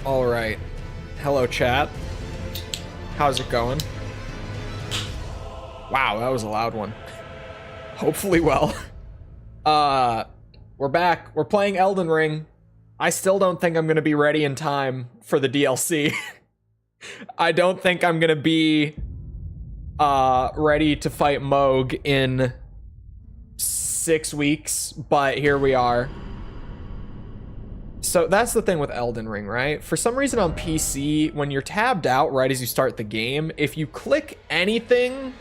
All right. Hello, chat. How's it going? Wow, that was a loud one. Hopefully well. We're back. We're playing Elden Ring. I still don't think I'm gonna be ready in time for the DLC. I don't think I'm gonna be ready to fight Moog in 6 weeks, but here we are. So that's the thing with Elden Ring, right? For some reason on PC, when you're tabbed out right as you start the game, if you click anything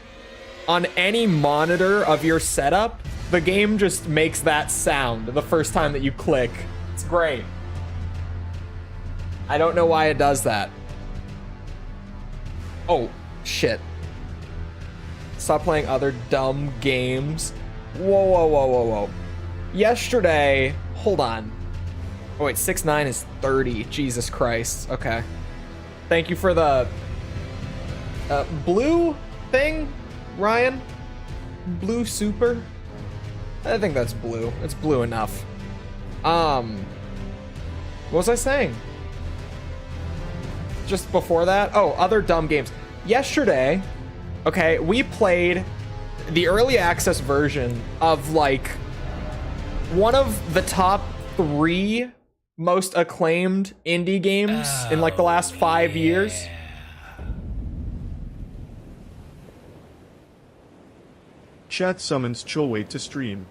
on any monitor of your setup, the game just makes that sound the first time that you click. It's great. I don't know why it does that. Oh, shit. Stop playing other dumb games. Whoa, whoa, whoa, whoa, whoa. Yesterday, hold on. Oh wait, 6'9" is 30. Jesus Christ. Okay. Thank you for the blue thing, Ryan? Blue super? I think that's blue. It's blue enough. What was I saying? Just before that? Oh, other dumb games. Yesterday, okay, we played the early access version of like one of the top 3 most acclaimed indie games in like the last 5 years. Chat summons Chole to stream.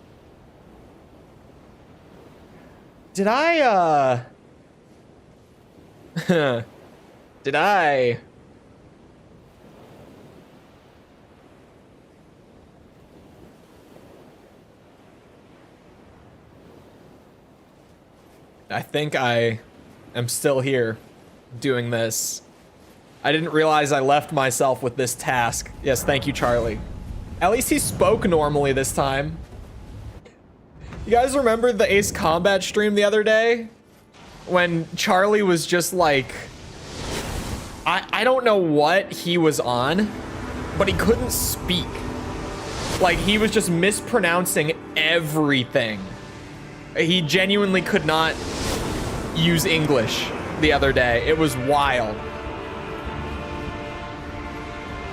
Did I did I think I am still here doing this. I didn't realize I left myself with this task. Yes, thank you, Charlie. At least he spoke normally this time. You guys remember the Ace Combat stream the other day? When Charlie was just like... I don't know what he was on, but he couldn't speak. Like, he was just mispronouncing everything. He genuinely could not use English the other day. It was wild.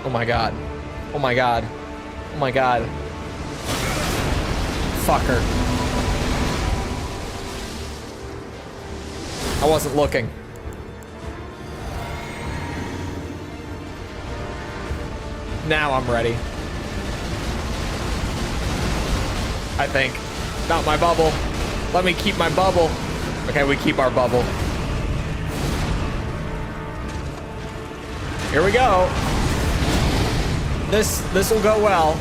Oh my god. Oh my god. Oh my god. Fucker. I wasn't looking. Now I'm ready. I think. Not my bubble. Let me keep my bubble. Okay, we keep our bubble. Here we go. This will go well.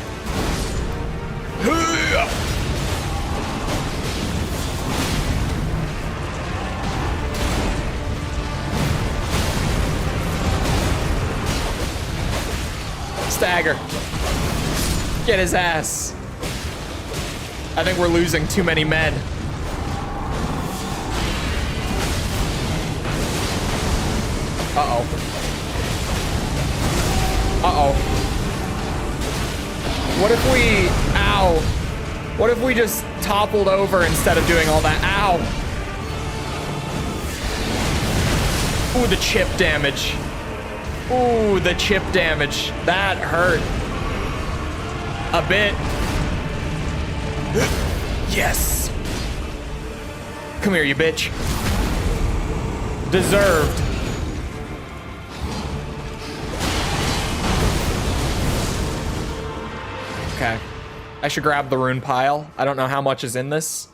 Stagger. Get his ass. I think we're losing too many men. Uh-oh. Uh-oh. What if we... Ow. What if we just toppled over instead of doing all that? Ow. Ooh, the chip damage. Ooh, the chip damage. That hurt. A bit. Yes. Come here, you bitch. Deserved. Okay. I should grab the rune pile. I don't know how much is in this.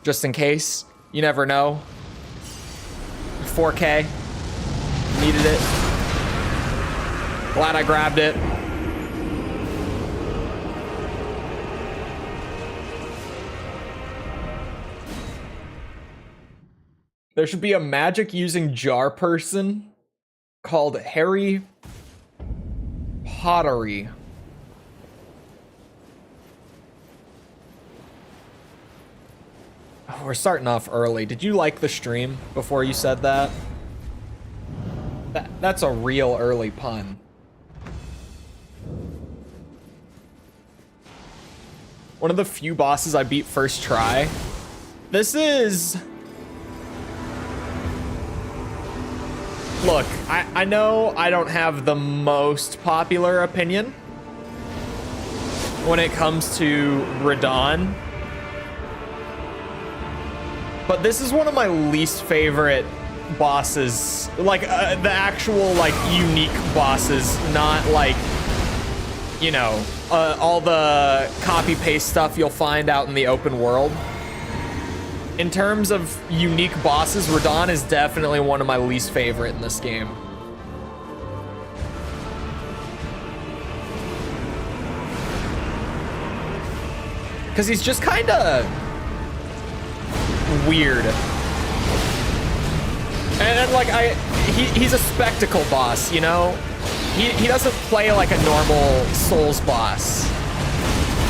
Just in case. You never know. 4K. Needed it. Glad I grabbed it. There should be a magic using jar person called Harry Pottery. Oh, we're starting off early. Did you like the stream before you said that? That's a real early pun. One of the few bosses I beat first try. This is Look, I know I don't have the most popular opinion when it comes to Radon, but this is one of my least favorite bosses. Like, the actual, like, unique bosses, not like, you know, all the copy-paste stuff you'll find out in the open world. In terms of unique bosses, Radon is definitely one of my least favorite in this game. Because he's just kind of weird. And like, he's a spectacle boss, you know? He doesn't play like a normal Souls boss.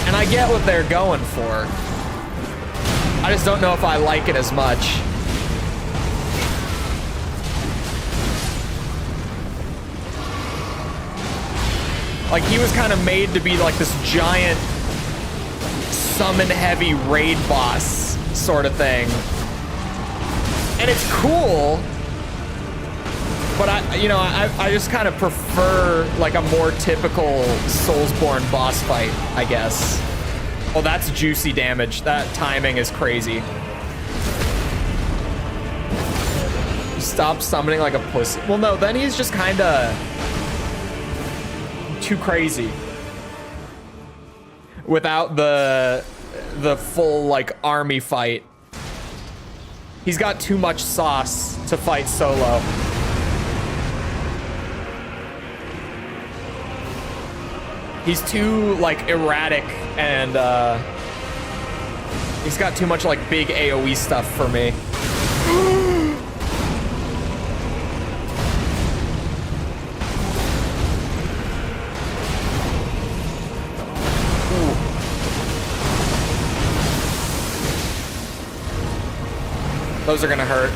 And I get what they're going for. I just don't know if I like it as much. Like, he was kind of made to be like this giant summon heavy raid boss sort of thing. And it's cool, but I just kind of prefer like a more typical Soulsborne boss fight, I guess. Oh, that's juicy damage. That timing is crazy. Stop summoning like a pussy. Well, no, then he's just kind of too crazy. Without the full, like, army fight. He's got too much sauce to fight solo. He's too, like, erratic, and he's got too much, like, big AoE stuff for me. Those are gonna hurt.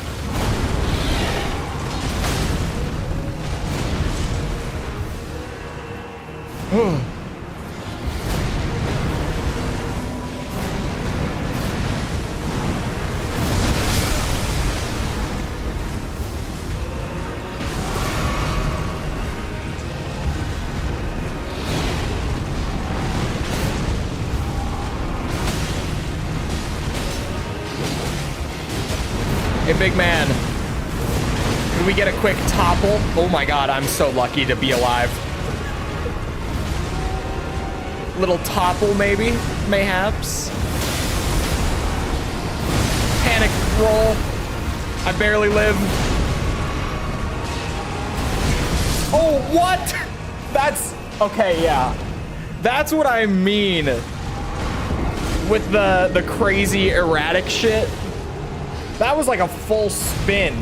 Hey, big man. Can we get a quick topple? Oh my god, I'm so lucky to be alive. Little topple, maybe? Mayhaps? Panic roll. I barely live. Oh, what? That's... Okay, yeah. That's what I mean with the crazy erratic shit. That was like a full spin.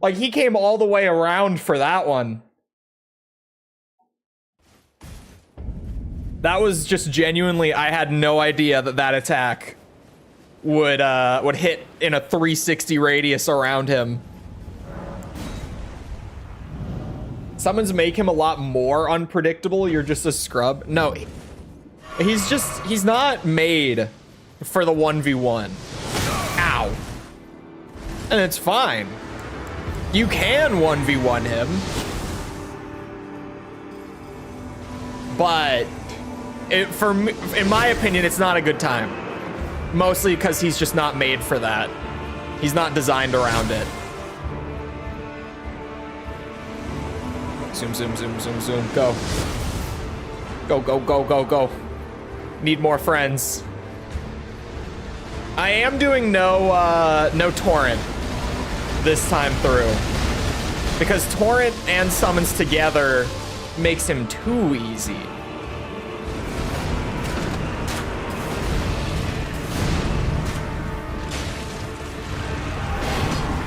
Like, he came all the way around for that one. That was just genuinely, I had no idea that that attack would hit in a 360 radius around him. Summons make him a lot more unpredictable. You're just a scrub. No, he's not made for the 1v1. Ow. And it's fine. You can 1v1 him. But for me, in my opinion, it's not a good time. Mostly because he's just not made for that. He's not designed around it. Zoom, zoom, zoom, zoom, zoom. Go. Go, go, go, go, go. Need more friends. I am doing no torrent this time through, because torrent and summons together makes him too easy.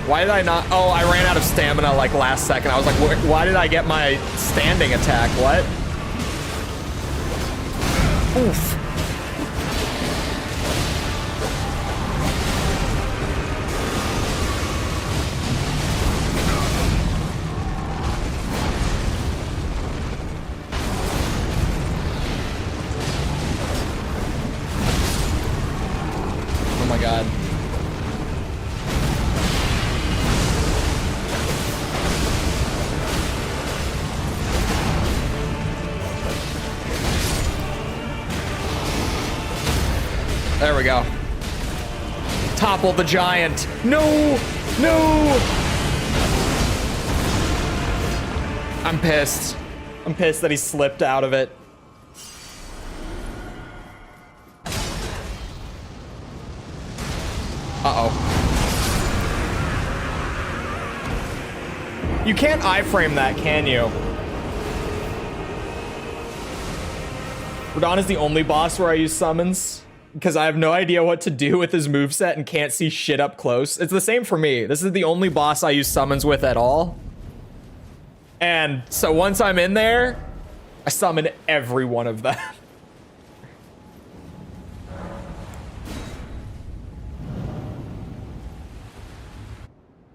Why did I not? Oh, I ran out of stamina like last second. I was like, why did I get my standing attack? What? Oof. There we go. Topple the giant. No! No! I'm pissed. I'm pissed that he slipped out of it. Uh-oh. You can't iframe that, can you? Radon is the only boss where I use summons because I have no idea what to do with his moveset and can't see shit up close. It's the same for me. This is the only boss I use summons with at all. And so once I'm in there, I summon every one of them.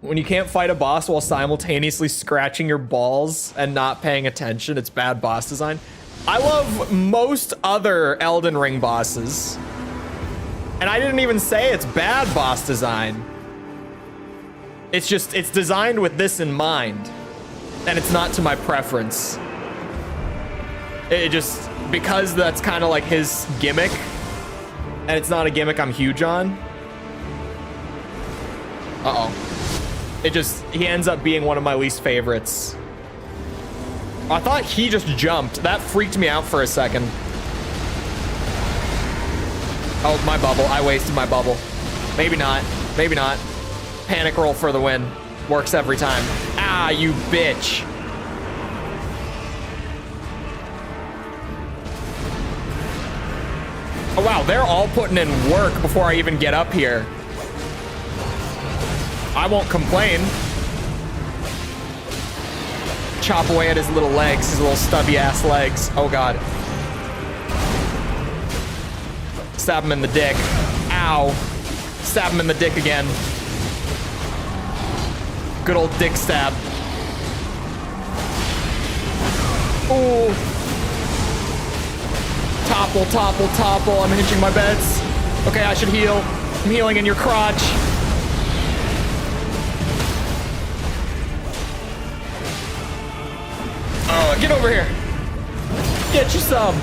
When you can't fight a boss while simultaneously scratching your balls and not paying attention, it's bad boss design. I love most other Elden Ring bosses. And I didn't even say it's bad boss design. It's just, it's designed with this in mind. And it's not to my preference. It just, because that's kind of like his gimmick. And it's not a gimmick I'm huge on. Uh-oh. It just, he ends up being one of my least favorites. I thought he just jumped. That freaked me out for a second. Oh, my bubble. I wasted my bubble. Maybe not. Maybe not. Panic roll for the win. Works every time. Ah, you bitch. Oh, wow. They're all putting in work before I even get up here. I won't complain. Chop away at his little legs, his little stubby ass legs. Oh god. Stab him in the dick. Ow. Stab him in the dick again. Good old dick stab. Ooh. Topple, topple, topple. I'm hitching my bets. Okay, I should heal. I'm healing in your crotch. Oh, get over here. Get you some.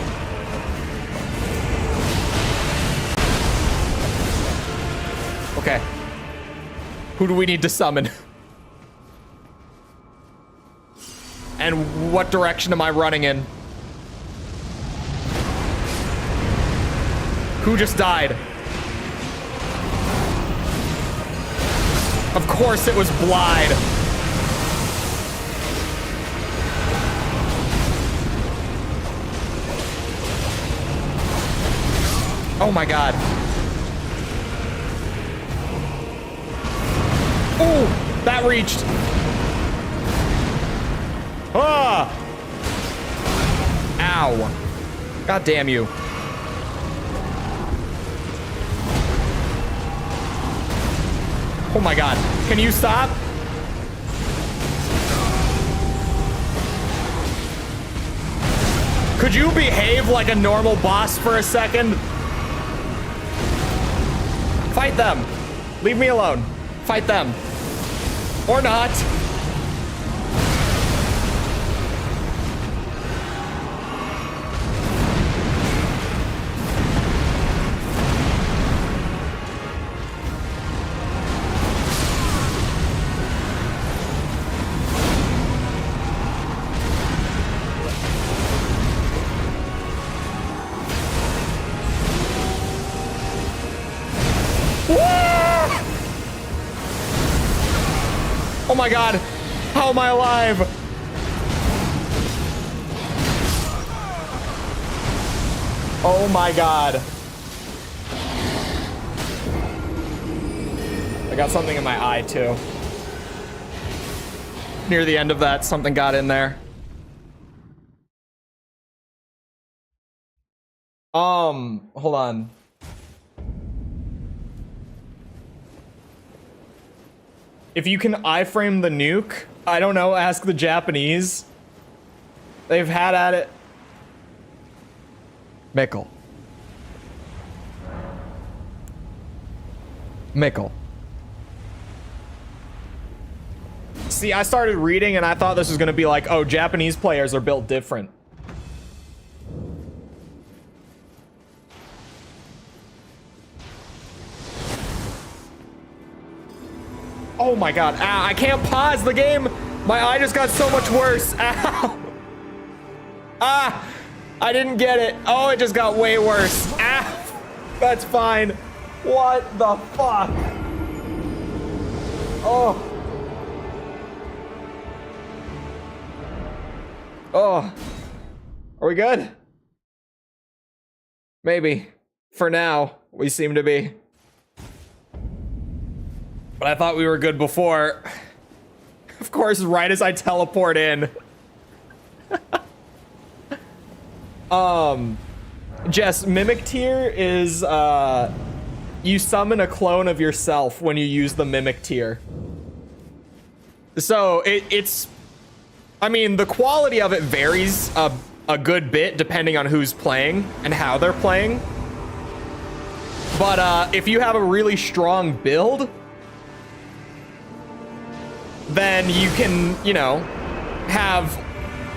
Okay. Who do we need to summon? And what direction am I running in? Who just died? Of course it was Blide. Oh my god. Ooh, that reached. Ah! Ow. God damn you. Oh my god. Can you stop? Could you behave like a normal boss for a second? Fight them. Leave me alone. Fight them. Or not. Oh my god, how am I alive? Oh my god. I got something in my eye too. Near the end of that, something got in there. Hold on. If you can iframe the nuke, I don't know, ask the Japanese. They've had at it. Mickle. Mickle. See, I started reading and I thought this was gonna be like, oh, Japanese players are built different. Oh my god. Ow, I can't pause the game. My eye just got so much worse. Ow. Ah, I didn't get it. Oh, it just got way worse. Ow. That's fine. What the fuck? Oh. Oh. Are we good? Maybe. For now, we seem to be. But I thought we were good before. Of course, right as I teleport in. Jess, Mimic Tier is, you summon a clone of yourself when you use the Mimic Tier. So, it's... I mean, the quality of it varies a good bit depending on who's playing and how they're playing. But, if you have a really strong build, then you can, you know, have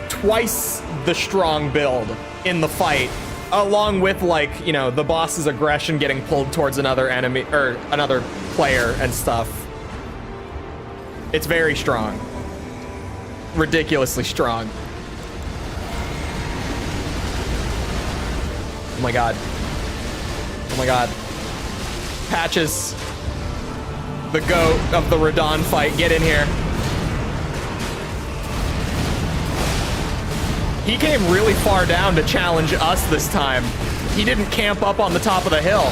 twice the strong build in the fight, along with, like, you know, the boss's aggression getting pulled towards another enemy or another player and stuff. It's very strong. Ridiculously strong. Oh my god. Oh my god. Patches. The goat of the Radon fight. Get in here. He came really far down to challenge us this time. He didn't camp up on the top of the hill.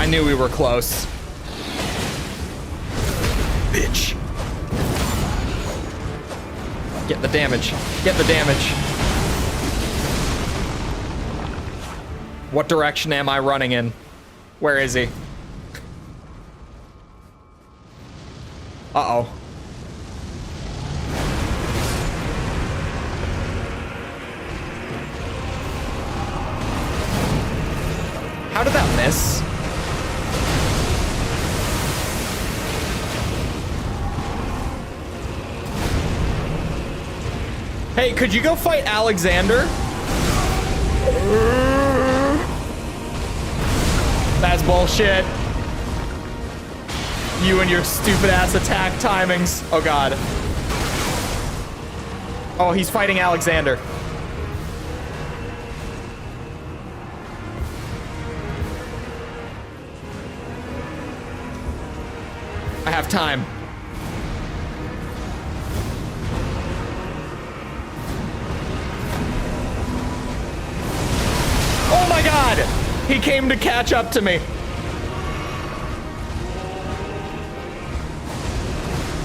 I knew we were close. Bitch. Get the damage. Get the damage. What direction am I running in? Where is he? Uh-oh. How did that miss? Hey, could you go fight Alexander? That's bullshit. You and your stupid ass attack timings. Oh god. Oh, he's fighting Alexander. I have time. Oh my god! He came to catch up to me.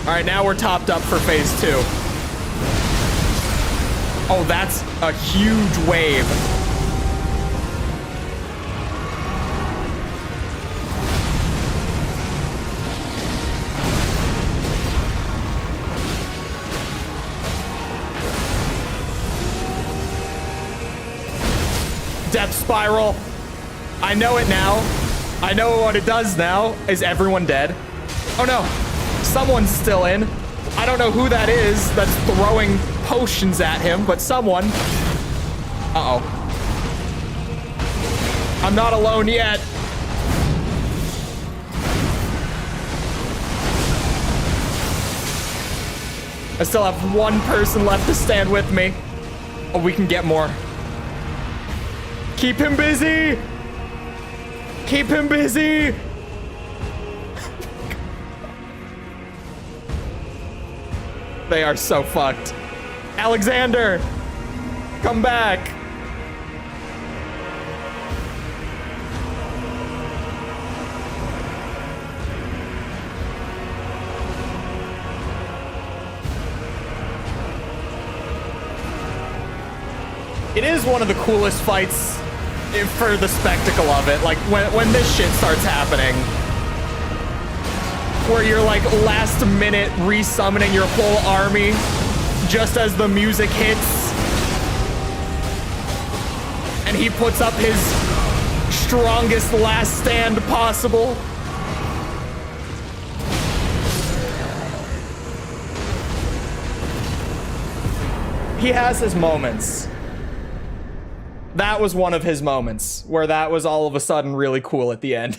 All right, now we're topped up for phase 2. Oh, that's a huge wave. Death spiral. I know it now. I know what it does now. Is everyone dead? Oh no, someone's still in. I don't know who that is that's throwing potions at him, but someone. Uh-oh. I'm not alone yet. I still have one person left to stand with me. Oh, we can get more. Keep him busy. Keep him busy! They are so fucked. Alexander! Come back! It is one of the coolest fights for the spectacle of it, like when this shit starts happening, where you're like last minute resummoning your whole army just as the music hits, and he puts up his strongest last stand possible. He has his moments. That was one of his moments where that was all of a sudden really cool at the end.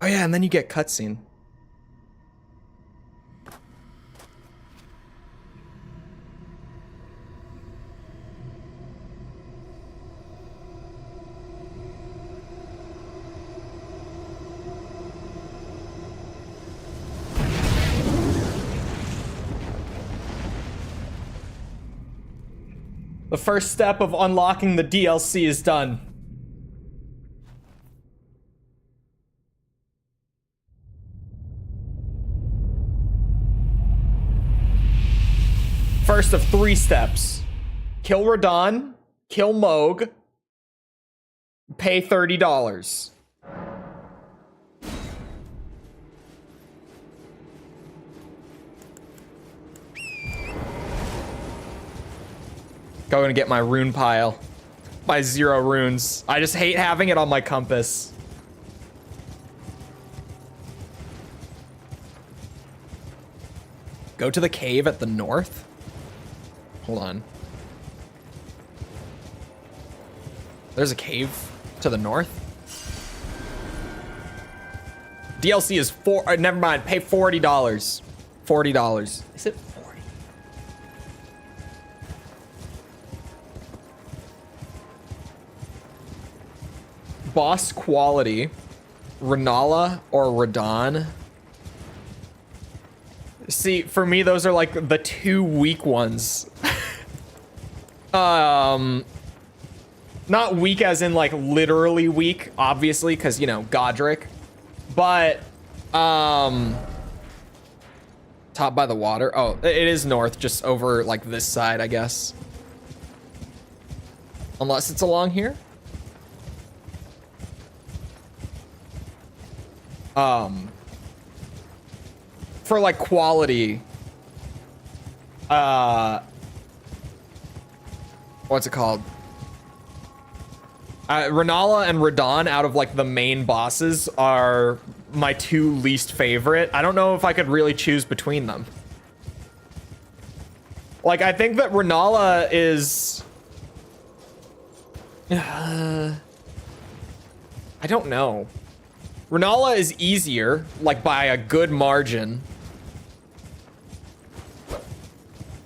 Oh yeah, and then you get cutscene. The first step of unlocking the DLC is done. First of 3 steps. Kill Radahn, kill Moog, pay $30. Going to get my rune pile. My 0 runes. I just hate having it on my compass. Go to the cave at the north? Hold on. There's a cave to the north? DLC is never mind, pay $40. $40. Is it 40? Boss quality, Renala or Radahn? See, for me, those are like the 2 weak ones. Not weak as in like literally weak, obviously, because, you know, Godric. But, top by the water. Oh, it is north, just over like this side, I guess. Unless it's along here. For like quality, what's it called? Renala and Radahn, out of like the main bosses, are my 2 least favorite. I don't know if I could really choose between them. Like, I think that Renala is... I don't know. Renala is easier, like by a good margin.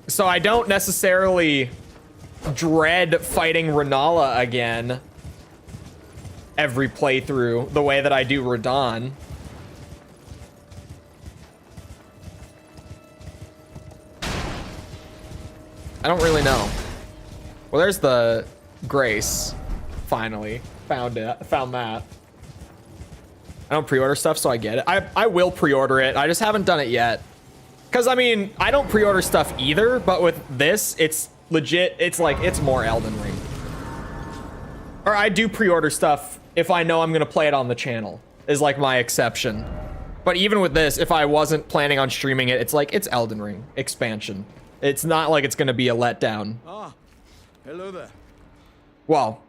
So I don't necessarily dread fighting Renala again every playthrough the way that I do Radahn. I don't really know. Well, there's the Grace. Finally. Found that. I don't pre-order stuff, so I get it. I will pre-order it. I just haven't done it yet. Because, I mean, I don't pre-order stuff either, but with this, it's legit. It's like, it's more Elden Ring. Or I do pre-order stuff if I know I'm going to play it on the channel, is like my exception. But even with this, if I wasn't planning on streaming it, it's like, it's Elden Ring expansion. It's not like it's going to be a letdown. Ah, hello there. Well,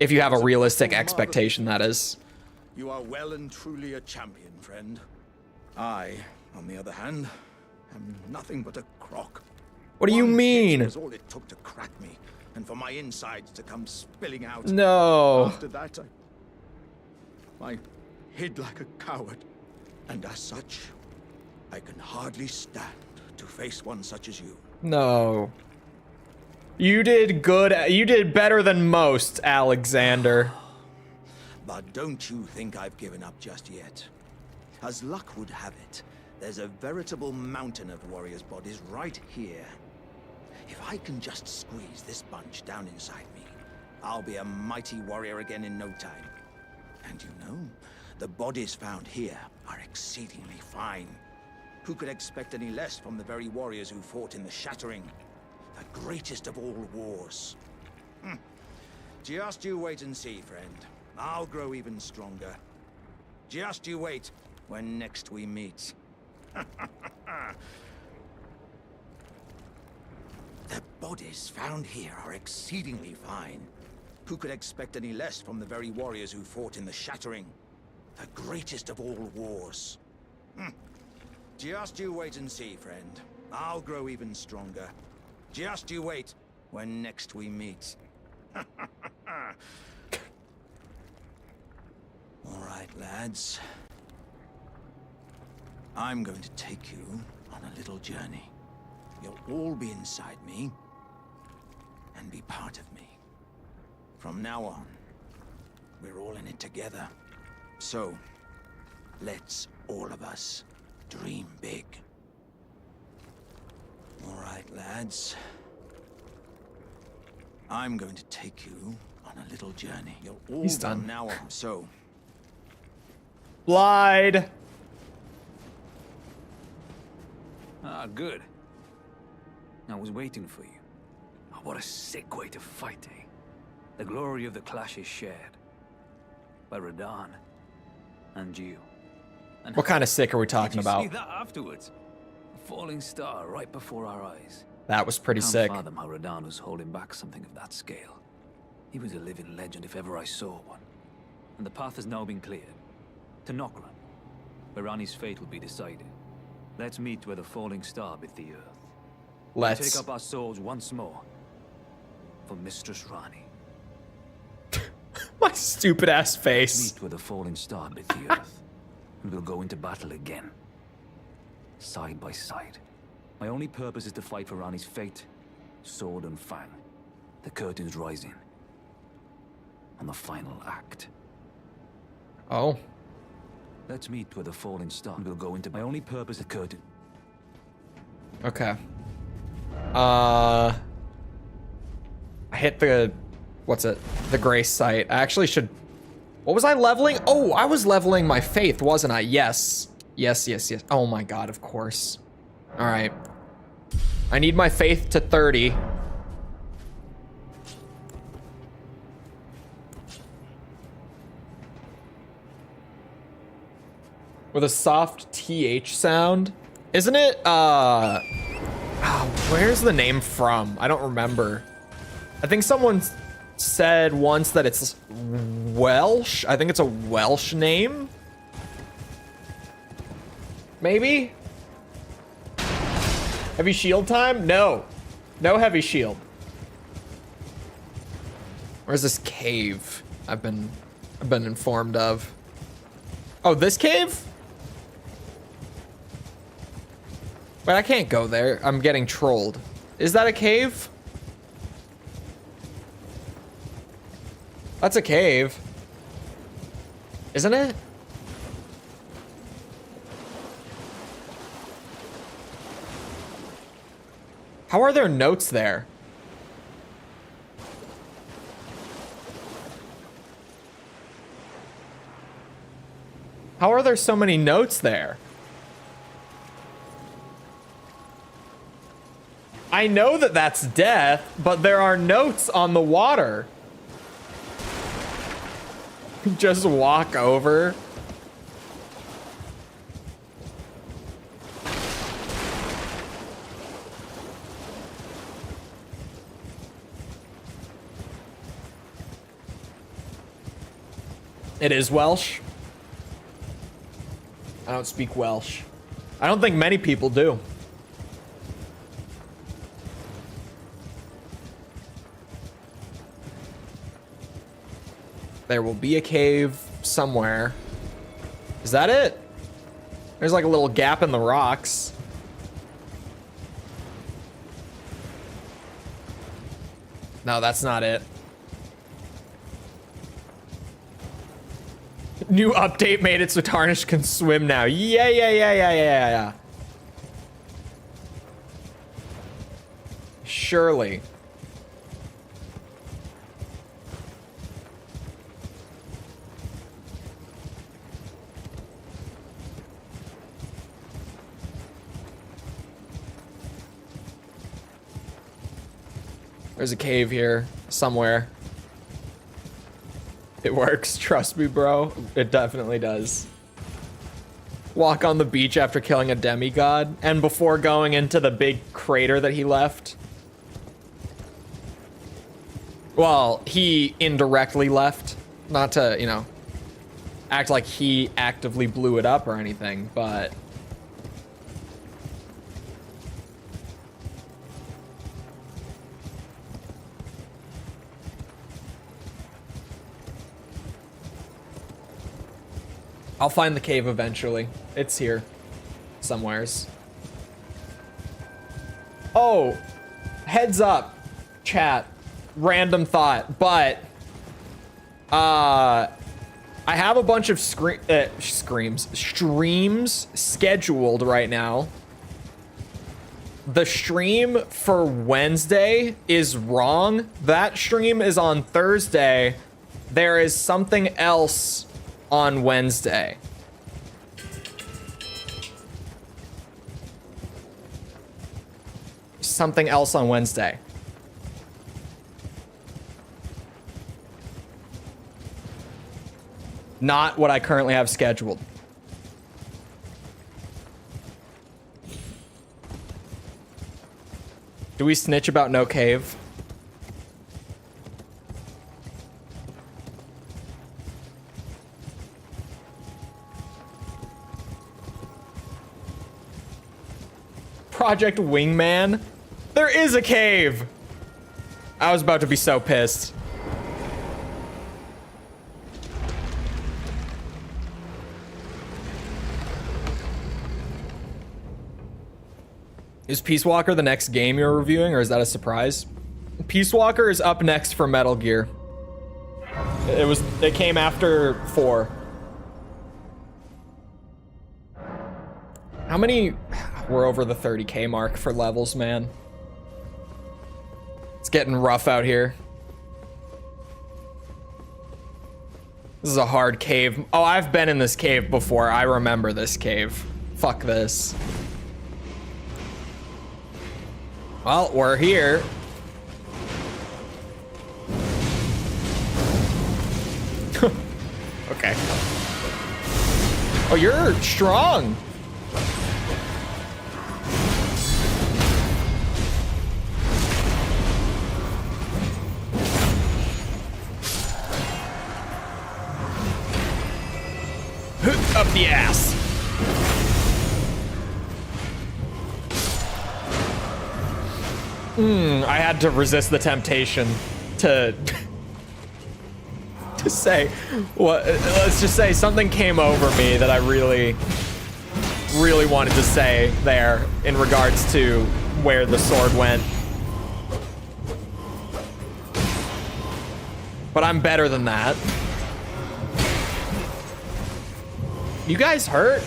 if you have a realistic expectation, that is. You are well and truly a champion, friend. I, on the other hand, am nothing but a crock. What do you mean? Was all it took to crack me, and for my insides to come spilling out. No. After that, I hid like a coward, and as such, I can hardly stand to face one such as you. No. You did good. You did better than most, Alexander. But don't you think I've given up just yet. As luck would have it, there's a veritable mountain of warriors' bodies right here. If I can just squeeze this bunch down inside me, I'll be a mighty warrior again in no time. And you know, the bodies found here are exceedingly fine. Who could expect any less from the very warriors who fought in the Shattering? The greatest of all wars. Just you wait and see, friend. I'll grow even stronger. Just you wait when next we meet. The bodies found here are exceedingly fine. Who could expect any less from the very warriors who fought in the Shattering? The greatest of all wars. Just you wait and see, friend. I'll grow even stronger. Just you wait when next we meet. All right, lads. I'm going to take you on a little journey. You'll all be inside me and be part of me. From now on, we're all in it together. So, let's all of us dream big. All right, lads. I'm going to take you on a little journey. You'll all He's done. from now on. So, Lied. Ah, good. I was waiting for you. Oh, what a sick way to fight, eh? The glory of the clash is shared by Radahn and you. And What kind of sick are we talking did you about? see that afterwards? A falling star right before our eyes. That was pretty Can't sick. fathom how Radahn was holding back something of that scale. He was a living legend if ever I saw one. And the path has now been cleared. To Nokran, where Rani's fate will be decided. Let's meet where the falling star bit the earth. Let's. Take up our swords once more for Mistress Rani. My stupid ass face. Meet where the falling star bit the earth, and we'll go into battle again, side by side. My only purpose is to fight for Rani's fate, sword and fang. The curtain's rising on the final act. Oh. Let's meet where the falling star. And we'll go into my only purpose. The curtain. Okay. I hit the, what's it? The grace site. I actually should, what was I leveling? Oh, I was leveling my faith, wasn't I? Yes. Yes, yes, yes. Oh my God, of course. All right. I need my faith to 30. With a soft TH sound. Isn't it, oh, where's the name from? I don't remember. I think someone said once that it's Welsh. I think it's a Welsh name. Maybe? Heavy shield time? No. No heavy shield. Where's this cave I've been informed of? Oh, this cave? Wait, I can't go there. I'm getting trolled. Is that a cave? That's a cave. Isn't it? How are there notes there? How are there so many notes there? I know that that's death, but there are notes on the water. Just walk over. It is Welsh. I don't speak Welsh. I don't think many people do. There will be a cave somewhere. Is that it? There's like a little gap in the rocks. No, that's not it. New update made it so Tarnish can swim now. Yeah. Surely. There's a cave here somewhere. It works, trust me, bro. It definitely does. Walk on the beach after killing a demigod and before going into the big crater that he left. Well, he indirectly left. Not to, you know, act like he actively blew it up or anything, but... I'll find the cave eventually. It's here. Somewheres. Oh, heads up, chat. Random thought, but I have a bunch of streams scheduled right now. The stream for Wednesday is wrong. That stream is on Thursday. There is something else on Wednesday. Something else on Wednesday. Not what I currently have scheduled. Do we snitch about no cave? Project Wingman? There is a cave! I was about to be so pissed. Is Peace Walker the next game you're reviewing, or is that a surprise? Peace Walker is up next for Metal Gear. It came after 4. How many? We're over the 30k mark for levels, man. It's getting rough out here. This is a hard cave. Oh, I've been in this cave before. I remember this cave. Fuck this. Well, we're here. Okay. Oh, you're strong. Up the ass. I had to resist the temptation to say what. Let's just say something came over me that I really wanted to say there in regards to where the sword went. But I'm better than that. You guys hurt?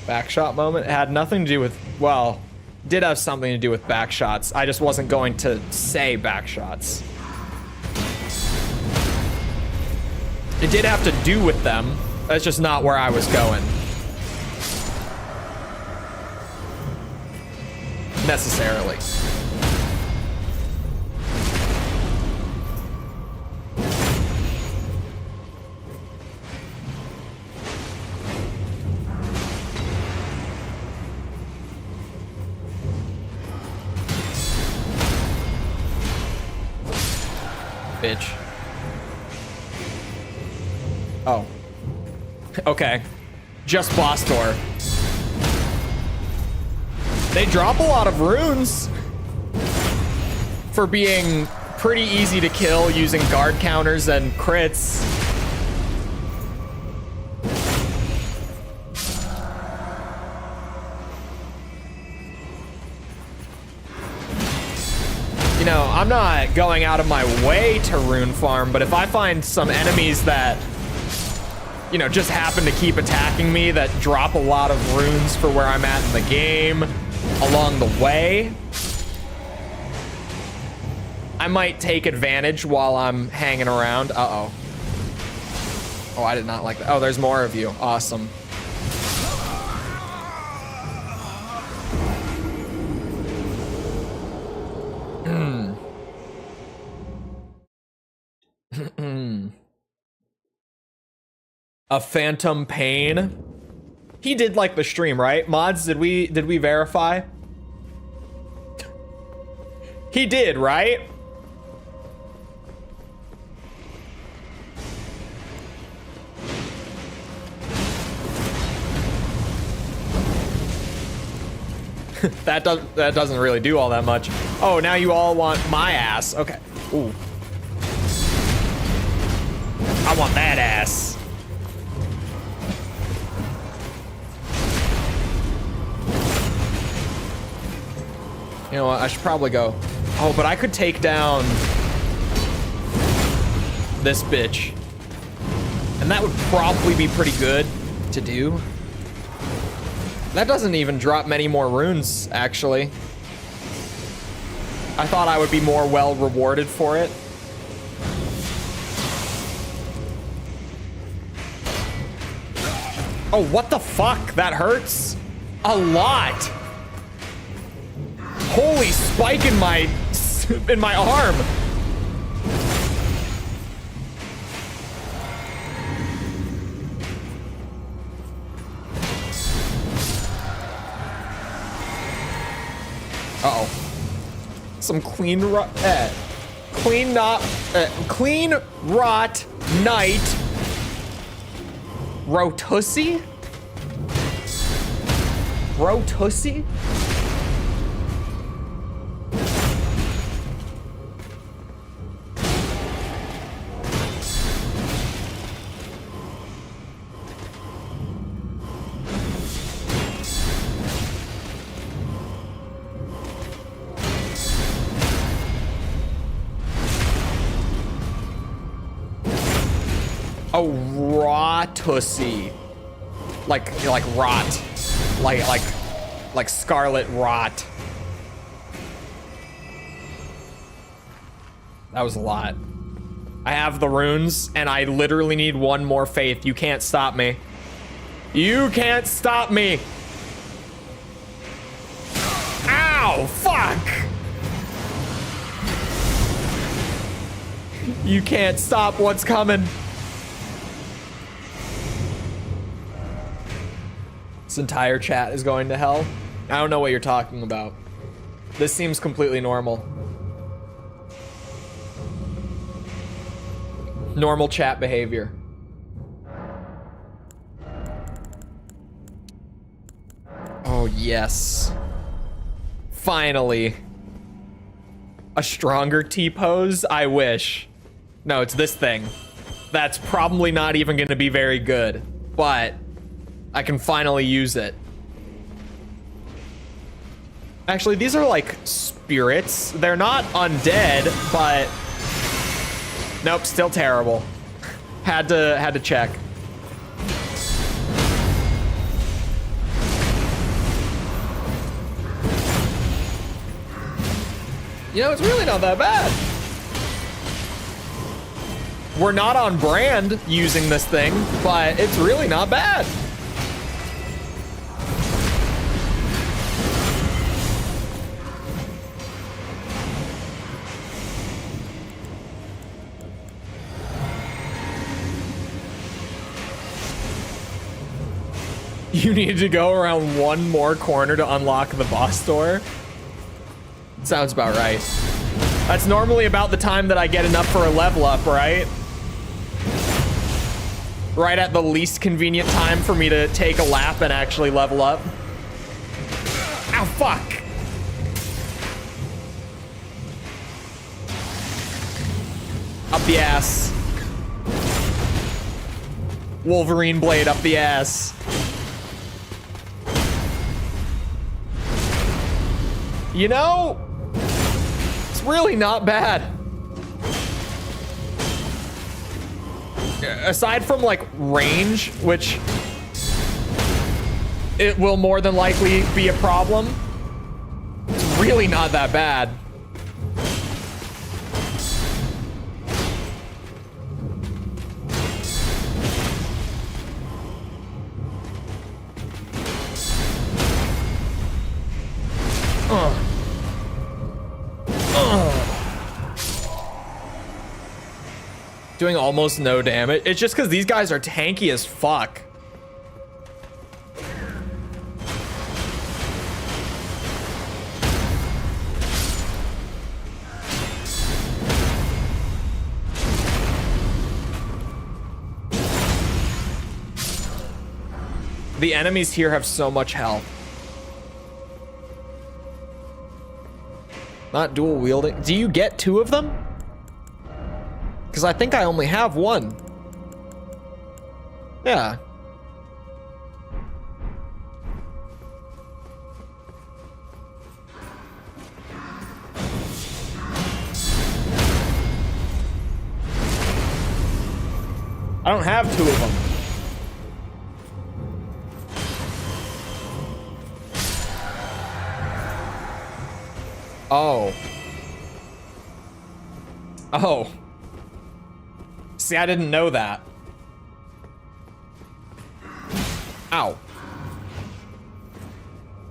Backshot moment? It had nothing to do with, well, did have something to do with backshots. I just wasn't going to say backshots. It did have to do with them. That's just not where I was going. Necessarily. Bitch. Oh. Okay. Just boss door. They drop a lot of runes for being pretty easy to kill using guard counters and crits. You know, I'm not going out of my way to rune farm, but if I find some enemies that, you know, just happen to keep attacking me that drop a lot of runes for where I'm at in the game along the way, I might take advantage while I'm hanging around. Uh-oh. Oh, I did not like that. Oh, there's more of you. Awesome. A phantom pain. He did like the stream, right? Mods, did we verify? He did, right? that doesn't really do all that much. Oh, now you all want my ass. Okay. Ooh. I want that ass. You know what? I should probably go. Oh, but I could take down this bitch. And that would probably be pretty good to do. That doesn't even drop many more runes, actually. I thought I would be more well rewarded for it. Oh, what the fuck? That hurts a lot. Holy spike in my arm. Uh-oh. Some clean rot night. Rotussi? Rotussi? Oh, rotussi. Like rot. Like scarlet rot. That was a lot. I have the runes, and I literally need one more faith. You can't stop me. You can't stop me. Ow, fuck. You can't stop what's coming. This entire chat is going to hell. I don't know what you're talking about. This seems completely normal. Normal chat behavior. Oh, yes. Finally. A stronger T-pose? I wish. No, it's this thing. That's probably not even going to be very good, but I can finally use it. Actually, these are like spirits. They're not undead, but nope, still terrible. Had to check. You know, it's really not that bad. We're not on brand using this thing, but it's really not bad. You need to go around one more corner to unlock the boss door. Sounds about right. That's normally about the time that I get enough for a level up, right? Right at the least convenient time for me to take a lap and actually level up. Ow, fuck. Up the ass. Wolverine blade up the ass. You know, it's really not bad. Aside from like range, which it will more than likely be a problem, it's really not that bad. Doing almost no damage. It's just because these guys are tanky as fuck. The enemies here have so much health. Not dual wielding. Do you get 2 of them? Because I think I only have 1. Yeah. I don't have 2 of them. Oh. Oh. See, I didn't know that. Ow.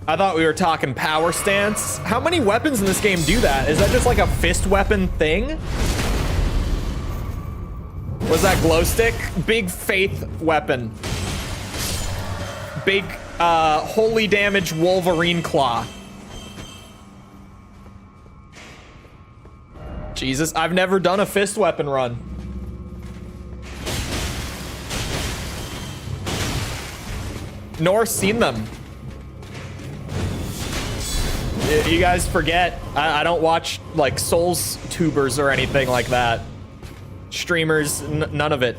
I thought we were talking power stance. How many weapons in this game do that? Is that just like a fist weapon thing? Was that glow stick? Big faith weapon. Big, holy damage Wolverine claw. Jesus, I've never done a fist weapon run. Nor seen them. You guys forget, I don't watch like Souls tubers or anything like that. Streamers, none of it.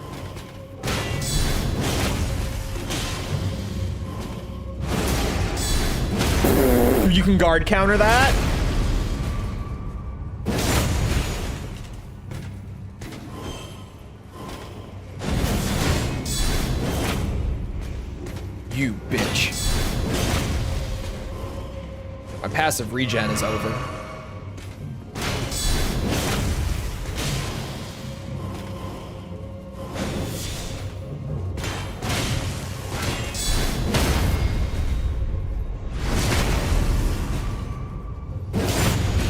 You can guard counter that? You bitch. My passive regen is over.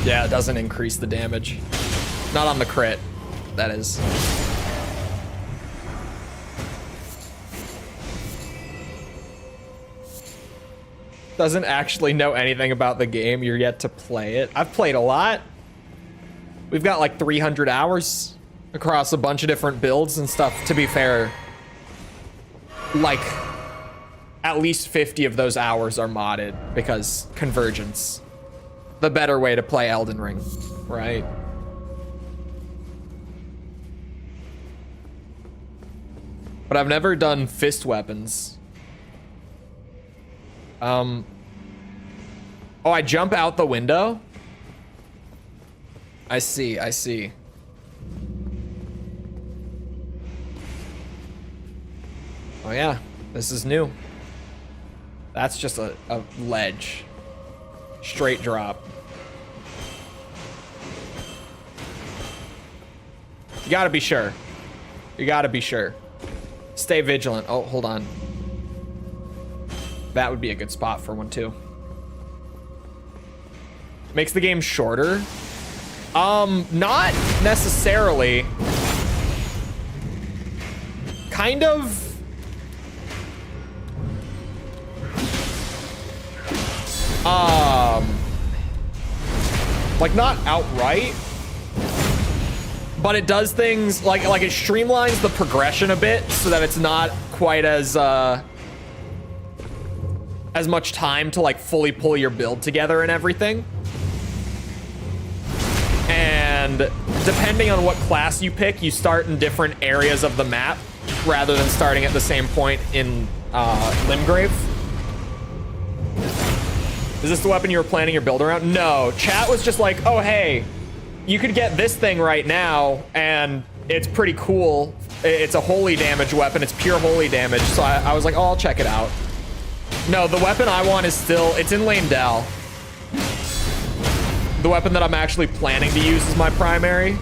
Yeah, it doesn't increase the damage. Not on the crit, that is. Doesn't actually know anything about the game. You're yet to play it. I've played a lot. We've got like 300 hours across a bunch of different builds and stuff. To be fair, like at least 50 of those hours are modded because convergence, the better way to play Elden Ring, right? But I've never done fist weapons. Oh, I jump out the window? I see, I see. Oh yeah, this is new. That's just a ledge. Straight drop. You gotta be sure. You gotta be sure. Stay vigilant. Oh, hold on. That would be a good spot for one too. Makes the game shorter. Not necessarily. Kind of. Like not outright, but it does things like it streamlines the progression a bit so that it's not quite as much time to like fully pull your build together and everything. And depending on what class you pick, you start in different areas of the map rather than starting at the same point in Limgrave. Is this the weapon you were planning your build around? No, chat was just like, oh, hey, you could get this thing right now and it's pretty cool. It's a holy damage weapon. It's pure holy damage. So I was like, oh, I'll check it out. No, the weapon I want is still, it's in Lane-Dell. The weapon that I'm actually planning to use is my primary.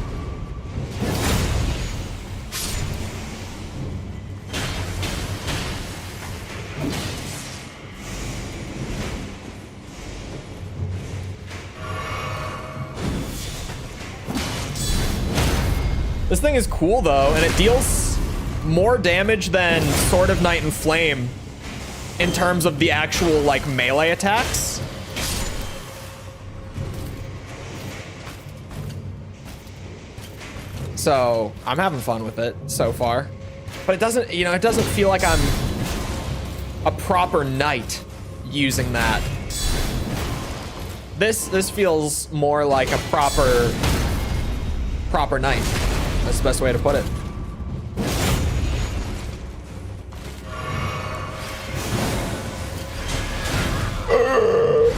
This thing is cool though, and it deals more damage than Sword of Night and Flame in terms of the actual like melee attacks. So I'm having fun with it so far, but it doesn't, you know, it doesn't feel like I'm a proper knight using that. This feels more like a proper knight. That's the best way to put it.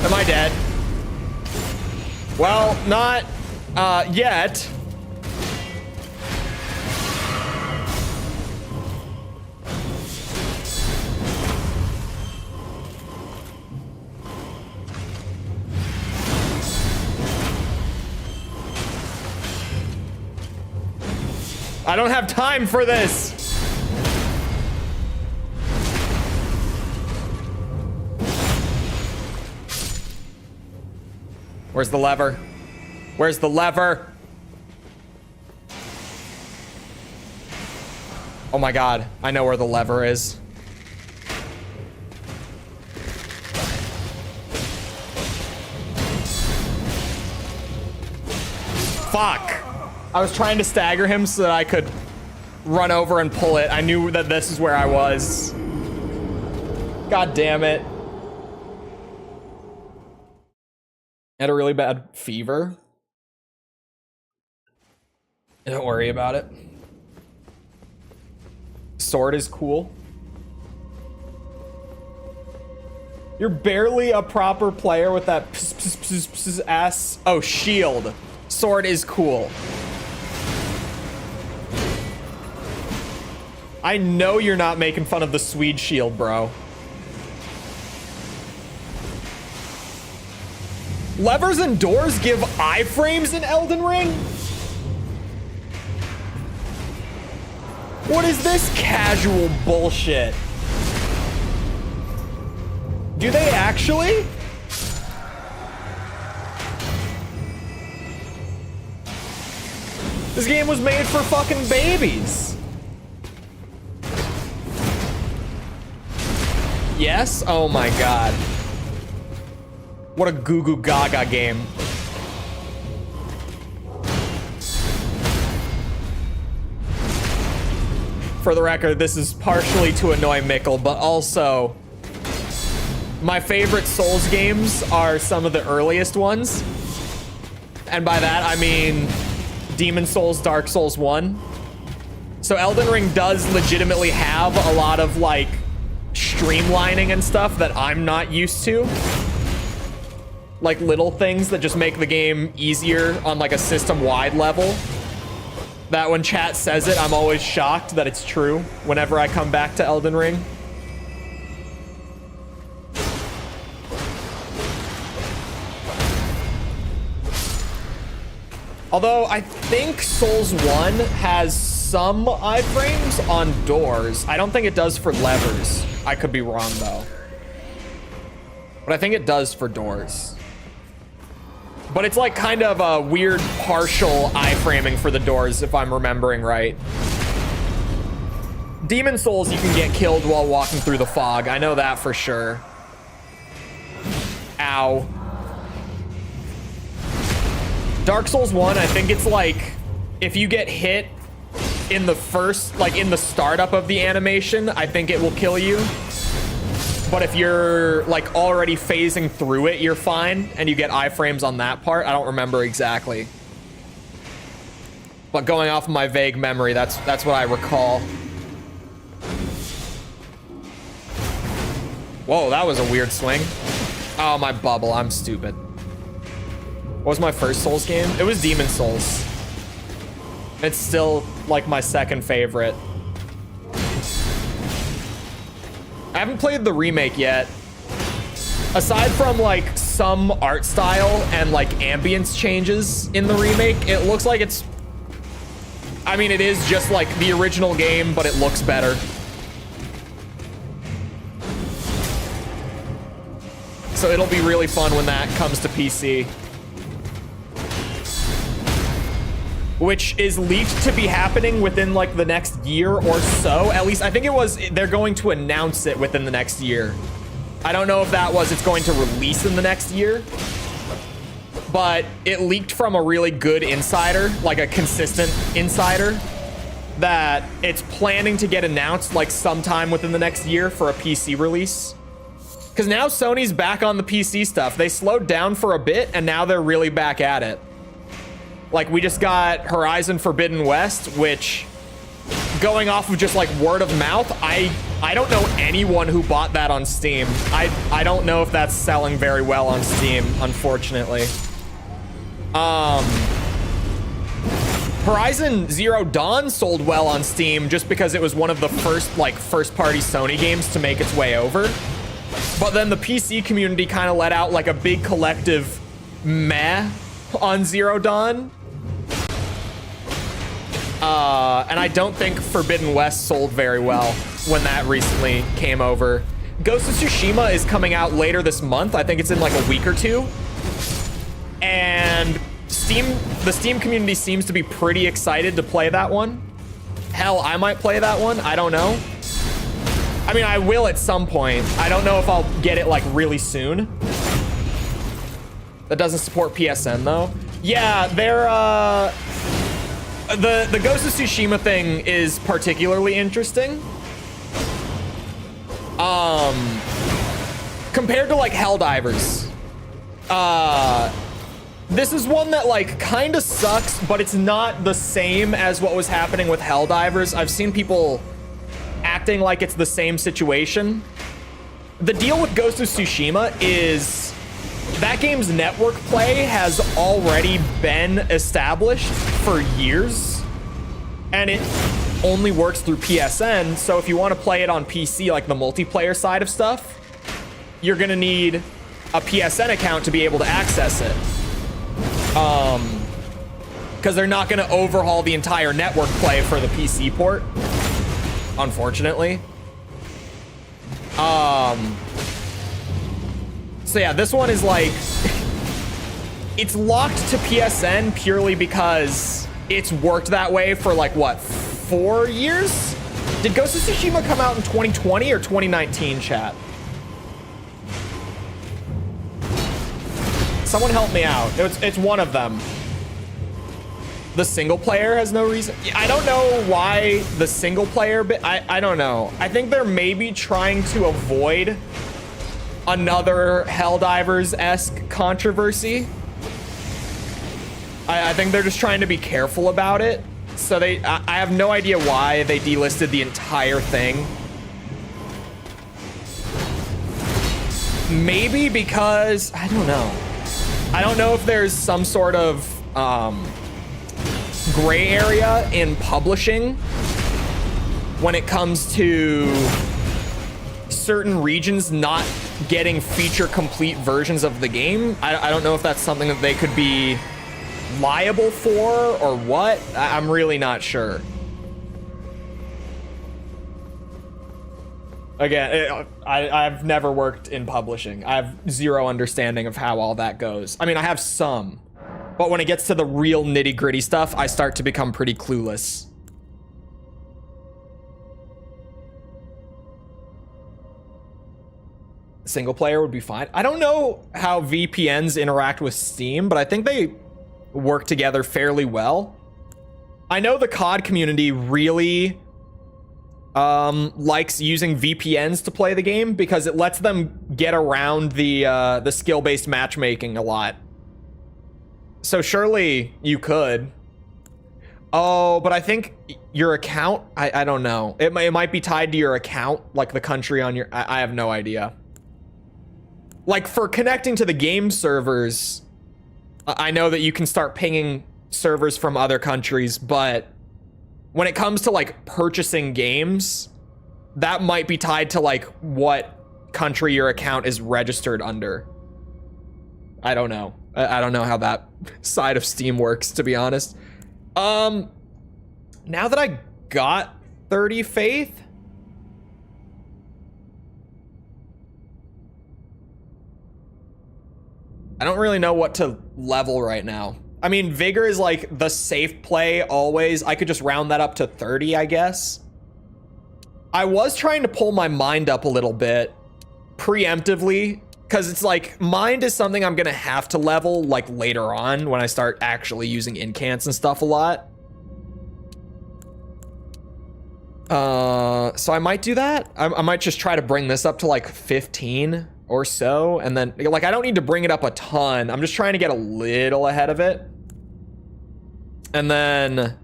Am I dead? Well, not yet. I don't have time for this. Where's the lever? Where's the lever? Oh my God, I know where the lever is. Fuck. I was trying to stagger him so that I could run over and pull it. I knew that this is where I was. God damn it. I had a really bad fever. Don't worry about it. Sword is cool. You're barely a proper player with that ass. Oh, shield. Sword is cool. I know you're not making fun of the Swede shield, bro. Levers and doors give iframes in Elden Ring? What is this casual bullshit? Do they actually? This game was made for fucking babies. Yes? Oh my God. What a goo goo gaga game. For the record, this is partially to annoy Mikkel, but also my favorite Souls games are some of the earliest ones. And by that, I mean Demon Souls, Dark Souls 1. So Elden Ring does legitimately have a lot of like streamlining and stuff that I'm not used to. Like little things that just make the game easier on like a system-wide level. That when chat says it, I'm always shocked that it's true whenever I come back to Elden Ring. Although I think Souls 1 has some iframes on doors. I don't think it does for levers. I could be wrong though. But I think it does for doors. But it's like kind of a weird partial iframing for the doors if I'm remembering right. Demon Souls, you can get killed while walking through the fog. I know that for sure. Ow. Dark Souls 1, I think it's like if you get hit in the first, like in the startup of the animation, I think it will kill you. But if you're like already phasing through it, you're fine and you get iframes on that part. I don't remember exactly. But going off of my vague memory, that's what I recall. Whoa, that was a weird swing. Oh, my bubble, I'm stupid. What was my first Souls game? It was Demon Souls. It's still like my second favorite. I haven't played the remake yet. Aside from like some art style and like ambience changes in the remake, it looks like it's, I mean, it is just like the original game, but it looks better. So it'll be really fun when that comes to PC. which is leaked to be happening within like the next year or so. At least I think it was, they're going to announce it within the next year. I don't know if that was it's going to release in the next year, but it leaked from a really good insider, like a consistent insider, that it's planning to get announced like sometime within the next year for a PC release. Because now Sony's back on the PC stuff. They slowed down for a bit and now they're really back at it. Like we just got Horizon Forbidden West, which going off of just like word of mouth, I don't know anyone who bought that on Steam. I don't know if that's selling very well on Steam, unfortunately. Horizon Zero Dawn sold well on Steam just because it was one of the first like first-party Sony games to make its way over. But then the PC community kind of let out like a big collective meh on Zero Dawn. And I don't think Forbidden West sold very well when that recently came over. Ghost of Tsushima is coming out later this month. I think it's in like a week or two. And the Steam community seems to be pretty excited to play that one. Hell, I might play that one. I don't know. I mean, I will at some point. I don't know if I'll get it like really soon. That doesn't support PSN though. Yeah, they're the Ghost of Tsushima thing is particularly interesting. Compared to like Helldivers. This is one that like kind of sucks, but it's not the same as what was happening with Helldivers. I've seen people acting like it's the same situation. The deal with Ghost of Tsushima is that game's network play has already been established for years, and it only works through PSN. So if you want to play it on PC, like the multiplayer side of stuff, you're gonna need a PSN account to be able to access it. Because they're not gonna overhaul the entire network play for the PC port, unfortunately. So yeah, this one is like, it's locked to PSN purely because it's worked that way for like, what, 4 years? Did Ghost of Tsushima come out in 2020 or 2019, chat? Someone help me out. It's one of them. The single player has no reason. I don't know why the single player bit. I don't know. I think they're maybe trying to avoid another Helldivers-esque controversy. I think they're just trying to be careful about it. So I have no idea why they delisted the entire thing. Maybe because, I don't know. I don't know if there's some sort of gray area in publishing when it comes to certain regions not getting feature complete versions of the game. I don't know if that's something that they could be liable for or what. I'm really not sure. Again, I've never worked in publishing. I have zero understanding of how all that goes. I mean, I have some, but when it gets to the real nitty-gritty stuff, I start to become pretty clueless. Single player would be fine. I don't know how VPNs interact with Steam, but I think they work together fairly well. I know the COD community really likes using VPNs to play the game because it lets them get around the skill-based matchmaking a lot. So surely you could. Oh, but I think your account, I don't know. It might be tied to your account, like the country on your, I have no idea. Like for connecting to the game servers, I know that you can start pinging servers from other countries, but when it comes to like purchasing games, that might be tied to like what country your account is registered under. I don't know. I don't know how that side of Steam works, to be honest. Now that I got 30 faith, I don't really know what to level right now. I mean, vigor is like the safe play always. I could just round that up to 30, I guess. I was trying to pull my mind up a little bit preemptively, because it's like mind is something I'm gonna have to level like later on when I start actually using incants and stuff a lot. So I might do that. I might just try to bring this up to like 15 or so, and then like I don't need to bring it up a ton. I'm just trying to get a little ahead of it, and then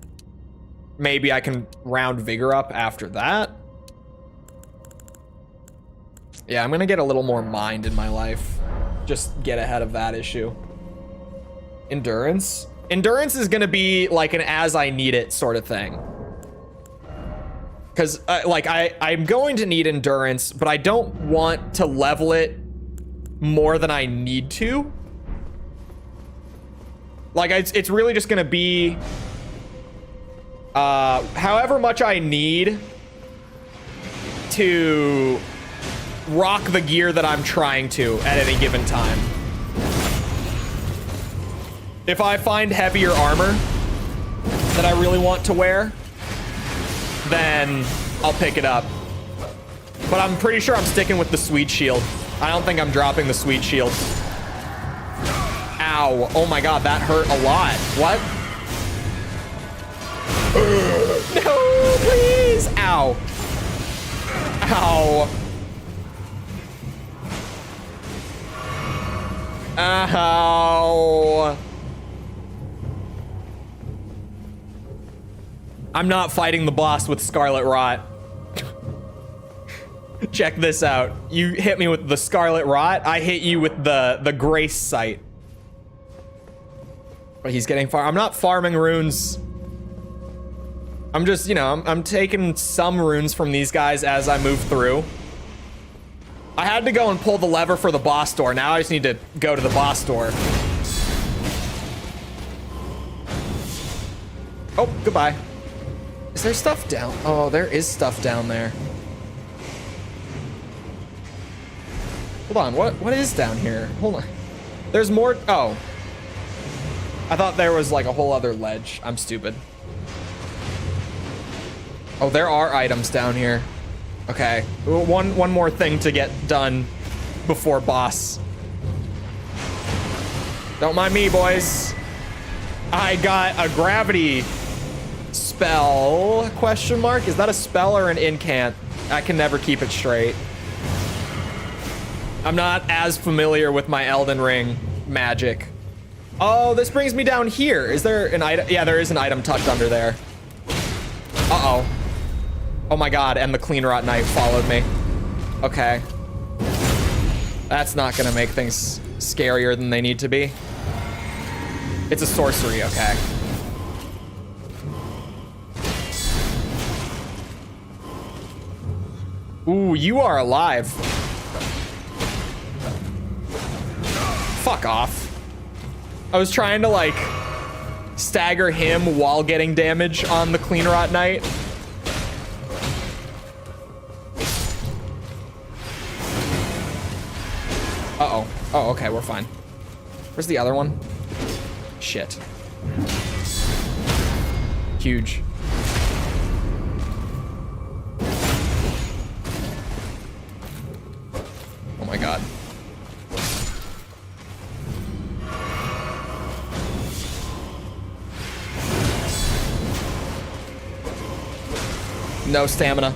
maybe I can round vigor up after that. Yeah, I'm gonna get a little more mind in my life. Just get ahead of that issue. Endurance. Endurance is gonna be like an as I need it sort of thing. Because like I'm going to need endurance, but I don't want to level it more than I need to. Like it's really just gonna be however much I need to rock the gear that I'm trying to at any given time. If I find heavier armor that I really want to wear, then I'll pick it up. But I'm pretty sure I'm sticking with the sweet shield. I don't think I'm dropping the sweet shield. Ow. Oh my god, that hurt a lot. What? No, please. Ow. Ow. Ow. I'm not fighting the boss with Scarlet Rot. Check this out. You hit me with the Scarlet Rot, I hit you with the Grace Sight. But he's getting far. I'm not farming runes. I'm just, you know, I'm taking some runes from these guys as I move through. I had to go and pull the lever for the boss door. Now I just need to go to the boss door. Oh, goodbye. Is there stuff down? Oh, there is stuff down there. Hold on, what is down here? Hold on. There's more. Oh. I thought there was like a whole other ledge. I'm stupid. Oh, there are items down here. Okay. One more thing to get done before boss. Don't mind me, boys. I got a gravity spell, question mark? Is that a spell or an incant? I can never keep it straight. I'm not as familiar with my Elden Ring magic. Oh, this brings me down here. Is there an item? Yeah, there is an item tucked under there. Uh-oh. Oh my god, and the clean rot knife followed me. Okay. That's not gonna make things scarier than they need to be. It's a sorcery, okay. Ooh, you are alive. Fuck off. I was trying to like stagger him while getting damage on the clean rot knight. Uh-oh. Oh, okay, we're fine. Where's the other one? Shit. Huge. Oh my god. No stamina.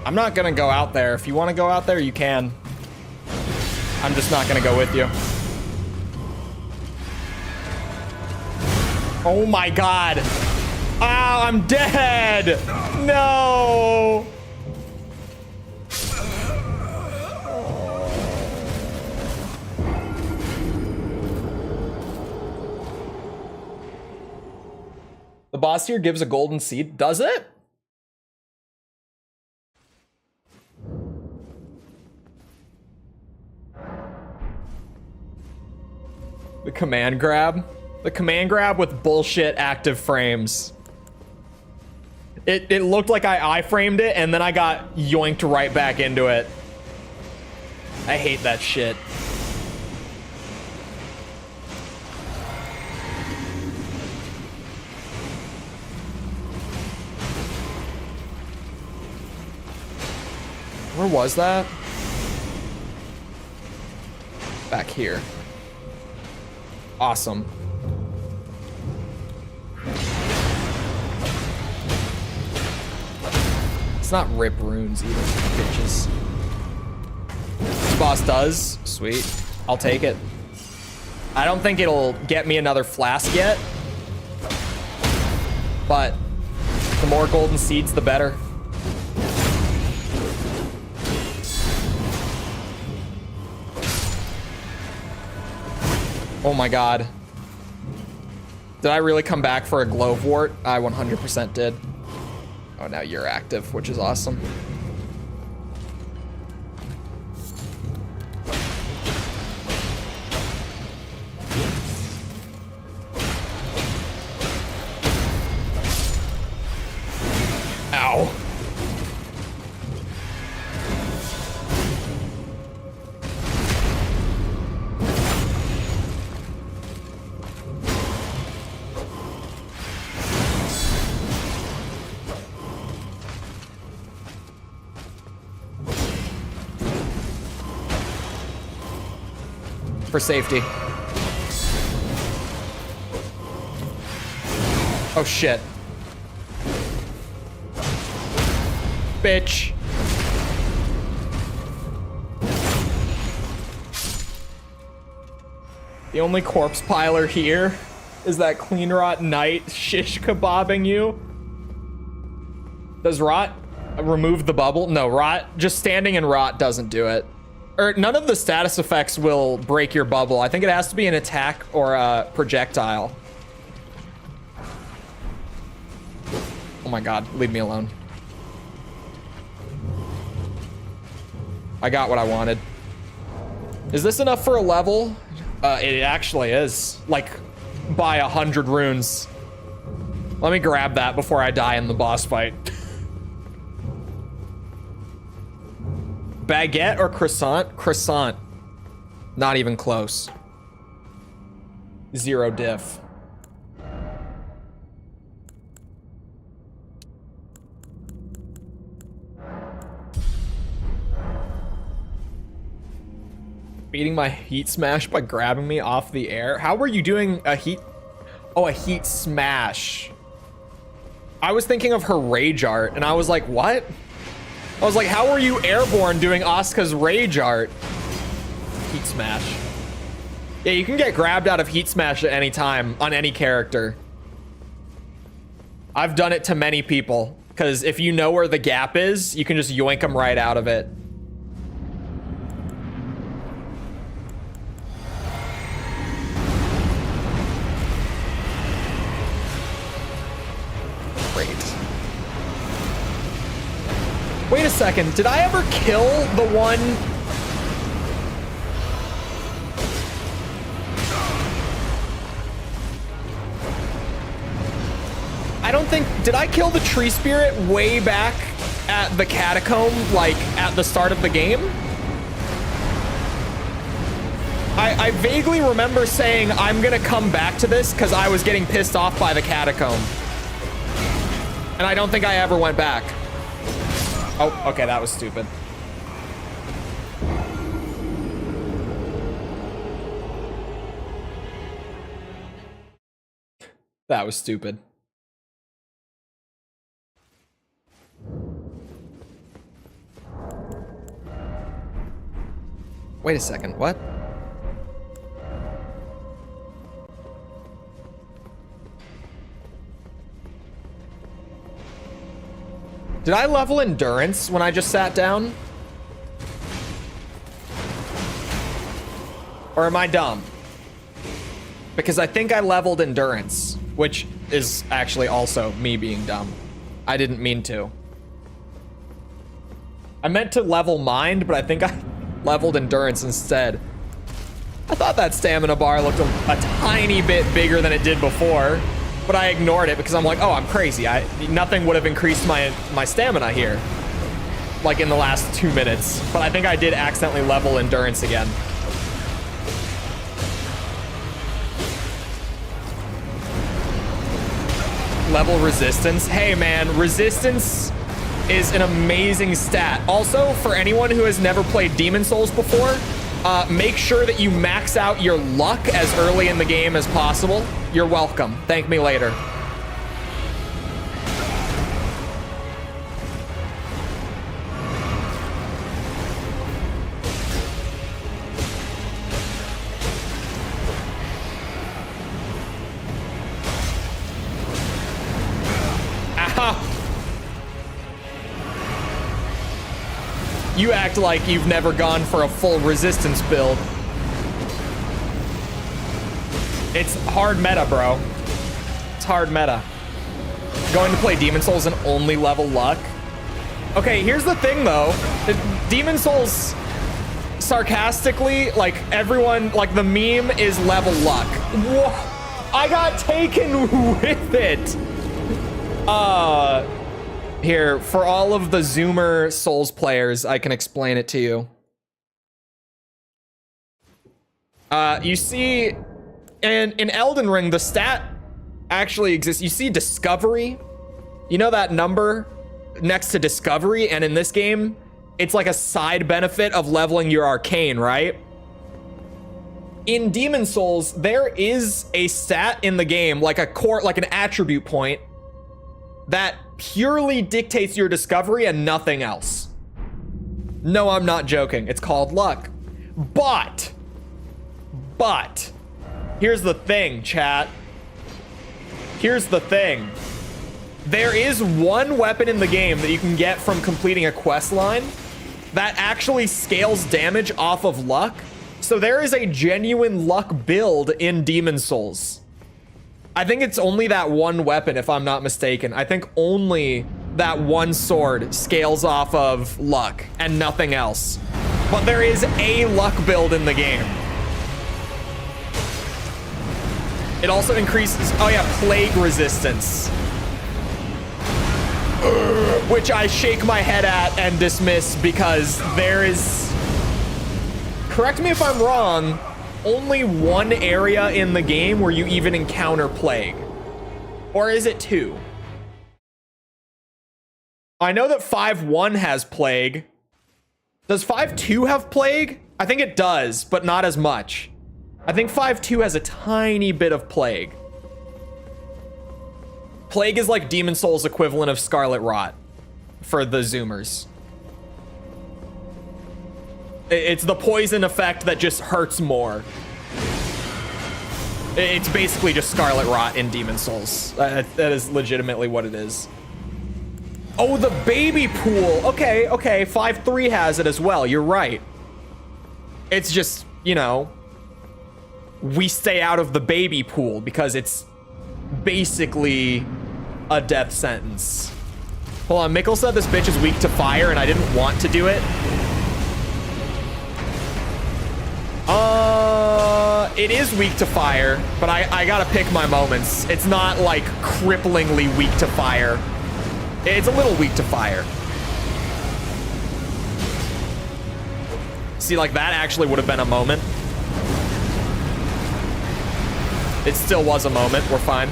I'm not gonna go out there. If you want to go out there, you can. I'm just not gonna go with you. Oh my god. Oh, I'm dead. No. The boss here gives a golden seed. Does it? The command grab? The command grab with bullshit active frames. It looked like I iframed it, and then I got yoinked right back into it. I hate that shit. Where was that? Back here. Awesome. It's not rip runes either, bitches. This boss does. Sweet. I'll take it. I don't think it'll get me another flask yet. But the more golden seeds, the better. Oh my god. Did I really come back for a Glowwort? I 100% did. Oh, now you're active, which is awesome. Ow. For safety. Oh shit. Bitch. The only corpse piler here is that clean rot knight shish kebabbing you. Does rot remove the bubble? No, rot, just standing in rot doesn't do it. Or none of the status effects will break your bubble. I think it has to be an attack or a projectile. Oh my god, leave me alone. I got what I wanted. Is this enough for a level? It actually is. Like, by 100 runes. Let me grab that before I die in the boss fight. Baguette or croissant? Croissant. Not even close. Zero diff. Beating my heat smash by grabbing me off the air? How were you doing a heat? Oh, a heat smash. I was thinking of her rage art, and I was like, what? I was like, how are you airborne doing Asuka's rage art? Heat smash. Yeah, you can get grabbed out of heat smash at any time on any character. I've done it to many people, because if you know where the gap is, you can just yoink them right out of it. Wait a second, did I ever kill the one? I don't think, did I kill the tree spirit way back at the catacomb, like at the start of the game? I vaguely remember saying I'm gonna come back to this because I was getting pissed off by the catacomb. And I don't think I ever went back. Oh, okay, that was stupid. That was stupid. Wait a second, what? Did I level endurance when I just sat down? Or am I dumb? Because I think I leveled endurance, which is actually also me being dumb. I didn't mean to. I meant to level mind, but I think I leveled endurance instead. I thought that stamina bar looked a tiny bit bigger than it did before. but I ignored it because I'm like, oh, I'm crazy. Nothing would have increased my stamina here, like in the last 2 minutes. But I think I did accidentally level endurance again. Level resistance. Hey man, resistance is an amazing stat. Also, for anyone who has never played Demon Souls before, make sure that you max out your luck as early in the game as possible. You're welcome. Thank me later. You act like you've never gone for a full resistance build. It's hard meta, bro. It's hard meta. Going to play Demon Souls and only level luck. Okay, here's the thing though. Demon Souls, sarcastically, like everyone, like the meme is level luck. Whoa, I got taken with it. Here, for all of the Zoomer Souls players, I can explain it to you. You see, in Elden Ring, the stat actually exists. You see discovery? You know that number next to discovery? And in this game, it's like a side benefit of leveling your arcane, right? In Demon Souls, there is a stat in the game, like a core, like an attribute point, that purely dictates your discovery and nothing else. No, I'm not joking. It's called luck. But, here's the thing, chat. Here's the thing. There is one weapon in the game that you can get from completing a quest line that actually scales damage off of luck. So there is a genuine luck build in Demon Souls. I think it's only that one weapon, if I'm not mistaken. I think only that one sword scales off of luck and nothing else. But there is a luck build in the game. It also increases, oh yeah, plague resistance. Which I shake my head at and dismiss because there is, correct me if I'm wrong, only one area in the game where you even encounter plague. Or is it 2? I know that 5.1 has plague. Does 5.2 have plague? I think it does, but not as much. I think 5.2 has a tiny bit of plague. Plague is like Demon Souls' equivalent of Scarlet Rot for the Zoomers. It's the poison effect that just hurts more. It's basically just Scarlet Rot in Demon Souls. That is legitimately what it is. Oh, the baby pool. Okay, 5.3 has it as well. You're right. It's just, you know, we stay out of the baby pool because it's basically a death sentence. Hold on, Mikkel said this bitch is weak to fire and I didn't want to do it. It is weak to fire, but I gotta pick my moments. It's not like cripplingly weak to fire. It's a little weak to fire. See, like that actually would have been a moment. It still was a moment. We're fine.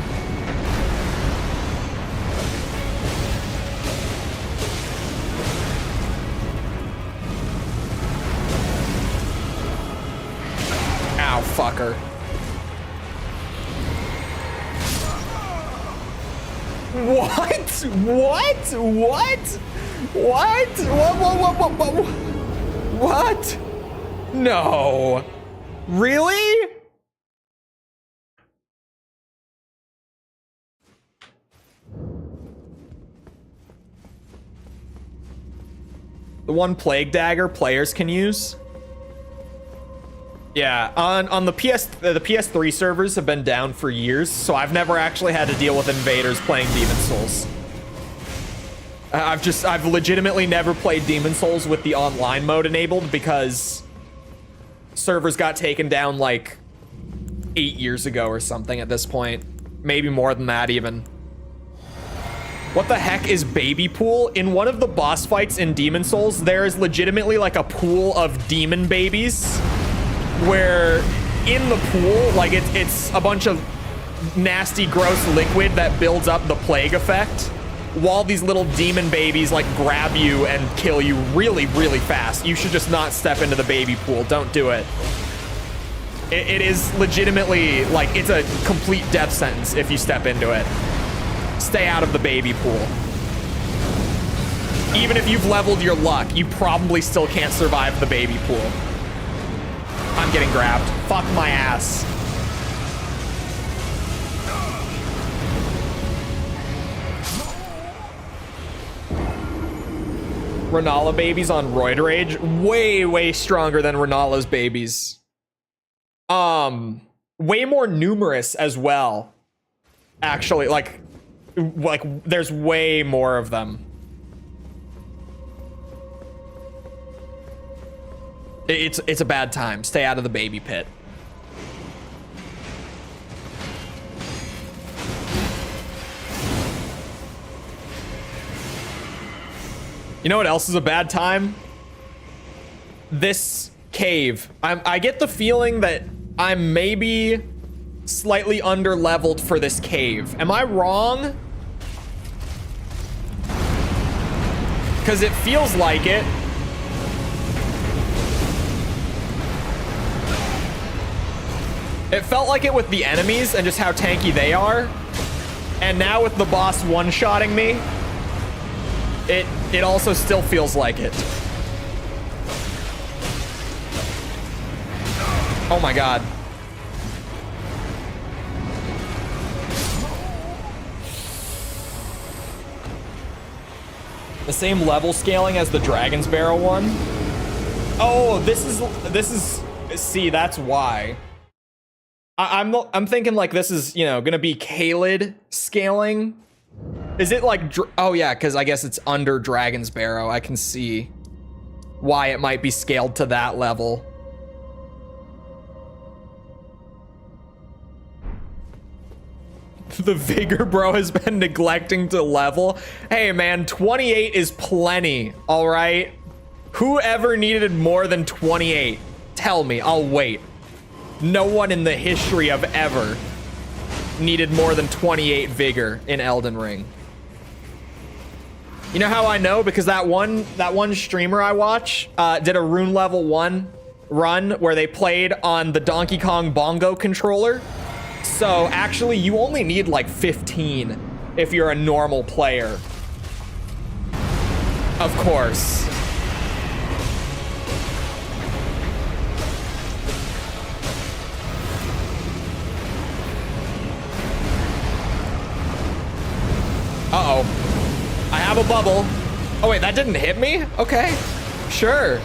Ow, fucker. What? What? No. Really? The one plague dagger players can use? Yeah, on the PS3 servers have been down for years, so I've never actually had to deal with invaders playing Demon Souls. I've legitimately never played Demon Souls with the online mode enabled because servers got taken down like 8 years ago or something at this point. Maybe more than that even. What the heck is baby pool? In one of the boss fights in Demon Souls, there is legitimately like a pool of demon babies where in the pool, like it's a bunch of nasty, gross liquid that builds up the plague effect while these little demon babies like grab you and kill you really, really fast. You should just not step into the baby pool. Don't do it. It is legitimately like it's a complete death sentence if you step into it. Stay out of the baby pool. Even if you've leveled your luck, you probably still can't survive the baby pool. I'm getting grabbed. Fuck my ass. Renala babies on Roid Rage. Way, way stronger than Renala's babies. Way more numerous as well. Actually, like there's way more of them. It's a bad time. Stay out of the baby pit. You know what else is a bad time? This cave. I get the feeling that I'm maybe slightly under-leveled for this cave. Am I wrong? Because it feels like it. It felt like it with the enemies and just how tanky they are. And now with the boss one-shotting me, it also still feels like it. Oh my god. The same level scaling as the Dragon's Barrel one. Oh, this is see, that's why. I'm thinking like this is, you know, gonna be Kaled scaling. Is it like, oh yeah, because I guess it's under Dragon's Barrow. I can see why it might be scaled to that level. The Vigor Bro has been neglecting to level. Hey man, 28 is plenty, all right? Whoever needed more than 28, tell me, I'll wait. No one in the history of ever needed more than 28 Vigor in Elden Ring. You know how I know? Because that one streamer I watch did a rune level 1 run where they played on the Donkey Kong bongo controller. So actually you only need like 15 if you're a normal player. Of course. Uh-oh. I have a bubble. Oh wait, that didn't hit me? Okay, sure.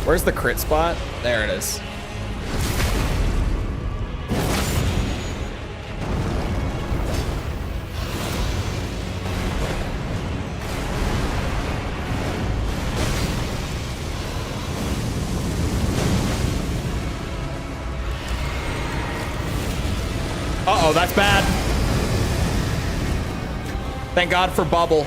Where's the crit spot? There it is. Uh-oh, that's bad. Thank God for bubble.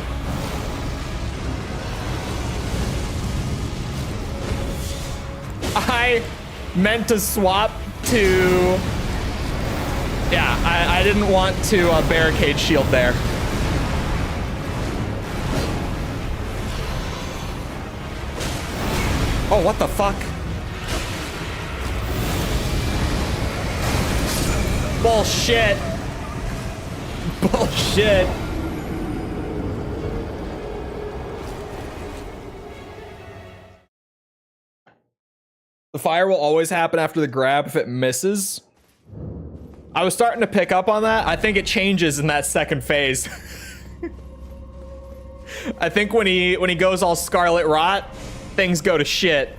I meant to swap to... Yeah, I didn't want to barricade shield there. Oh, what the fuck? Bullshit. Bullshit. The fire will always happen after the grab if it misses. I was starting to pick up on that. I think it changes in that second phase. I think when he goes all Scarlet Rot, things go to shit.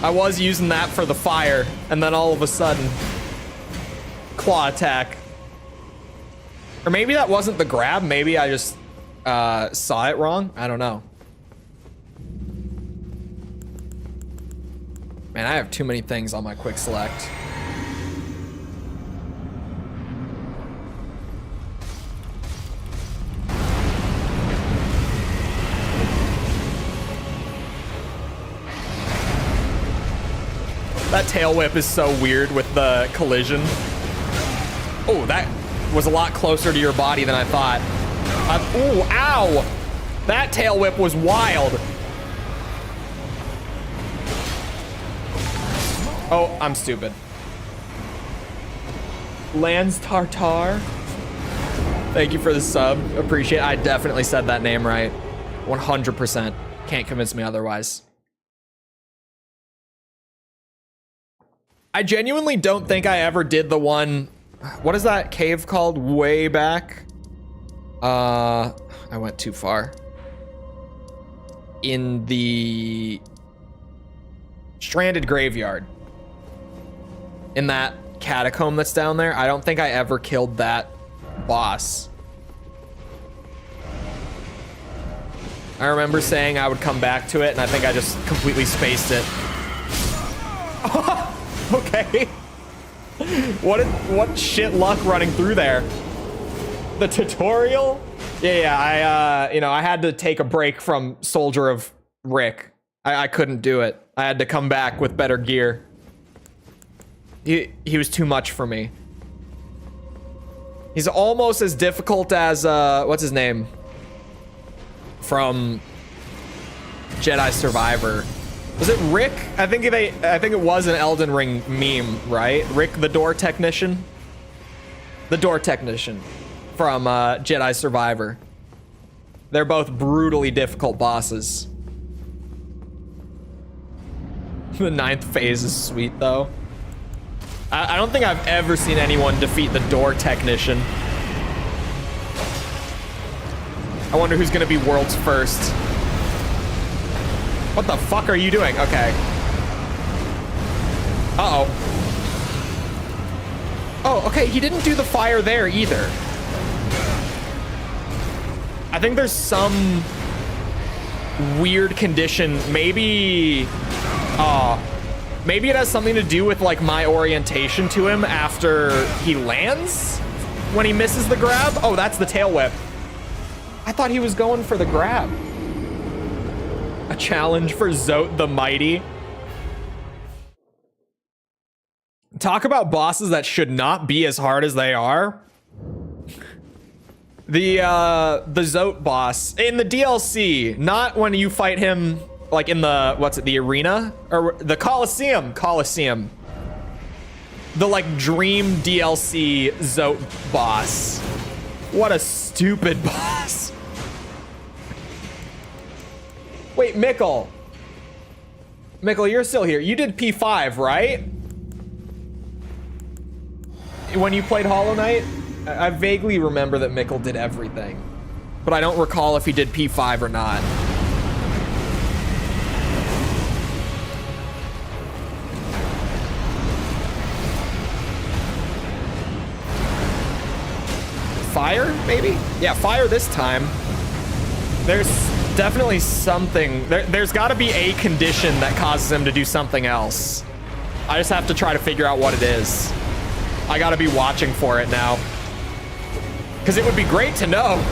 I was using that for the fire, and then all of a sudden, claw attack. Or maybe that wasn't the grab. Maybe I just saw it wrong. I don't know. Man, I have too many things on my quick select. That tail whip is so weird with the collision. Oh, that was a lot closer to your body than I thought. Ooh, ow! That tail whip was wild. Oh, I'm stupid. Lance Tartar. Thank you for the sub. Appreciate it. I definitely said that name right. 100%. Can't convince me otherwise. I genuinely don't think I ever did the one. What is that cave called way back? I went too far. In the Stranded Graveyard. In that catacomb that's down there. I don't think I ever killed that boss. I remember saying I would come back to it, and I think I just completely spaced it. Okay. What shit luck running through there? The tutorial? Yeah, I had to take a break from Soldier of Rick. I couldn't do it. I had to come back with better gear. He was too much for me. He's almost as difficult as what's his name? From Jedi Survivor. Was it Rick? I think it was an Elden Ring meme, right? Rick the door technician? The door technician from Jedi Survivor. They're both brutally difficult bosses. The 9th phase is sweet though. I don't think I've ever seen anyone defeat the door technician. I wonder who's gonna be world's first. What the fuck are you doing? Okay. Uh-oh. Oh, okay, he didn't do the fire there either. I think there's some weird condition. Maybe it has something to do with like my orientation to him after he lands when he misses the grab. Oh, that's the tail whip. I thought he was going for the grab. A challenge for Zote the Mighty. Talk about bosses that should not be as hard as they are. The Zote boss in the DLC, not when you fight him like in the the arena or the Coliseum. The like dream DLC Zote boss. What a stupid boss. Wait, Mikkel, you're still here. You did P5, right? When you played Hollow Knight? I vaguely remember that Mikkel did everything, but I don't recall if he did P5 or not. Fire, maybe? Yeah, fire this time. There's definitely something. There's got to be a condition that causes him to do something else. I just have to try to figure out what it is. I got to be watching for it now. Because it would be great to know.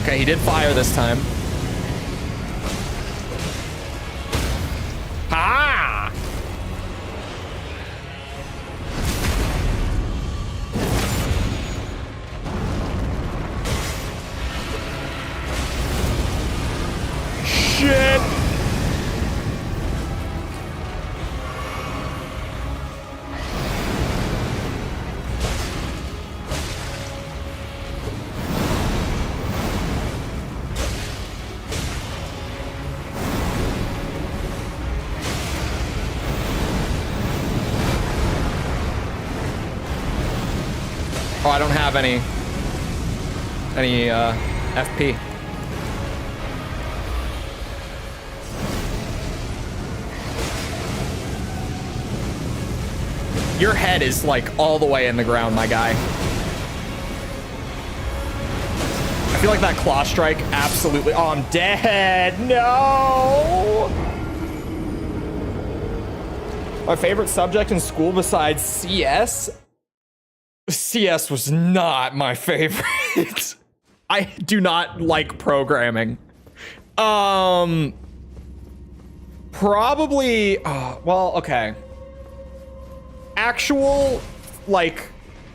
Okay, he did fire this time. Ah! Shit! Oh, I don't have any FP. Your head is like all the way in the ground, my guy. I feel like that claw strike absolutely. Oh, I'm dead. No. My favorite subject in school besides CS? CS was not my favorite. I do not like programming. Probably, well, okay. Actual, like,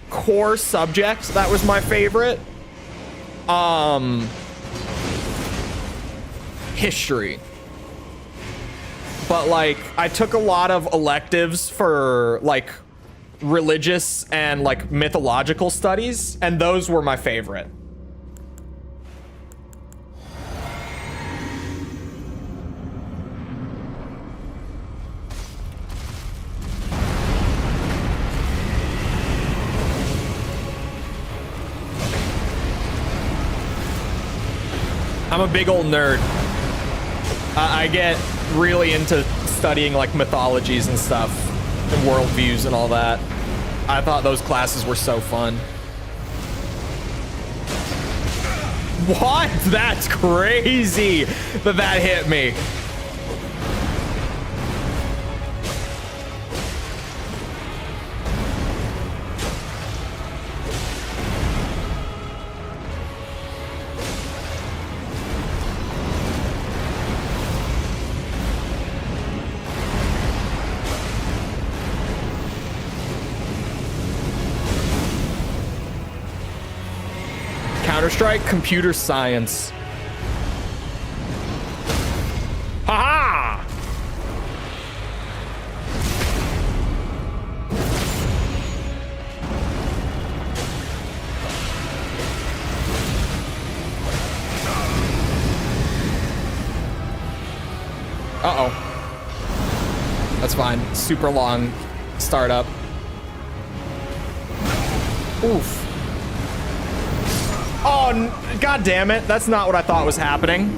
core subjects, that was my favorite. History. But, like, I took a lot of electives for, like, religious and, like, mythological studies, and those were my favorite. I'm a big old nerd. I get really into studying like mythologies and stuff and worldviews and all that. I thought those classes were so fun. What? That's crazy that hit me. Counter-Strike, computer science. Ha-ha! Uh-oh. That's fine. Super long startup. Oof. Oh, god damn it. That's not what I thought was happening.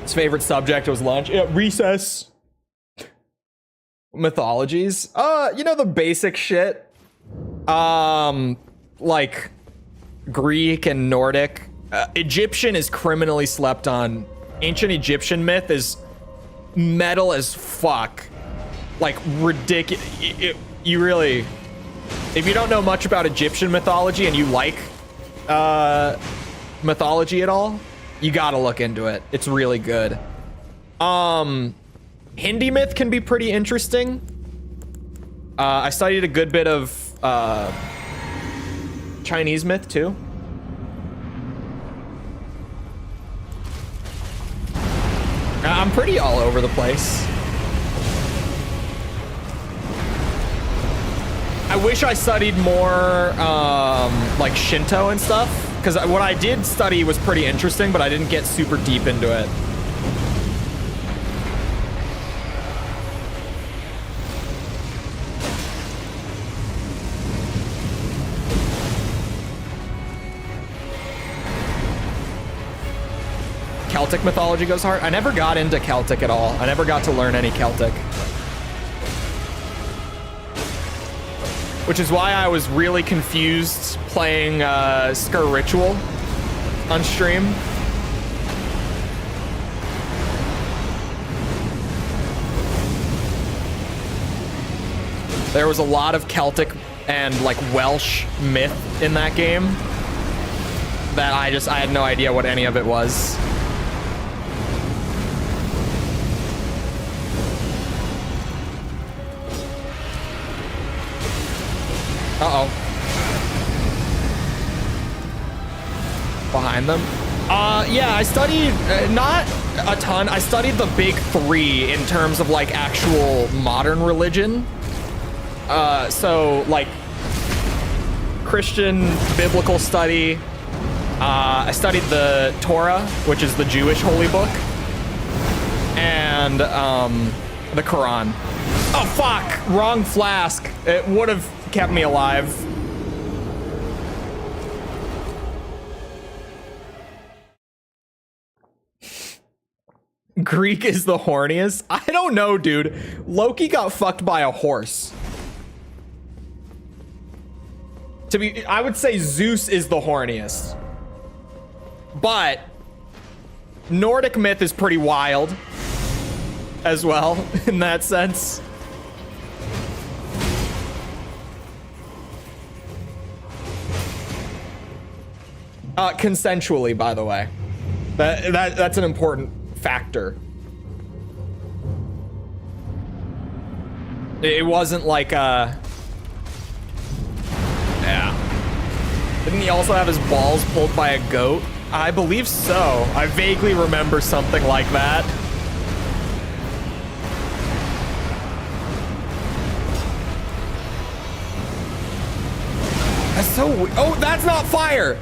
His favorite subject was lunch. Yeah, recess. Mythologies. You know, the basic shit. Like Greek and Nordic. Egyptian is criminally slept on. Ancient Egyptian myth is metal as fuck. Like ridiculous. You really... If you don't know much about Egyptian mythology and you like mythology at all, you gotta look into it. It's really good. Hindi myth can be pretty interesting. I studied a good bit of Chinese myth too. I'm pretty all over the place. I wish I studied more like Shinto and stuff, because what I did study was pretty interesting, but I didn't get super deep into it. Celtic mythology goes hard. I never got into Celtic at all. I never got to learn any Celtic. Which is why I was really confused playing Skur Ritual on stream. There was a lot of Celtic and like Welsh myth in that game that I had no idea what any of it was. Uh-oh. Behind them? Yeah, I studied, not a ton. I studied the big three in terms of, like, actual modern religion. So, like, Christian biblical study. I studied the Torah, which is the Jewish holy book. And, the Quran. Oh, fuck! Wrong flask. It would have kept me alive. Greek is the horniest? I don't know, dude. Loki got fucked by a horse. I would say Zeus is the horniest. But Nordic myth is pretty wild as well in that sense. Consensually, by the way. That's an important factor. It wasn't like yeah. Didn't he also have his balls pulled by a goat? I believe so. I vaguely remember something like that. That's so weird. Oh, that's not fire.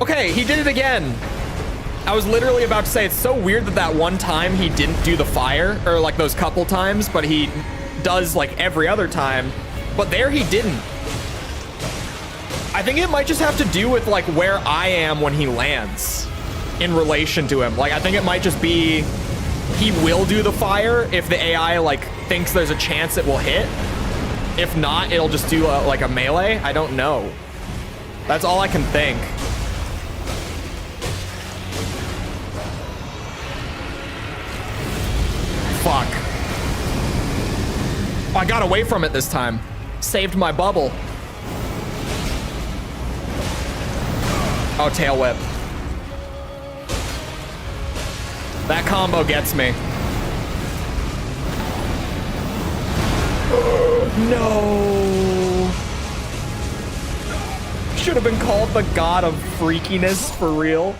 Okay, he did it again. I was literally about to say, it's so weird that that one time he didn't do the fire, or like those couple times, but he does like every other time. But there he didn't. I think it might just have to do with like where I am when he lands in relation to him. Like, I think it might just be he will do the fire if the AI like thinks there's a chance it will hit. If not, it'll just do like a melee. I don't know. That's all I can think. Fuck. Oh, I got away from it this time. Saved my bubble. Oh, tail whip. That combo gets me. No. Should have been called the god of freakiness for real.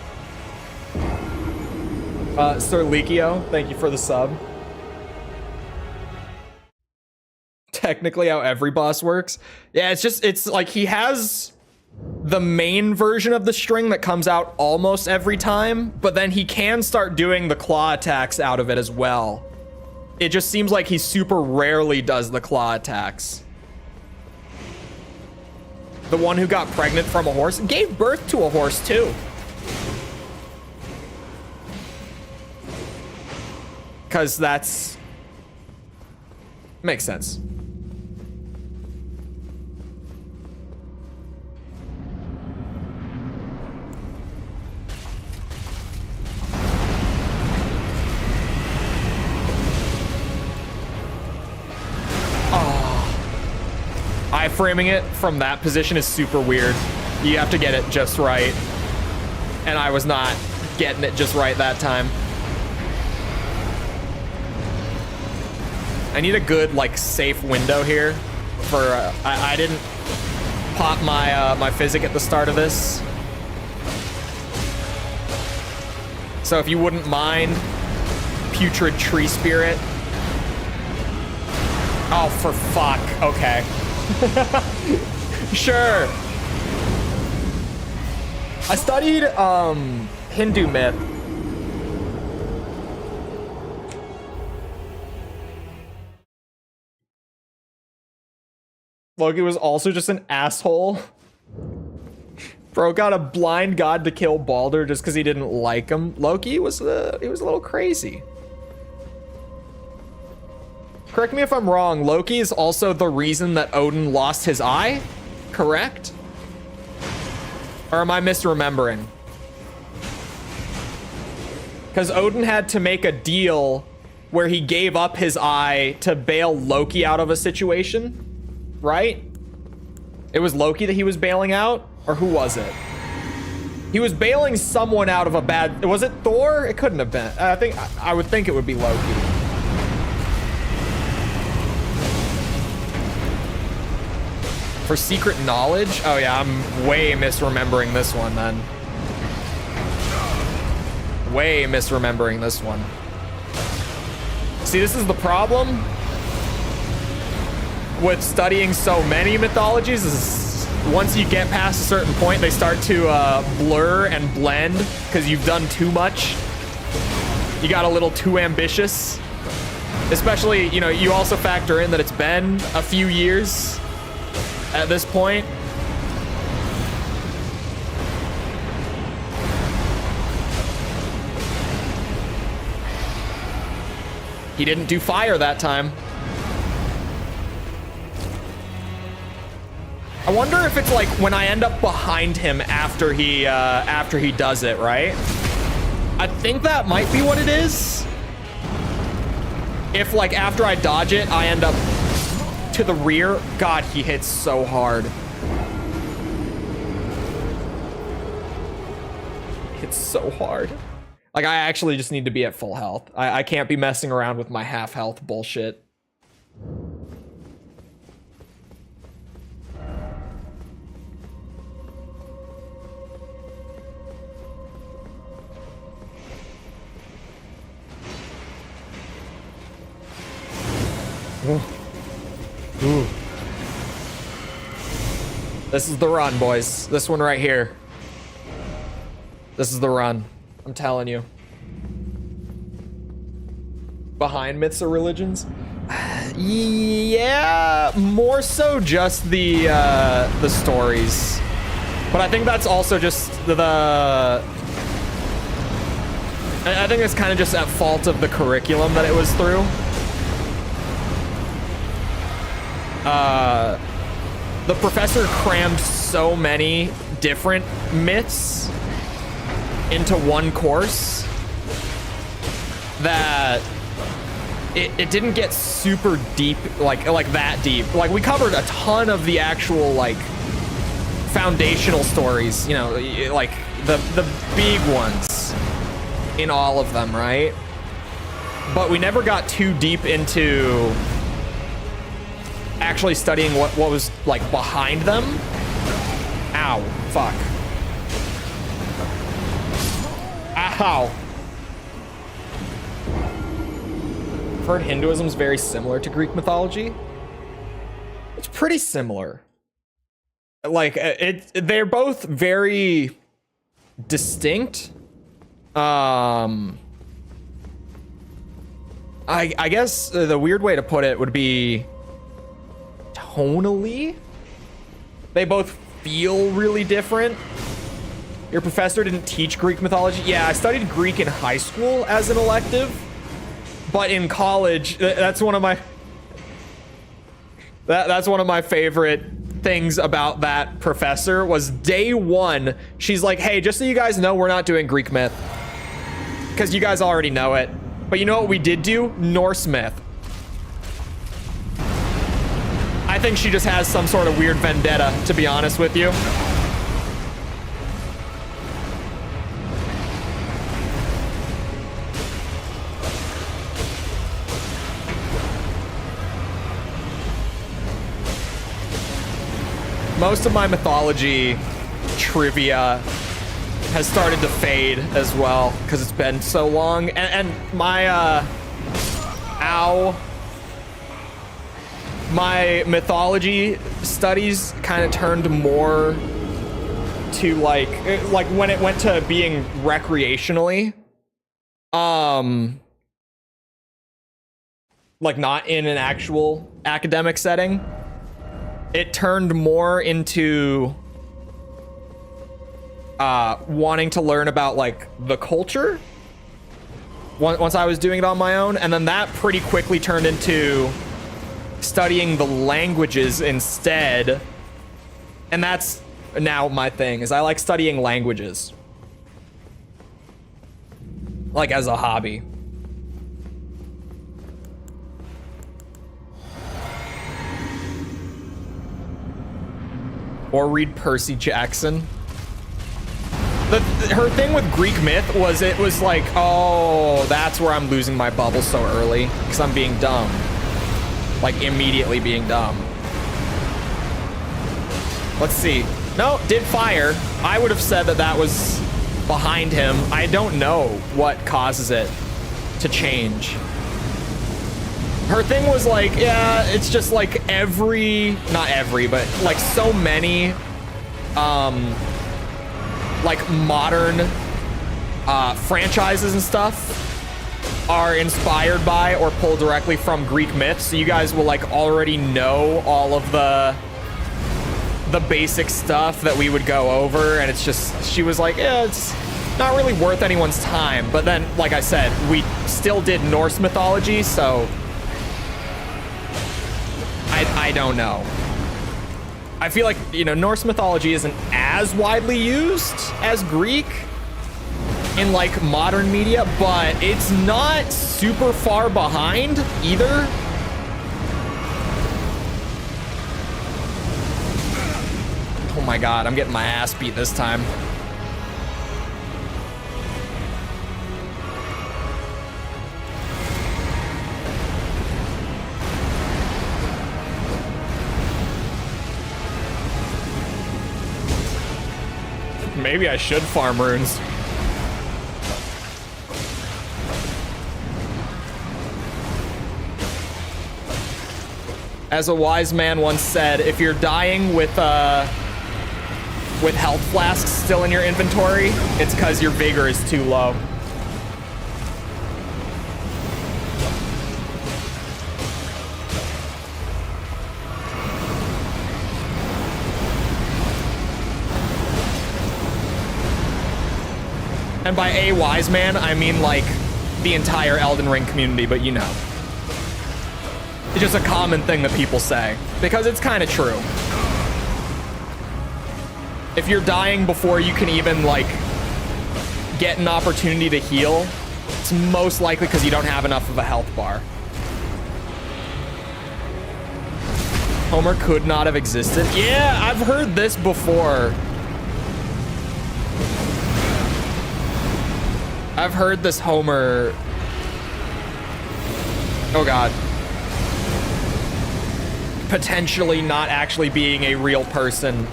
Sir Likio, thank you for the sub. Technically how every boss works. Yeah, it's like he has the main version of the string that comes out almost every time, but then he can start doing the claw attacks out of it as well. It just seems like he super rarely does the claw attacks. The one who got pregnant from a horse gave birth to a horse too. Because that's... makes sense. Iframing it from that position is super weird. You have to get it just right. And I was not getting it just right that time. I need a good, like, safe window here for, I didn't pop my, my physic at the start of this. So if you wouldn't mind, Putrid Tree Spirit. Oh, for fuck. Okay. Sure. I studied Hindu myth. Loki was also just an asshole. Bro got a blind god to kill Baldur just because he didn't like him. Loki was he was a little crazy. Correct me if I'm wrong, Loki is also the reason that Odin lost his eye, correct? Or am I misremembering? Because Odin had to make a deal where he gave up his eye to bail Loki out of a situation, right? It was Loki that he was bailing out, or who was it? He was bailing someone out of a bad... Was it Thor? It couldn't have been. I would think it would be Loki. For secret knowledge? Oh yeah, I'm way misremembering this one then. Way misremembering this one. See, this is the problem with studying so many mythologies is once you get past a certain point, they start to blur and blend because you've done too much. You got a little too ambitious. Especially, you know, you also factor in that it's been a few years at this point. He didn't do fire that time. I wonder if it's like when I end up behind him after he does it, right? I think that might be what it is. If like after I dodge it, I end up to the rear. God, he hits so hard. Hits so hard. Like I actually just need to be at full health. I can't be messing around with my half health bullshit. Ooh. This is the run, boys. This one right here. This is the run. I'm telling you. Behind myths or religions? Yeah, more so just the stories. But I think that's also just I think it's kind of just at fault of the curriculum that it was through. The professor crammed so many different myths into one course that it didn't get super deep, like that deep. Like we covered a ton of the actual like foundational stories, you know, like the big ones in all of them, right? But we never got too deep into actually studying what was like behind them. Ow, fuck. Ow. I've heard Hinduism's very similar to Greek mythology. It's pretty similar. Like they're both very distinct. I guess the weird way to put it would be tonally, they both feel really different. Your professor didn't teach Greek mythology. Yeah, I studied Greek in high school as an elective, but in college, that's one of my favorite things about that professor was day one. She's like, hey, just so you guys know, we're not doing Greek myth because you guys already know it. But you know what we did do? Norse myth. I think she just has some sort of weird vendetta, to be honest with you. Most of my mythology trivia has started to fade as well because it's been so long. And my, my mythology studies kind of turned more to like when it went to being recreationally, like not in an actual academic setting, it turned more into wanting to learn about like the culture once I was doing it on my own, and then that pretty quickly turned into studying the languages instead. And that's now my thing, is I like studying languages, like as a hobby. Or read Percy Jackson. Her thing with Greek myth was it was like, oh, that's where I'm losing my bubble so early because I'm being dumb. Like immediately being dumb. Let's see. No, did fire. I would have said that that was behind him. I don't know what causes it to change. Her thing was like, yeah, it's just like not every, but like so many, like modern franchises and stuff are inspired by or pulled directly from Greek myths. So you guys will like already know all of the the basic stuff that we would go over, and it's just, she was like, yeah, it's not really worth anyone's time. But then, like I said, we still did Norse mythology, so I don't know. I feel like, you know, Norse mythology isn't as widely used as Greek in like modern media, but it's not super far behind either. Oh my god, I'm getting my ass beat this time. Maybe I should farm runes. As a wise man once said, if you're dying with health flasks still in your inventory, it's because your vigor is too low. And by a wise man, I mean like the entire Elden Ring community, but you know. It's just a common thing that people say, because it's kind of true. If you're dying before you can even like get an opportunity to heal, it's most likely because you don't have enough of a health bar. Homer could not have existed. Yeah, I've heard this before. I've heard this Homer... Oh god. Potentially not actually being a real person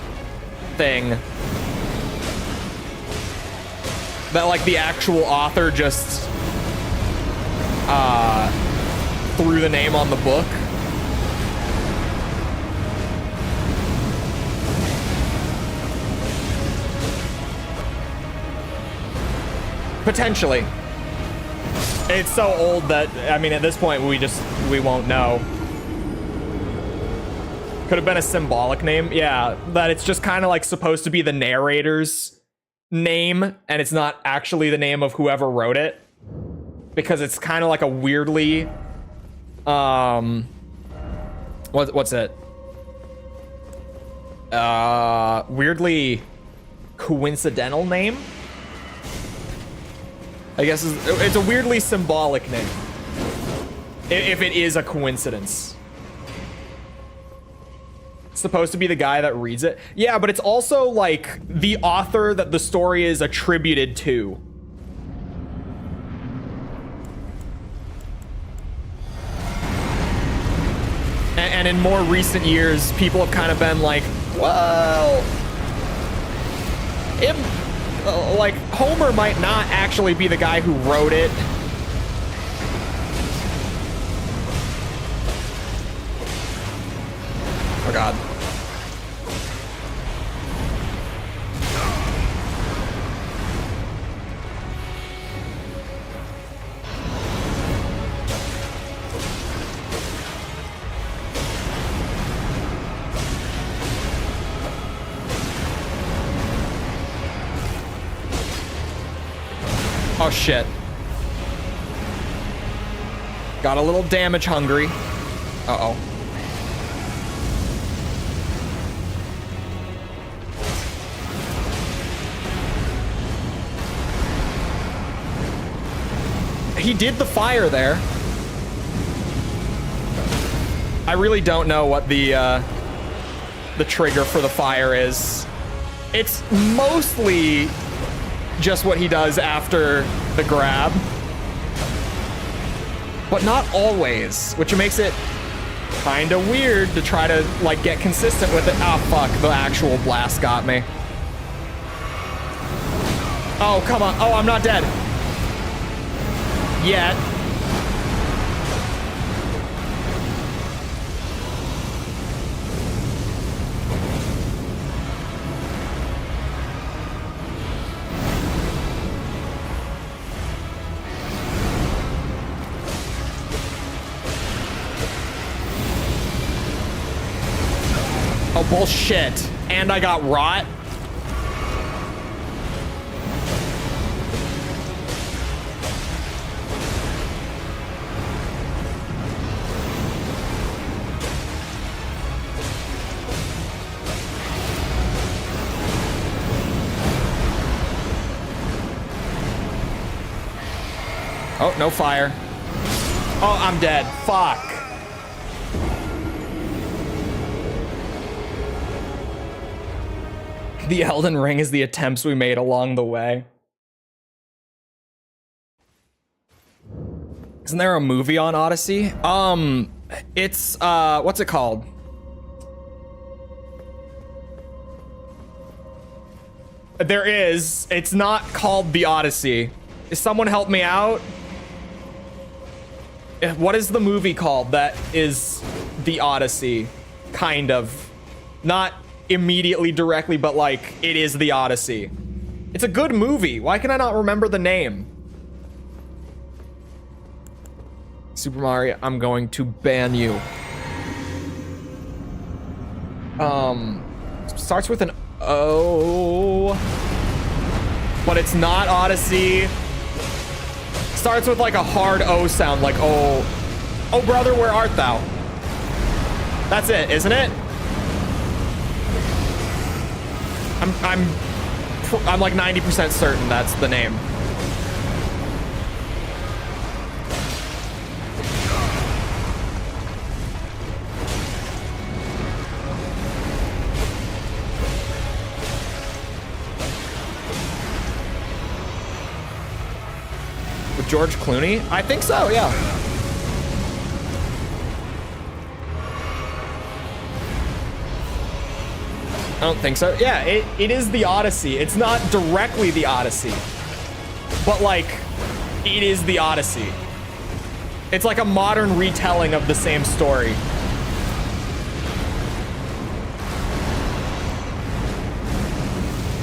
thing. That like the actual author just threw the name on the book. Potentially. It's so old that, I mean, at this point, we won't know. Could have been a symbolic name. Yeah, that it's just kind of like supposed to be the narrator's name, and it's not actually the name of whoever wrote it. Because it's kind of like a weirdly, what's it? Weirdly coincidental name? I guess it's a weirdly symbolic name. If it is a coincidence. It's supposed to be the guy that reads it. Yeah, but it's also like the author that the story is attributed to. And in more recent years, people have kind of been like, well, like, Homer might not actually be the guy who wrote it. Oh, God. Oh, shit. Got a little damage hungry. Uh-oh. He did the fire there. I really don't know what the trigger for the fire is. It's mostly just what he does after the grab, but not always, which makes it kind of weird to try to like get consistent with it. Ah, fuck, the actual blast got me. Oh, come on. Oh, I'm not dead yet. Oh, bullshit. And I got rot. Oh, no fire. Oh, I'm dead. Fuck. The Elden Ring is the attempts we made along the way. Isn't there a movie on Odyssey? It's, what's it called? There is. It's not called The Odyssey. Is someone help me out? What is the movie called that is The Odyssey? Kind of. Not immediately directly, but like, it is The Odyssey. It's a good movie. Why can I not remember the name? Super Mario, I'm going to ban you. Starts with an O. But it's not Odyssey. Starts with like a hard O sound, like oh. Oh brother, where art thou? That's it, isn't it? I'm like 90% certain that's the name. With George Clooney? I think so, yeah. I don't think so. Yeah, it is The Odyssey. It's not directly The Odyssey, but like, it is The Odyssey. It's like a modern retelling of the same story.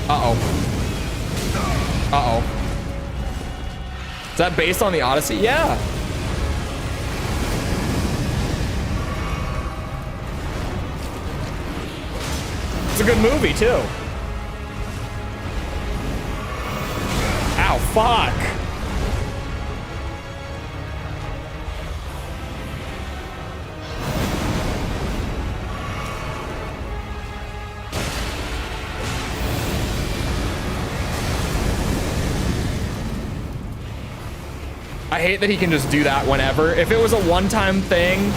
Uh-oh. Uh-oh. Is that based on The Odyssey? Yeah. It's a good movie, too. Ow, fuck. I hate that he can just do that whenever. If it was a one-time thing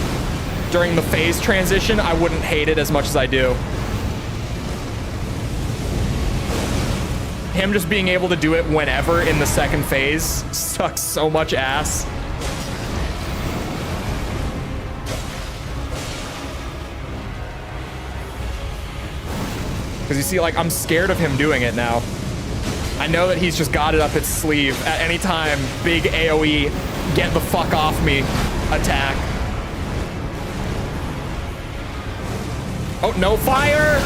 during the phase transition, I wouldn't hate it as much as I do. Him just being able to do it whenever in the second phase sucks so much ass. Because you see, like, I'm scared of him doing it now. I know that he's just got it up his sleeve. At any time, big AoE, get the fuck off me attack. Oh, no fire!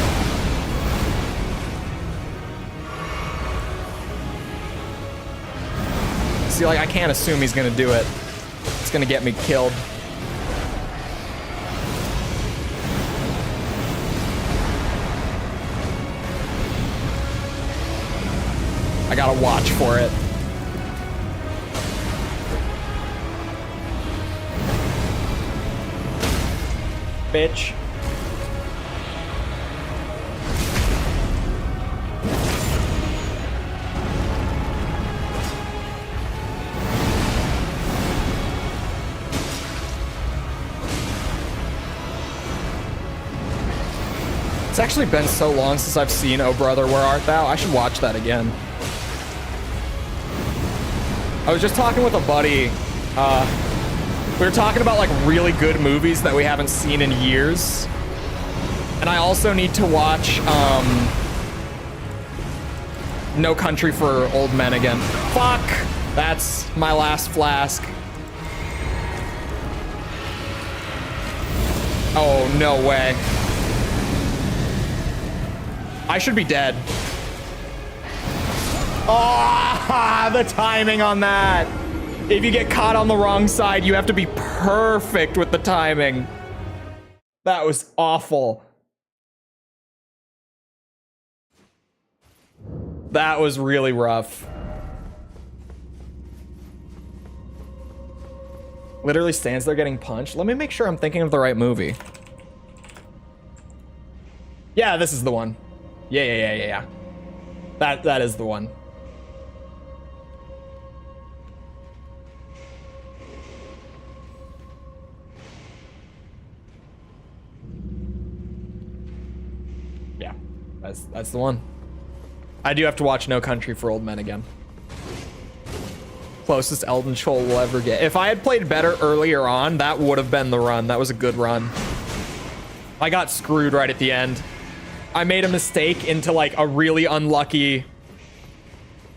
See, like, I can't assume he's gonna do it. It's gonna get me killed. I gotta watch for it. Bitch. It's actually been so long since I've seen Oh Brother, Where Art Thou? I should watch that again. I was just talking with a buddy. We were talking about like really good movies that we haven't seen in years. And I also need to watch No Country for Old Men again. Fuck! That's my last flask. Oh, no way. I should be dead. Oh, the timing on that. If you get caught on the wrong side, you have to be perfect with the timing. That was awful. That was really rough. Literally stands there getting punched. Let me make sure I'm thinking of the right movie. Yeah, this is the one. Yeah. That is the one. Yeah, that's the one. I do have to watch No Country for Old Men again. Closest Elden Chole will ever get. If I had played better earlier on, that would have been the run. That was a good run. I got screwed right at the end. I made a mistake into like a really unlucky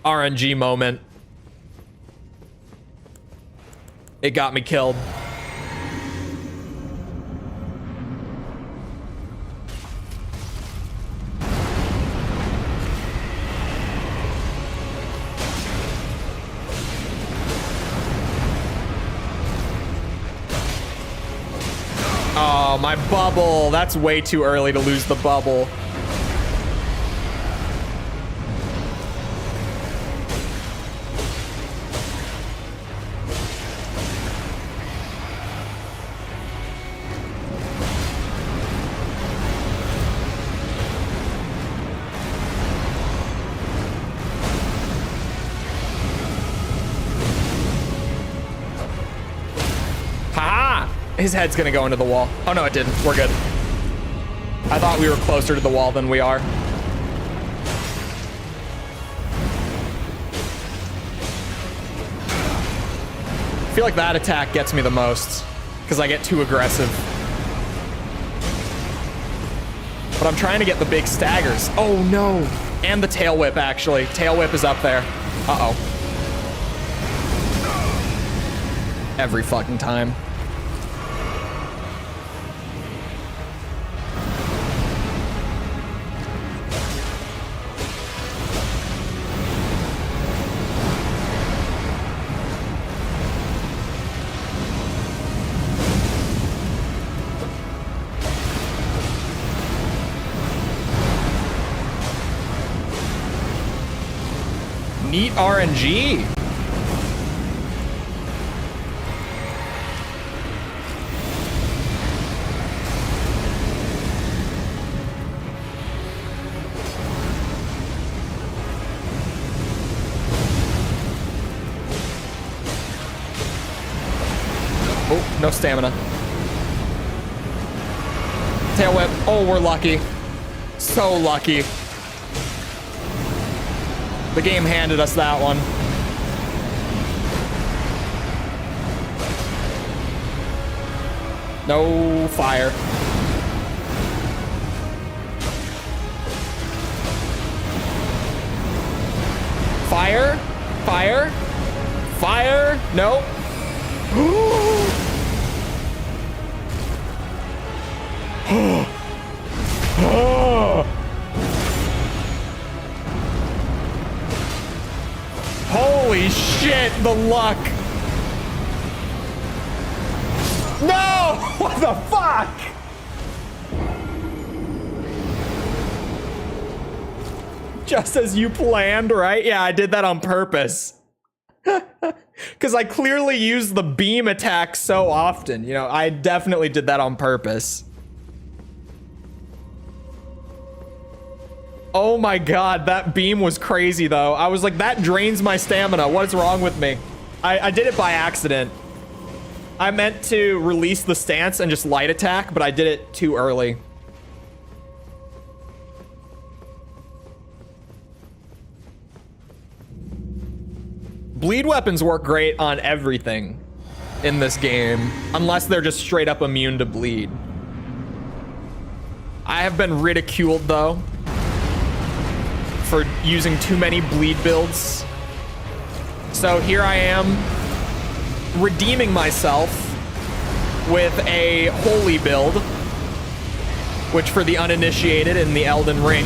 RNG moment. It got me killed. Oh, my bubble. That's way too early to lose the bubble. His head's gonna go into the wall. Oh no, it didn't. We're good. I thought we were closer to the wall than we are. I feel like that attack gets me the most because I get too aggressive. But I'm trying to get the big staggers. Oh no. And the tail whip, actually. Tail whip is up there. Uh-oh. Every fucking time. Neat RNG. Oh, no stamina. Tail whip. Oh, we're lucky. So lucky. The game handed us that one. No fire. Fire? Fire? Fire? Nope. Holy shit, the luck. No! What the fuck? Just as you planned, right? Yeah, I did that on purpose. Because I clearly use the beam attack so often. You know, I definitely did that on purpose. Oh my god, that beam was crazy though. I was like, that drains my stamina. What is wrong with me? I did it by accident. I meant to release the stance and just light attack, but I did it too early. Bleed weapons work great on everything in this game, unless they're just straight up immune to bleed. I have been ridiculed though for using too many bleed builds. So here I am redeeming myself with a holy build, which for the uninitiated in the Elden Ring,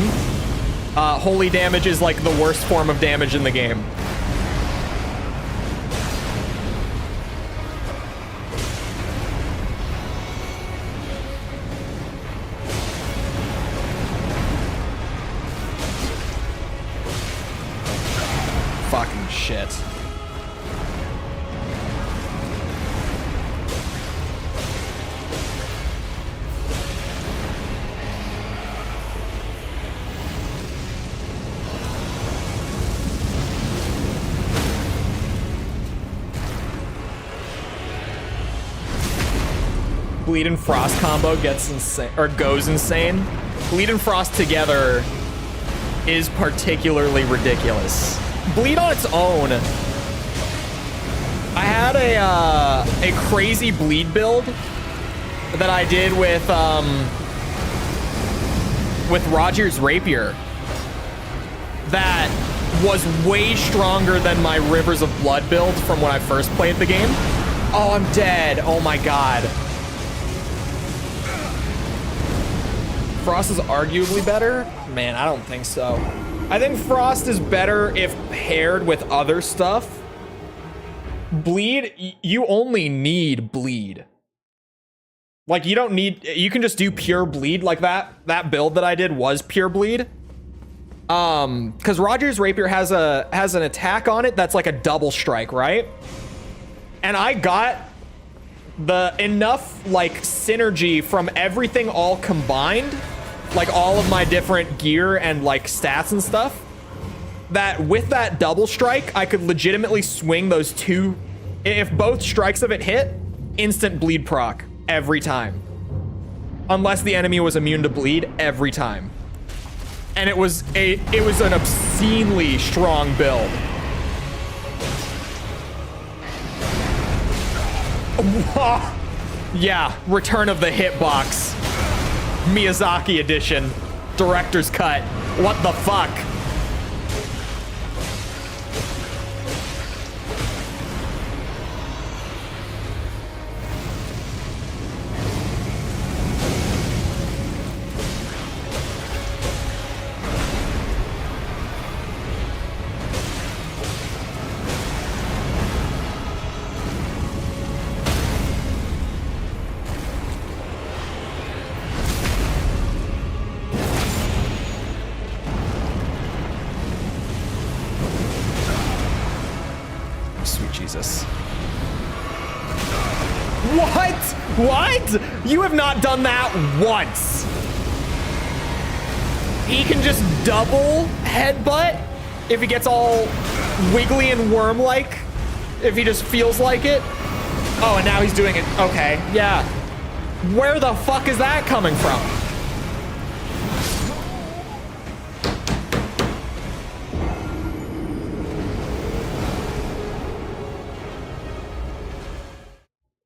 holy damage is like the worst form of damage in the game. shit. Bleed and Frost combo gets insane, or goes insane. Bleed and Frost together is particularly ridiculous. Bleed on its own. I had a crazy bleed build that I did with Roger's Rapier that was way stronger than my Rivers of Blood build from when I first played the game. Oh, I'm dead. Oh my god. Frost is arguably better? Man, I don't think so. I think Frost is better if paired with other stuff. Bleed, you only need bleed. Like, you don't need, you can just do pure bleed. Like that build that I did was pure bleed. Because Roger's Rapier has an attack on it that's like a double strike, right? And I got the enough like synergy from everything all combined, like all of my different gear and like stats and stuff, that with that double strike, I could legitimately swing those two. If both strikes of it hit, instant bleed proc every time. Unless the enemy was immune to bleed every time. And it was an obscenely strong build. Yeah, Return of the Hitbox. Miyazaki edition. Director's cut. What the fuck? What? You have not done that once. He can just double headbutt if he gets all wiggly and worm-like, if he just feels like it. Oh, and now he's doing it. Okay, yeah. Where the fuck is that coming from?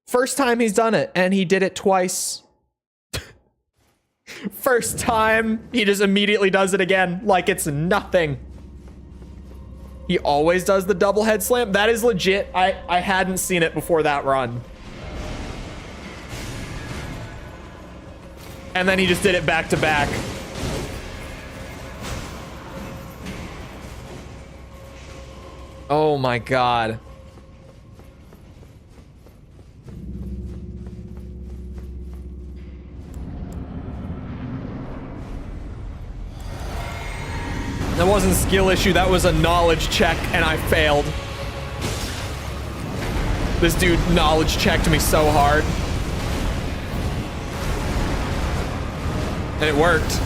First time he's done it, and he did it twice. First time, he just immediately does it again, like it's nothing. He always does the double head slam. That is legit. I hadn't seen it before that run. And then he just did it back to back. Oh my god. That wasn't a skill issue, that was a knowledge check, and I failed. This dude knowledge checked me so hard. And it worked.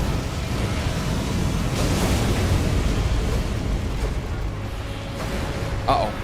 Uh-oh.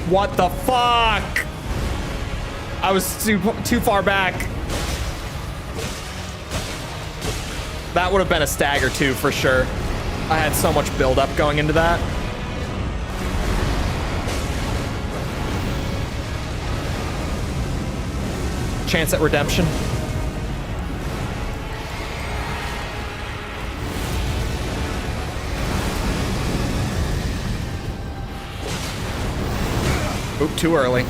What the fuck? I was too far back. That would have been a stagger too, for sure. I had so much build up going into that. chance at redemption. Oop, too early.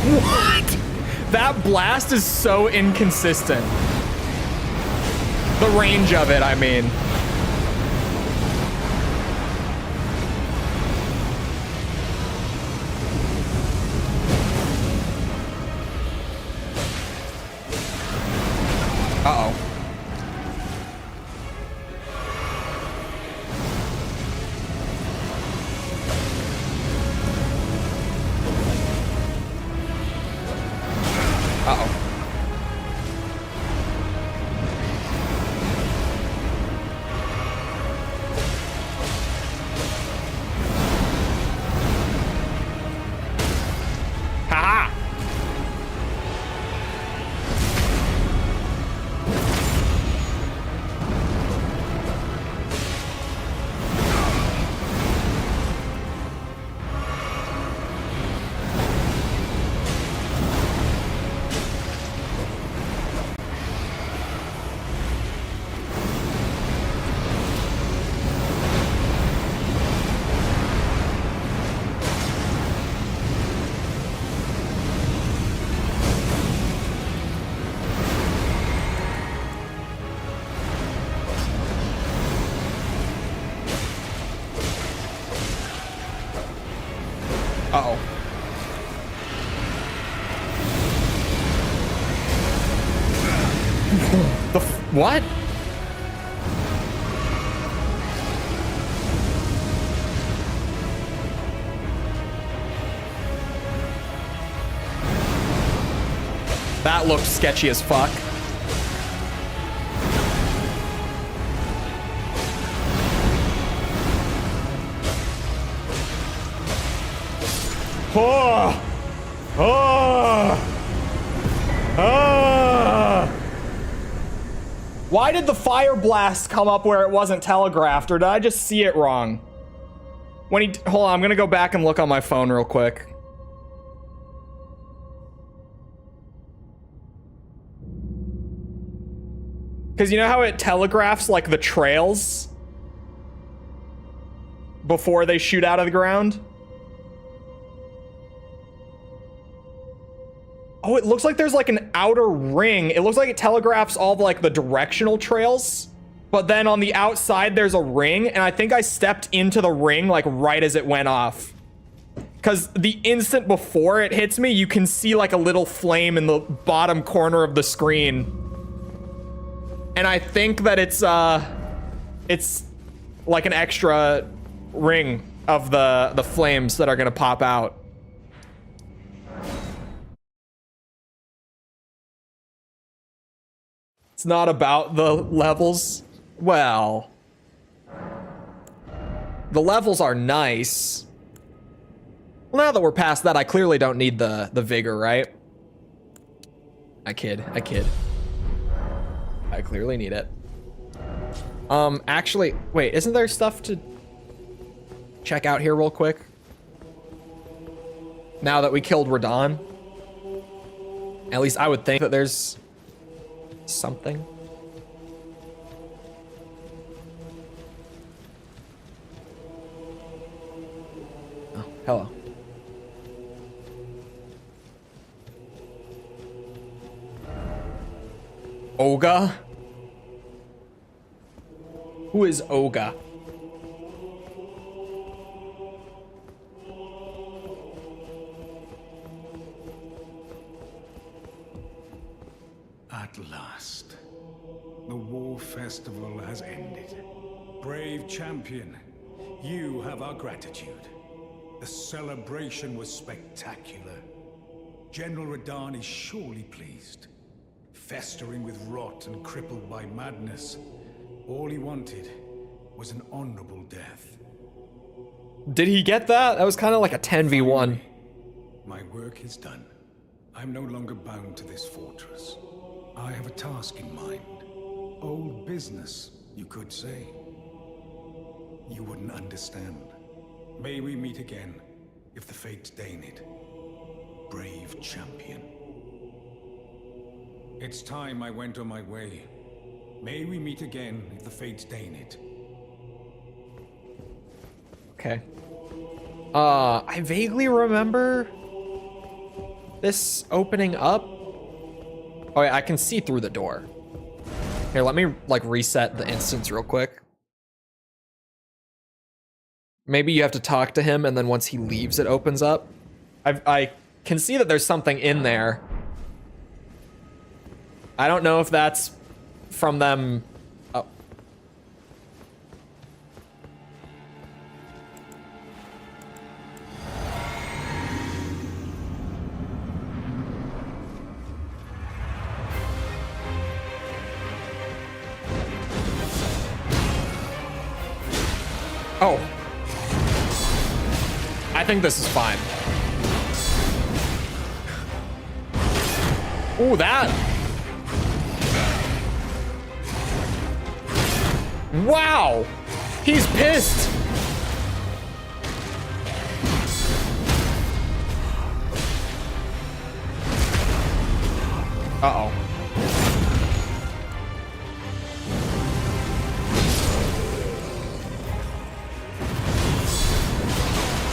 What? That blast is so inconsistent. The range of it, I mean. Uh-oh. Uh-oh. Ha-ha! Uh-oh. What? That looked sketchy as fuck. Oh! Oh! Oh! Why did the fire blast come up where it wasn't telegraphed, or did I just see it wrong? When he... Hold on, I'm gonna go back and look on my phone real quick. Because you know how it telegraphs, like, the trails? Before they shoot out of the ground? Oh, it looks like there's like an outer ring. It looks like it telegraphs all of like the directional trails, but then on the outside there's a ring, and I think I stepped into the ring like right as it went off. Because the instant before it hits me, you can see like a little flame in the bottom corner of the screen. And I think that it's like an extra ring of the flames that are gonna pop out. It's not about the levels. Well, the levels are nice. Well, now that we're past that, I clearly don't need the vigor, right? I kid. I clearly need it. Actually, wait, isn't there stuff to check out here real quick? Now that we killed Radon? At least I would think that there's something. Oh, hello. Olga? Who is Olga? At last, the war festival has ended. Brave champion, you have our gratitude. The celebration was spectacular. General Radahn is surely pleased. Festering with rot and crippled by madness, All he wanted was an honorable death. Did he get that? That was kind of like a 10v1. My work is done. I'm no longer bound to this fortress. I have a task in mind. Old business, you could say. You wouldn't understand. May we meet again, if the fates deign it. Brave champion. It's time I went on my way. May we meet again, if the fates deign it. Okay. I vaguely remember this opening up. Oh yeah, I can see through the door. Here, let me like reset the instance real quick. Maybe you have to talk to him and then once he leaves it opens up. I can see that there's something in there. I don't know if that's from them. Oh. Oh. I think this is fine. Ooh, that. Wow. He's pissed. Uh-oh.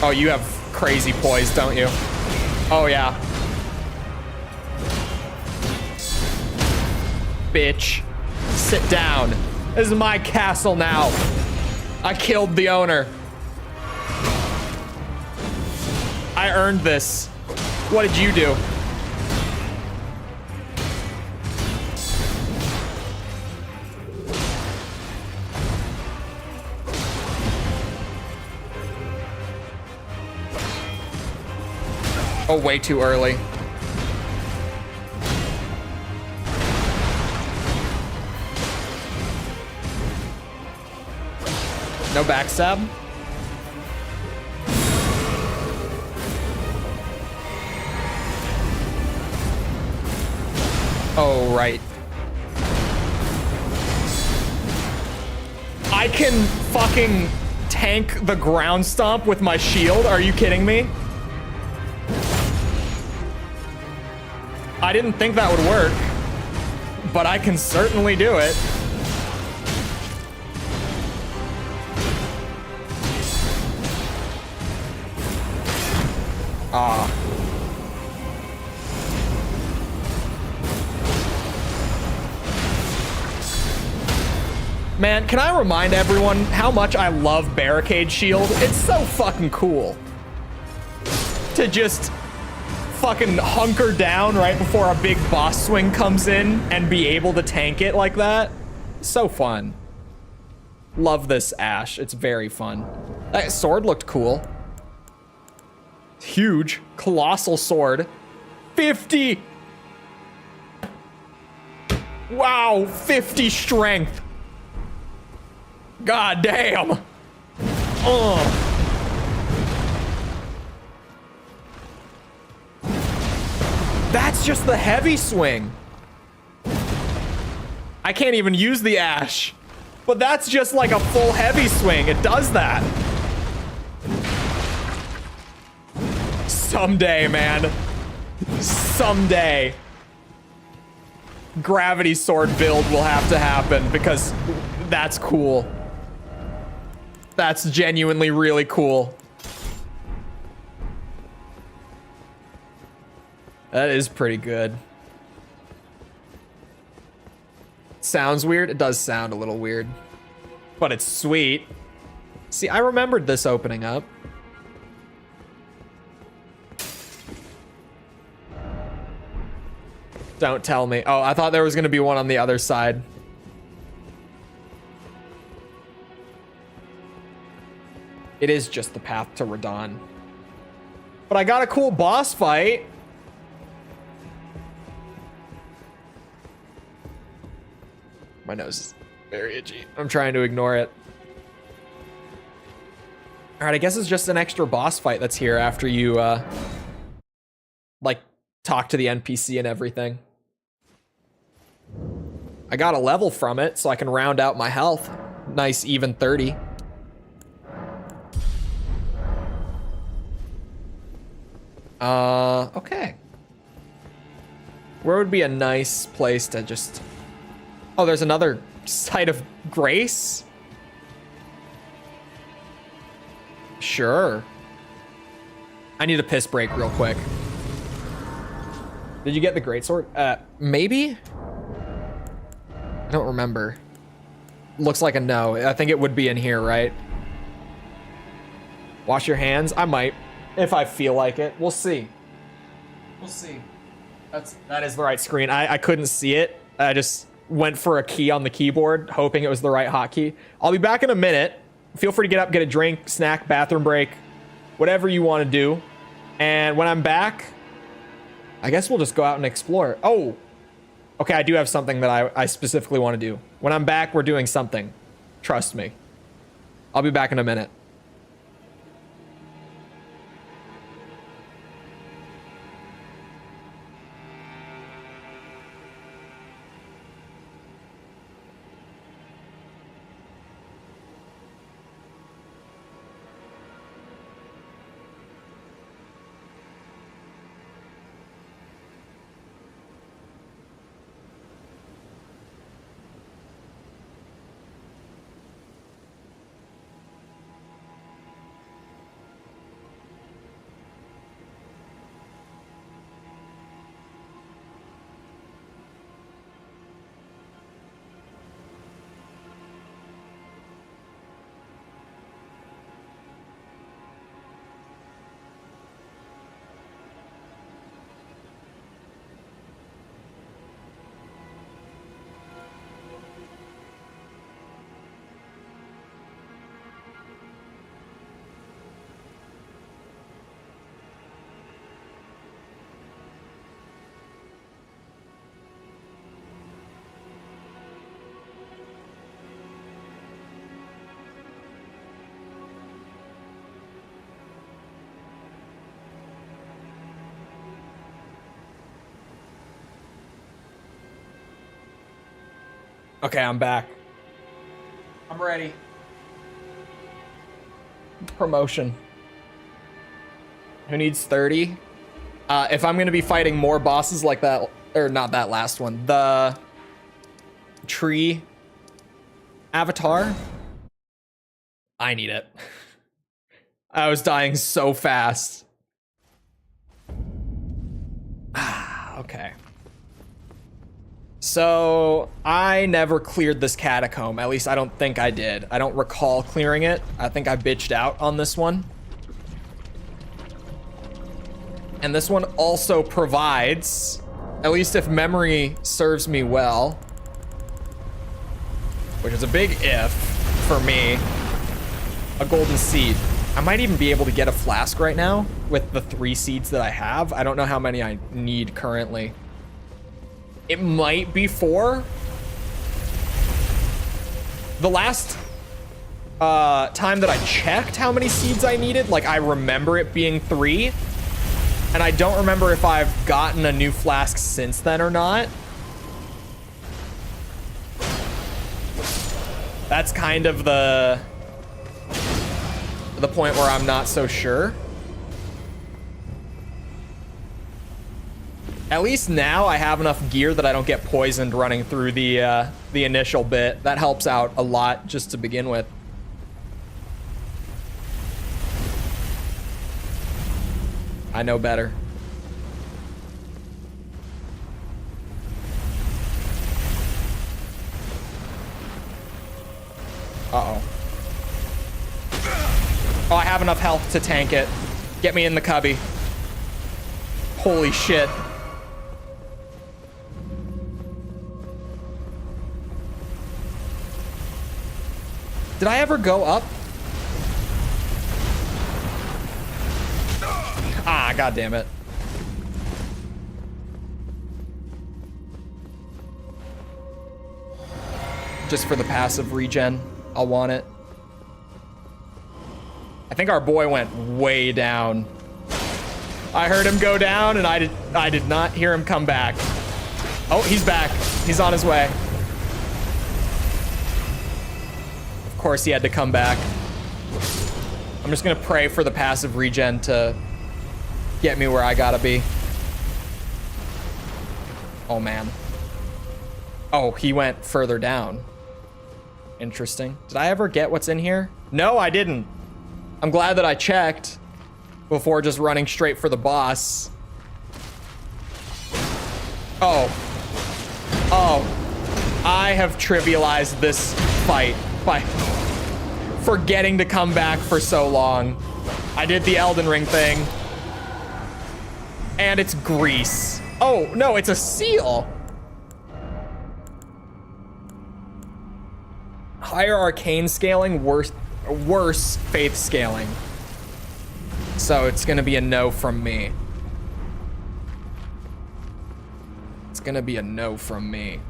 Oh, you have crazy poise, don't you? Oh, yeah. Bitch. Sit down. This is my castle now. I killed the owner. I earned this. What did you do? Oh, way too early. No backstab? Oh, right. I can fucking tank the ground stomp with my shield? Are you kidding me? I didn't think that would work, but I can certainly do it. Ah. Man, can I remind everyone how much I love Barricade Shield? It's so fucking cool to just fucking hunker down right before a big boss swing comes in and be able to tank it like that. So fun. Love this Ash. It's very fun. That sword looked cool. Huge, colossal sword. 50. Wow, 50 strength. God damn. That's just the heavy swing. I can't even use the Ash, but that's just like a full heavy swing. It does that. Someday, man. Someday. Gravity sword build will have to happen because that's cool. That's genuinely really cool. That is pretty good. Sounds weird? It does sound a little weird. But it's sweet. See, I remembered this opening up. Don't tell me. Oh, I thought there was gonna be one on the other side. It is just the path to Radon. But I got a cool boss fight. My nose is... Very itchy. I'm trying to ignore it. All right, I guess it's just an extra boss fight that's here after you, like, talk to the NPC and everything. I got a level from it, so I can round out my health. Nice, even 30. Okay. Where would be a nice place to just... Oh, there's another site of grace? Sure. I need a piss break real quick. Did you get the greatsword? Maybe? I don't remember. Looks like a no. I think it would be in here, right? Wash your hands? I might, if I feel like it. We'll see. We'll see. That is the right screen. I couldn't see it. I just went for a key on the keyboard, hoping it was the right hotkey. I'll be back in a minute. Feel free to get up, get a drink, snack, bathroom break, whatever you want to do. And when I'm back, I guess we'll just go out and explore. Oh, okay, I do have something that I specifically want to do. When I'm back, we're doing something. Trust me. I'll be back in a minute. Okay, I'm back. I'm ready. Promotion. Who needs 30? If I'm gonna be fighting more bosses like that, or not that last one, the tree avatar, I need it. I was dying so fast. Okay. So, I never cleared this catacomb. At least I don't think I did. I don't recall clearing it. I think I bitched out on this one. And this one also provides, at least if memory serves me well, which is a big if for me, a golden seed. I might even be able to get a flask right now with the 3 seeds that I have. I don't know how many I need currently. It might be 4. The last time that I checked how many seeds I needed, like I remember it being 3. And I don't remember if I've gotten a new flask since then or not. That's kind of the point where I'm not so sure. At least now I have enough gear that I don't get poisoned running through the initial bit. That helps out a lot just to begin with. I know better. Uh-oh. Oh, I have enough health to tank it. Get me in the cubby. Holy shit. Did I ever go up? Ah, god damn it. just for the passive regen. I'll want it. I think our boy went way down. I heard him go down, and I did not hear him come back. Oh, he's back. He's on his way. Of course he had to come back. I'm just gonna pray for the passive regen to get me where I gotta be. Oh, man. Oh, he went further down. Interesting. Did I ever get what's in here? No, I didn't. I'm glad that I checked before just running straight for the boss. Oh. Oh. I have trivialized this fight by forgetting to come back for so long. I did the Elden Ring thing. And it's grease. Oh, no, it's a seal. Higher arcane scaling, worse faith scaling. So it's gonna be a no from me. It's gonna be a no from me.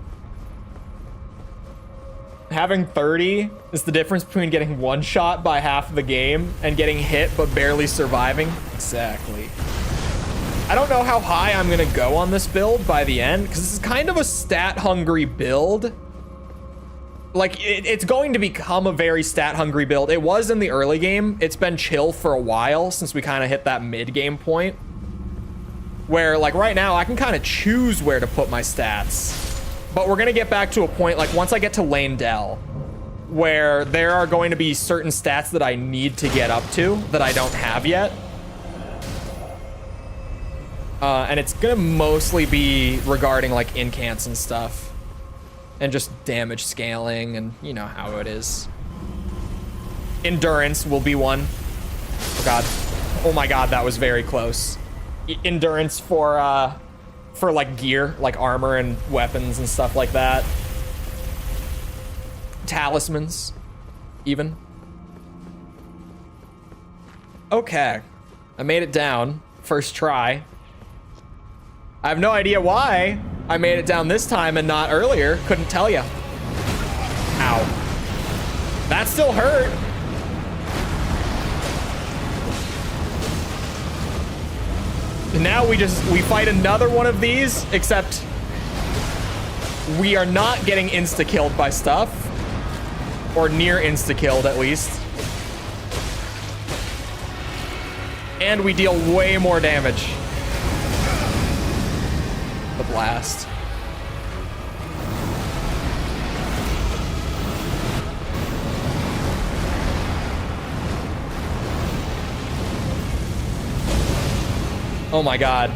Having 30 is the difference between getting one shot by half of the game and getting hit but barely surviving. Exactly. I don't know how high I'm gonna go on this build by the end, because this is kind of a stat-hungry build. Like, it's going to become a very stat-hungry build. It was in the early game. It's been chill for a while since we kind of hit that mid-game point. Where, like, right now, I can kind of choose where to put my stats. But we're going to get back to a point, like, once I get to Lane Dell, where there are going to be certain stats that I need to get up to that I don't have yet. And it's going to mostly be regarding, like, incants and stuff. And just damage scaling, and you know how it is. Endurance will be one. Oh god. Oh my god, that was very close. Endurance for like gear, like armor and weapons and stuff like that. Talismans, even. Okay. I made it down. First try. I have no idea why I made it down this time and not earlier. Couldn't tell you. Ow. That still hurt. And now we fight another one of these, except we are not getting insta-killed by stuff. Or near insta-killed, at least. And we deal way more damage. The blast. Oh my god.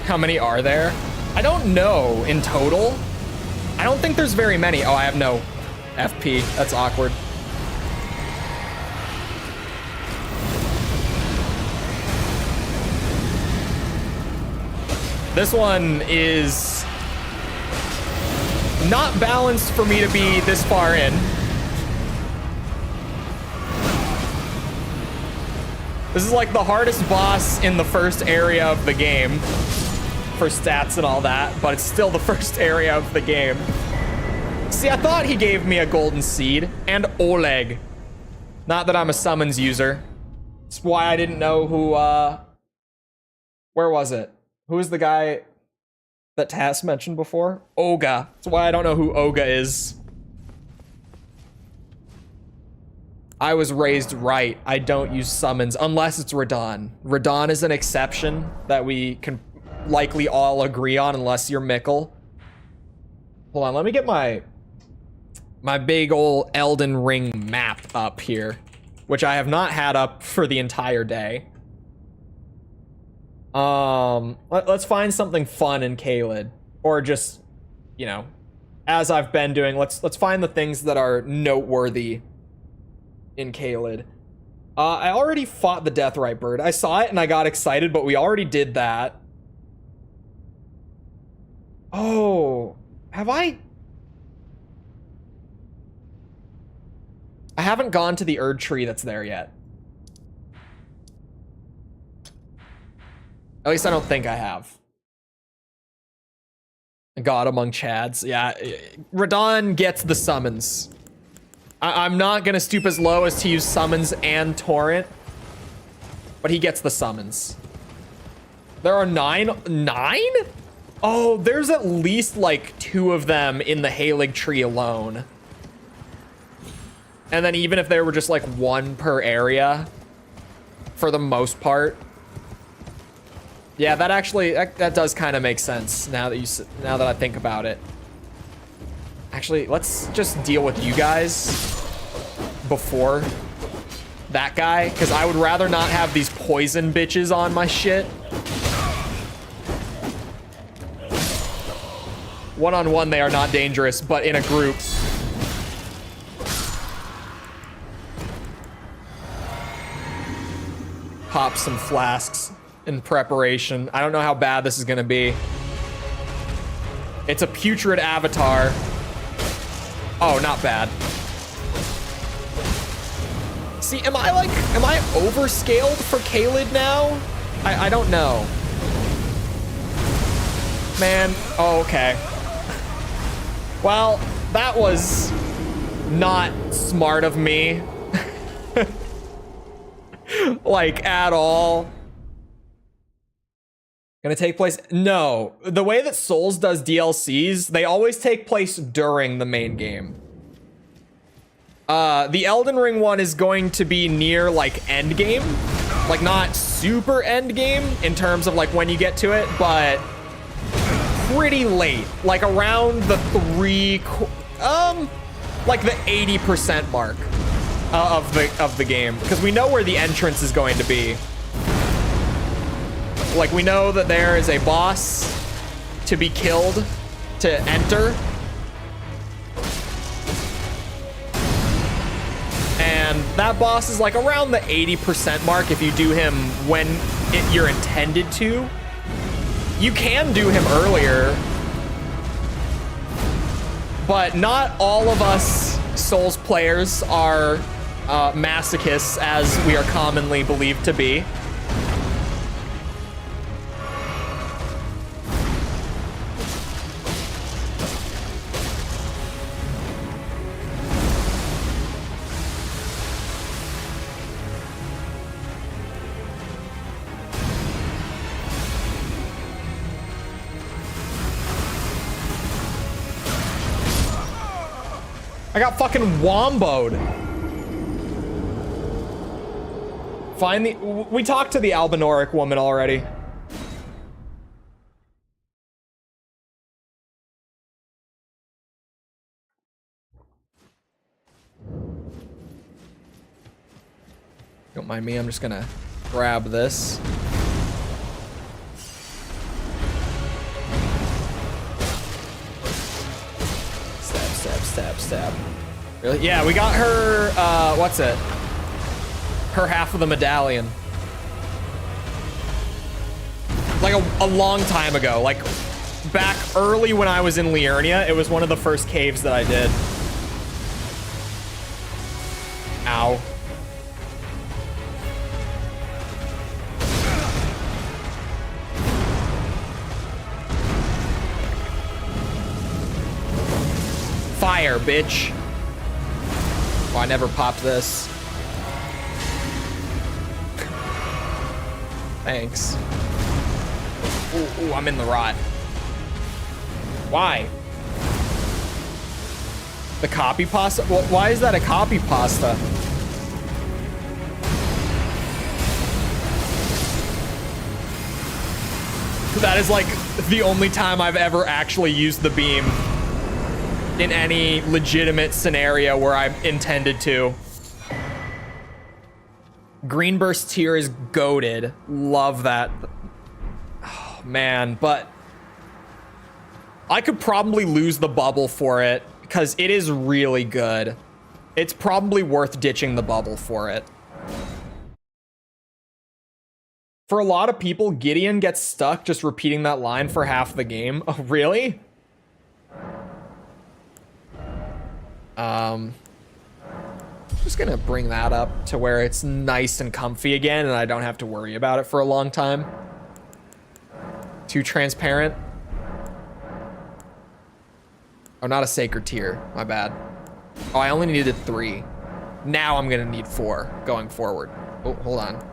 How many are there? I don't know in total. I don't think there's very many. Oh, I have no FP. That's awkward. This one is not balanced for me to be this far in. This is like the hardest boss in the first area of the game for stats and all that, but it's still the first area of the game. See, I thought he gave me a golden seed and Oleg. Not that I'm a summons user. That's why I didn't know who, where was it? Who is the guy that Tass mentioned before? Oga. That's why I don't know who Oga is. I was raised right. I don't use summons unless it's Radon. Radon is an exception that we can likely all agree on unless you're Mickle. Hold on, let me get my big ol' Elden Ring map up here, which I have not had up for the entire day. Let's find something fun in Caelid, or just, you know, as I've been doing, let's find the things that are noteworthy in Caelid. I already fought the Deathrite Bird. I saw it and I got excited, but we already did that. Oh, have I? I haven't gone to the Erdtree that's there yet. At least I don't think I have. God among Chads. Yeah, Radon gets the summons. I'm not gonna stoop as low as to use summons and torrent, but he gets the summons. There are 9? Oh, there's at least like 2 of them in the Halig tree alone. And then even if there were just like 1 per area, for the most part. Yeah, that actually, that does kind of make sense now that I think about it. Actually, let's just deal with you guys before that guy, because I would rather not have these poison bitches on my shit. One-on-one, they are not dangerous, but in a group. Pop some flasks in preparation. I don't know how bad this is gonna be. It's a putrid avatar. Oh, not bad. See, am I overscaled for Kaled now? I don't know. Man, oh, okay. Well, that was not smart of me. Like, at all. Gonna take place? No. The way that Souls does DLCs, they always take place during the main game. The Elden Ring one is going to be near, like, end game. Like, not super end game in terms of, like, when you get to it, but pretty late. Like, around the like the 80% mark of the game. Because we know where the entrance is going to be. Like, we know that there is a boss to be killed to enter. And that boss is like around the 80% mark if you do him when you're intended to. You can do him earlier, but not all of us Souls players are masochists as we are commonly believed to be. I got fucking womboed. We talked to the Albinoric woman already. Don't mind me, I'm just gonna grab this. Stab. Really? Yeah, we got her, what's it? Her half of the medallion. Like a long time ago, like back early when I was in Liurnia, it was one of the first caves that I did. Ow. Fire, bitch. Oh, I never popped this. Thanks. Ooh, I'm in the rot. Why? The copy pasta? Well, why is that a copy pasta? That is like the only time I've ever actually used the beam in any legitimate scenario where I intended to. Green Burst tier is goated. Love that. Oh, man, but I could probably lose the bubble for it because it is really good. It's probably worth ditching the bubble for it. For a lot of people, Gideon gets stuck just repeating that line for half the game. Oh, really? Just gonna bring that up to where it's nice and comfy again and I don't have to worry about it for a long time. Too transparent. Oh, not a sacred tier. My bad. Oh, I only needed 3. Now I'm gonna need 4 going forward. Oh, hold on.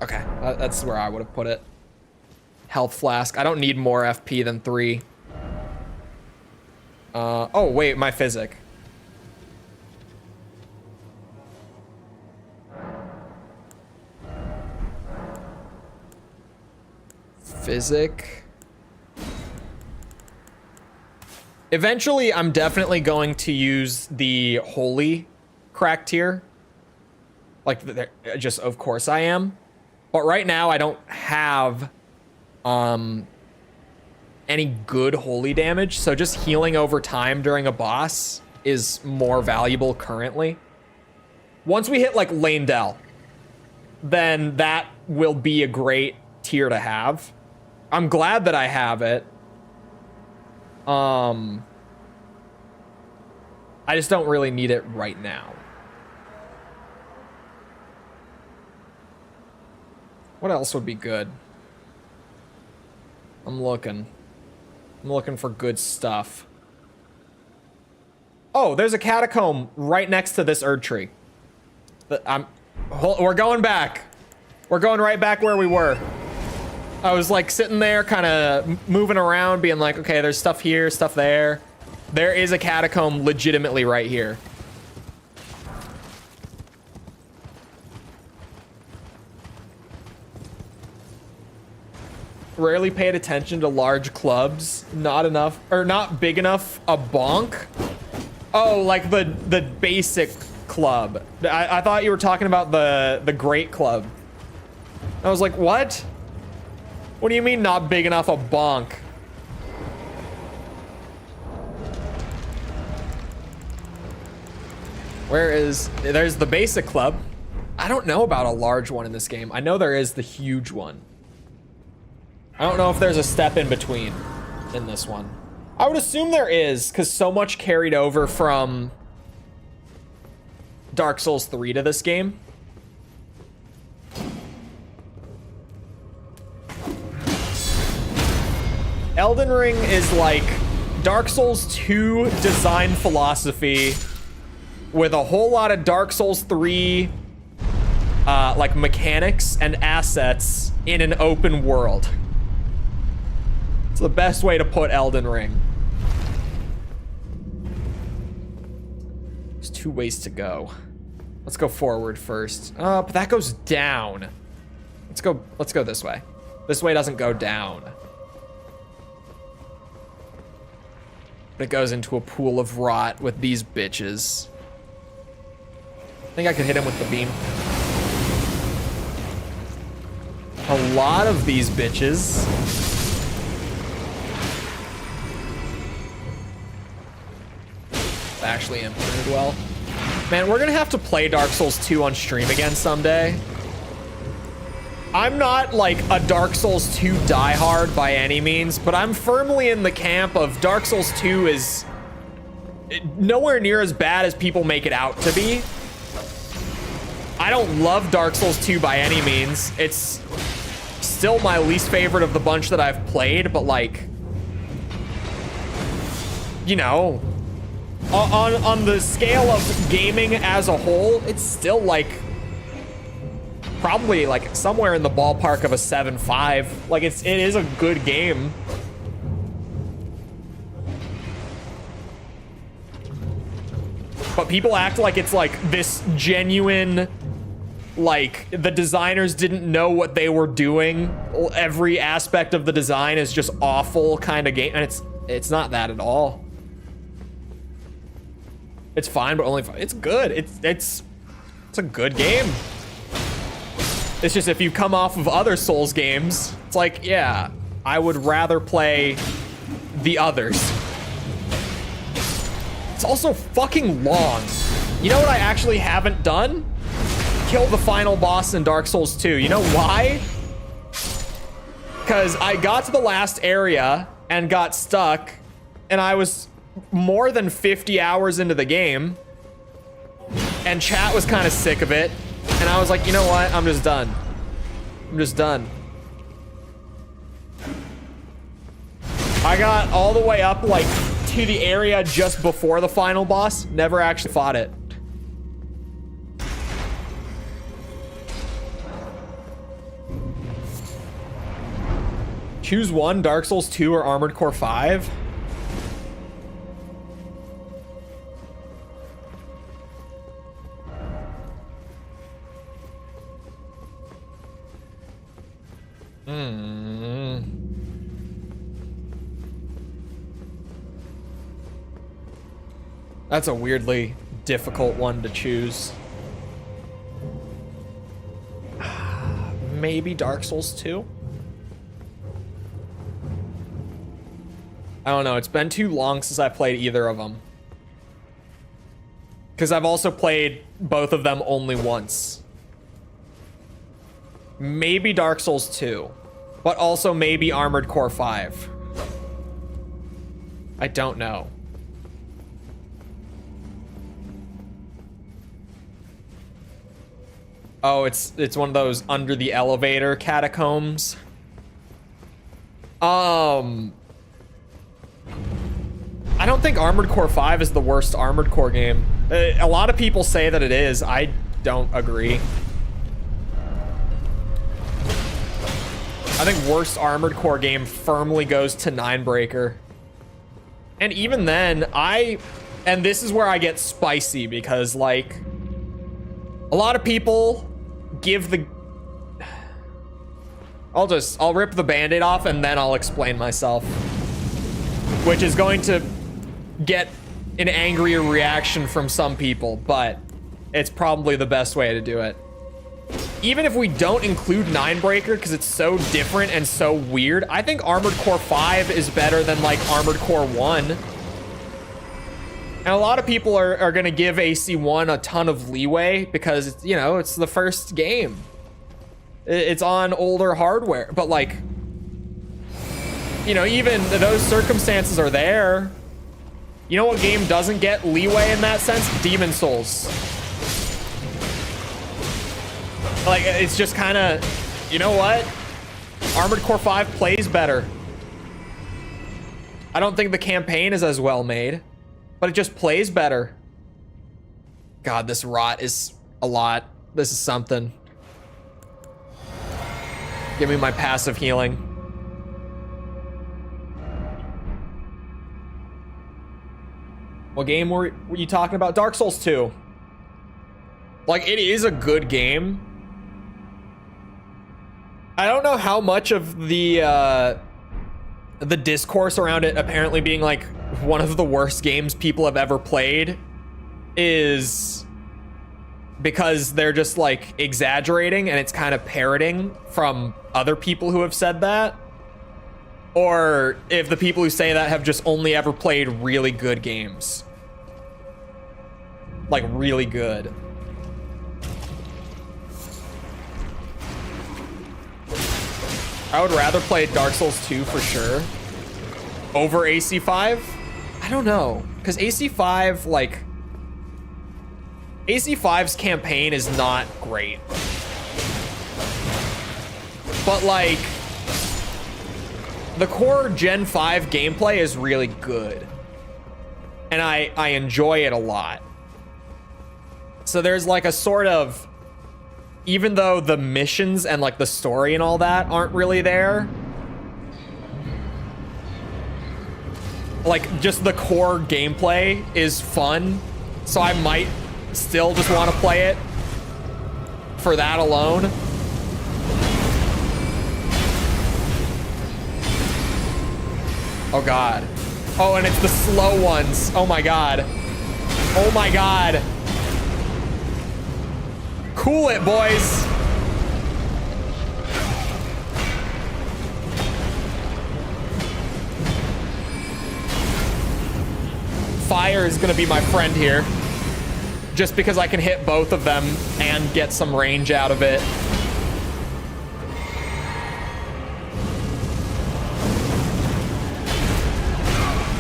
Okay, that's where I would have put it. Health flask. I don't need more FP than 3. Oh, wait, my physic. Physic. Eventually, I'm definitely going to use the holy crack tier. Like, just of course I am. But right now, I don't have any good holy damage. So just healing over time during a boss is more valuable currently. Once we hit like Landell, then that will be a great tier to have. I'm glad that I have it. I just don't really need it right now. What else would be good? I'm looking for good stuff. Oh, there's a catacomb right next to this Erdtree. We're going back. We're going right back where we were. I was like sitting there kind of moving around being like, okay, there's stuff here, stuff there. There is a catacomb legitimately right here. Rarely paid attention to large clubs. Not enough, or not big enough a bonk. Oh, like the basic club. I thought you were talking about the great club. I was like, what? What do you mean not big enough a bonk? There's the basic club. I don't know about a large one in this game. I know there is the huge one. I don't know if there's a step in between in this one. I would assume there is, because so much carried over from Dark Souls 3 to this game. Elden Ring is like Dark Souls 2 design philosophy with a whole lot of Dark Souls 3 like mechanics and assets in an open world. It's the best way to put Elden Ring. There's 2 ways to go. Let's go forward first. But that goes down. Let's go this way. This way doesn't go down. But it goes into a pool of rot with these bitches. I think I could hit him with the beam. A lot of these bitches. Actually implemented well. Man, we're gonna have to play Dark Souls 2 on stream again someday. I'm not like a Dark Souls 2 diehard by any means, but I'm firmly in the camp of Dark Souls 2 is nowhere near as bad as people make it out to be. I don't love Dark Souls 2 by any means. It's still my least favorite of the bunch that I've played, but like, you know, on the scale of gaming as a whole, it's still like probably like somewhere in the ballpark of a 7.5. Like it is a good game. But people act like it's like this genuine, like the designers didn't know what they were doing. Every aspect of the design is just awful kind of game, and it's not that at all. It's fine, but only fine. It's good. It's a good game. It's just if you come off of other Souls games, it's like, yeah, I would rather play the others. It's also fucking long. You know what I actually haven't done? Kill the final boss in Dark Souls 2. You know why? Because I got to the last area and got stuck, and I was more than 50 hours into the game, and chat was kind of sick of it, and I was like, you know what? I'm just done. I'm just done. I got all the way up, like, to the area just before the final boss. Never actually fought it. Choose one, Dark Souls 2 or Armored Core 5. That's a weirdly difficult one to choose. Maybe Dark Souls 2? I don't know. It's been too long since I played either of them. Because I've also played both of them only once. Maybe Dark Souls 2. But also maybe Armored Core 5. I don't know. Oh, it's one of those under the elevator catacombs. I don't think Armored Core 5 is the worst Armored Core game. A lot of people say that it is. I don't agree. I think worst Armored Core game firmly goes to Ninebreaker. And even then, and this is where I get spicy because, like, a lot of people give the... I'll rip the Band-Aid off and then I'll explain myself. Which is going to get an angrier reaction from some people, but it's probably the best way to do it. Even if we don't include Ninebreaker because it's so different and so weird, I think Armored Core 5 is better than, like, Armored Core 1. And a lot of people are going to give AC1 a ton of leeway because, it's, you know, it's the first game. It's on older hardware, but, like, you know, even those circumstances are there. You know what game doesn't get leeway in that sense? Demon Souls. Like, it's just kind of, you know what? Armored Core 5 plays better. I don't think the campaign is as well made, but it just plays better. God, this rot is a lot. This is something. Give me my passive healing. What game were you talking about? Dark Souls 2. Like, it is a good game. I don't know how much of the discourse around it apparently being like one of the worst games people have ever played is because they're just like exaggerating and it's kind of parroting from other people who have said that. Or if the people who say that have just only ever played really good games. Like, really good. I would rather play Dark Souls 2 for sure over AC5. I don't know, because AC5, like, AC5's campaign is not great. But, like, the core Gen 5 gameplay is really good. And I enjoy it a lot. So there's like a sort of, even though the missions and like the story and all that aren't really there, like just the core gameplay is fun. So I might still just want to play it for that alone. Oh God. Oh, and it's the slow ones. Oh my God. Oh my God. Cool it, boys. Fire is gonna be my friend here. Just because I can hit both of them and get some range out of it.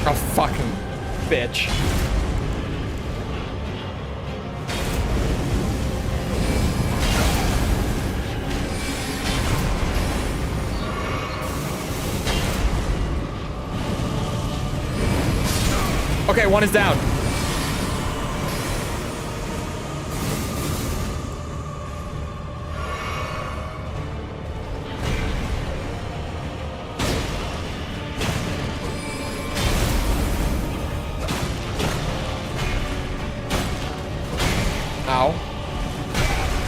Oh, fucking bitch. Okay, one is down. Ow.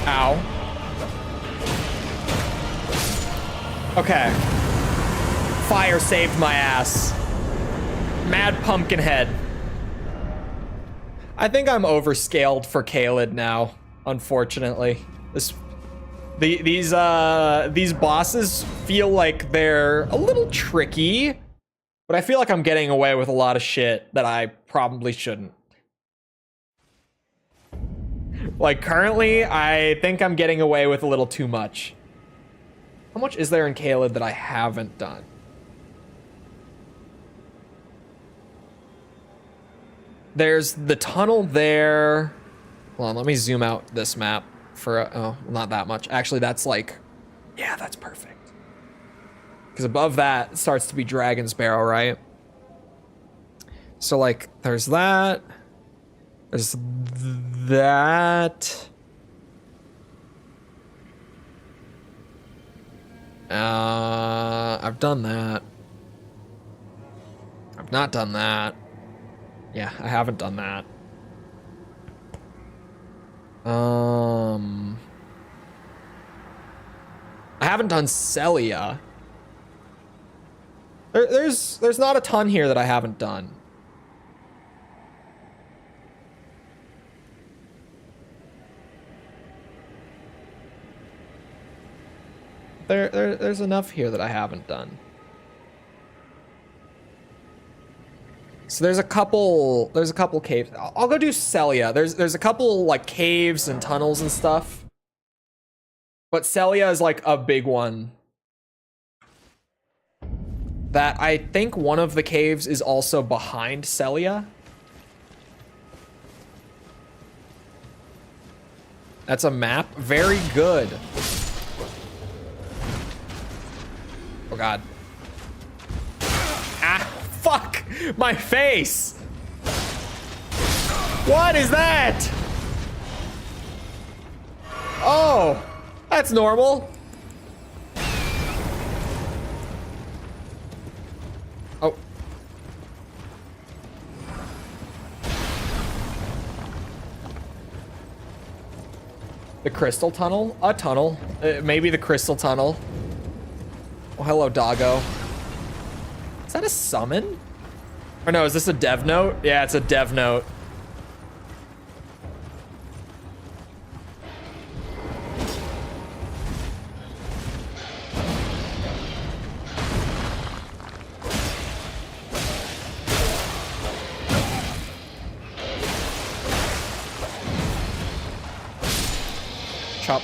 Ow. Okay. Fire saved my ass. Mad Pumpkinhead. I think I'm overscaled for Caelid now, unfortunately. These bosses feel like they're a little tricky, but I feel like I'm getting away with a lot of shit that I probably shouldn't. Like currently, I think I'm getting away with a little too much. How much is there in Caelid that I haven't done? There's the tunnel there. Hold on, let me zoom out this map for, oh, not that much. Actually, that's like, yeah, that's perfect. Because above that it starts to be Dragon's Barrow, right? So like, there's that. There's that. I've done that. I've not done that. Yeah, I haven't done that. I haven't done Celia. There's not a ton here that I haven't done. There's enough here that I haven't done. So there's a couple caves. I'll go do Celia. There's a couple like caves and tunnels and stuff. But Celia is like a big one. That I think one of the caves is also behind Celia. That's a map. Very good. Oh god. Ah, fuck! My face! What is that? Oh, that's normal. Oh. The crystal tunnel? A tunnel. Maybe the crystal tunnel. Oh, hello, doggo. Is that a summon? Or no, is this a dev note? Yeah, it's a dev note. Chop.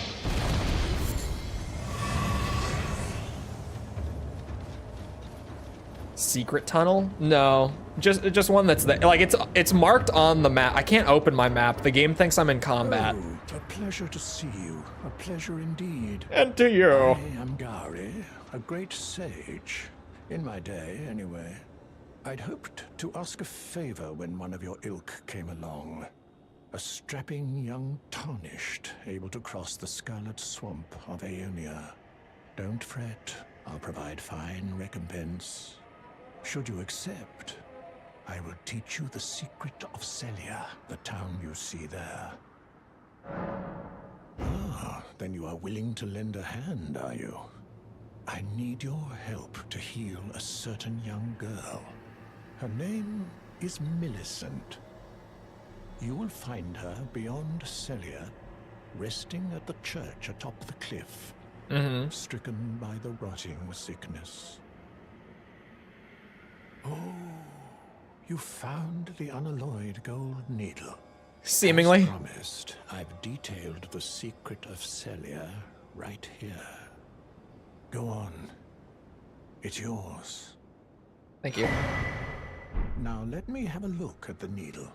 Secret tunnel? No, just one that's there. Like it's marked on the map. I can't open my map. The game thinks I'm in combat. Oh, a pleasure to see you. A pleasure indeed. And to you. I am Gari, a great sage. In my day, anyway. I'd hoped to ask a favor when one of your ilk came along. A strapping young tarnished, able to cross the scarlet swamp of Aeonia. Don't fret, I'll provide fine recompense. Should you accept, I will teach you the secret of Celia, the town you see there. Ah, then you are willing to lend a hand, are you? I need your help to heal a certain young girl. Her name is Millicent. You will find her beyond Celia, resting at the church atop the cliff, stricken by the rotting sickness. Oh, you found the unalloyed gold needle. Seemingly. As promised, I've detailed the secret of Celia right here. Go on. It's yours. Thank you. Now let me have a look at the needle.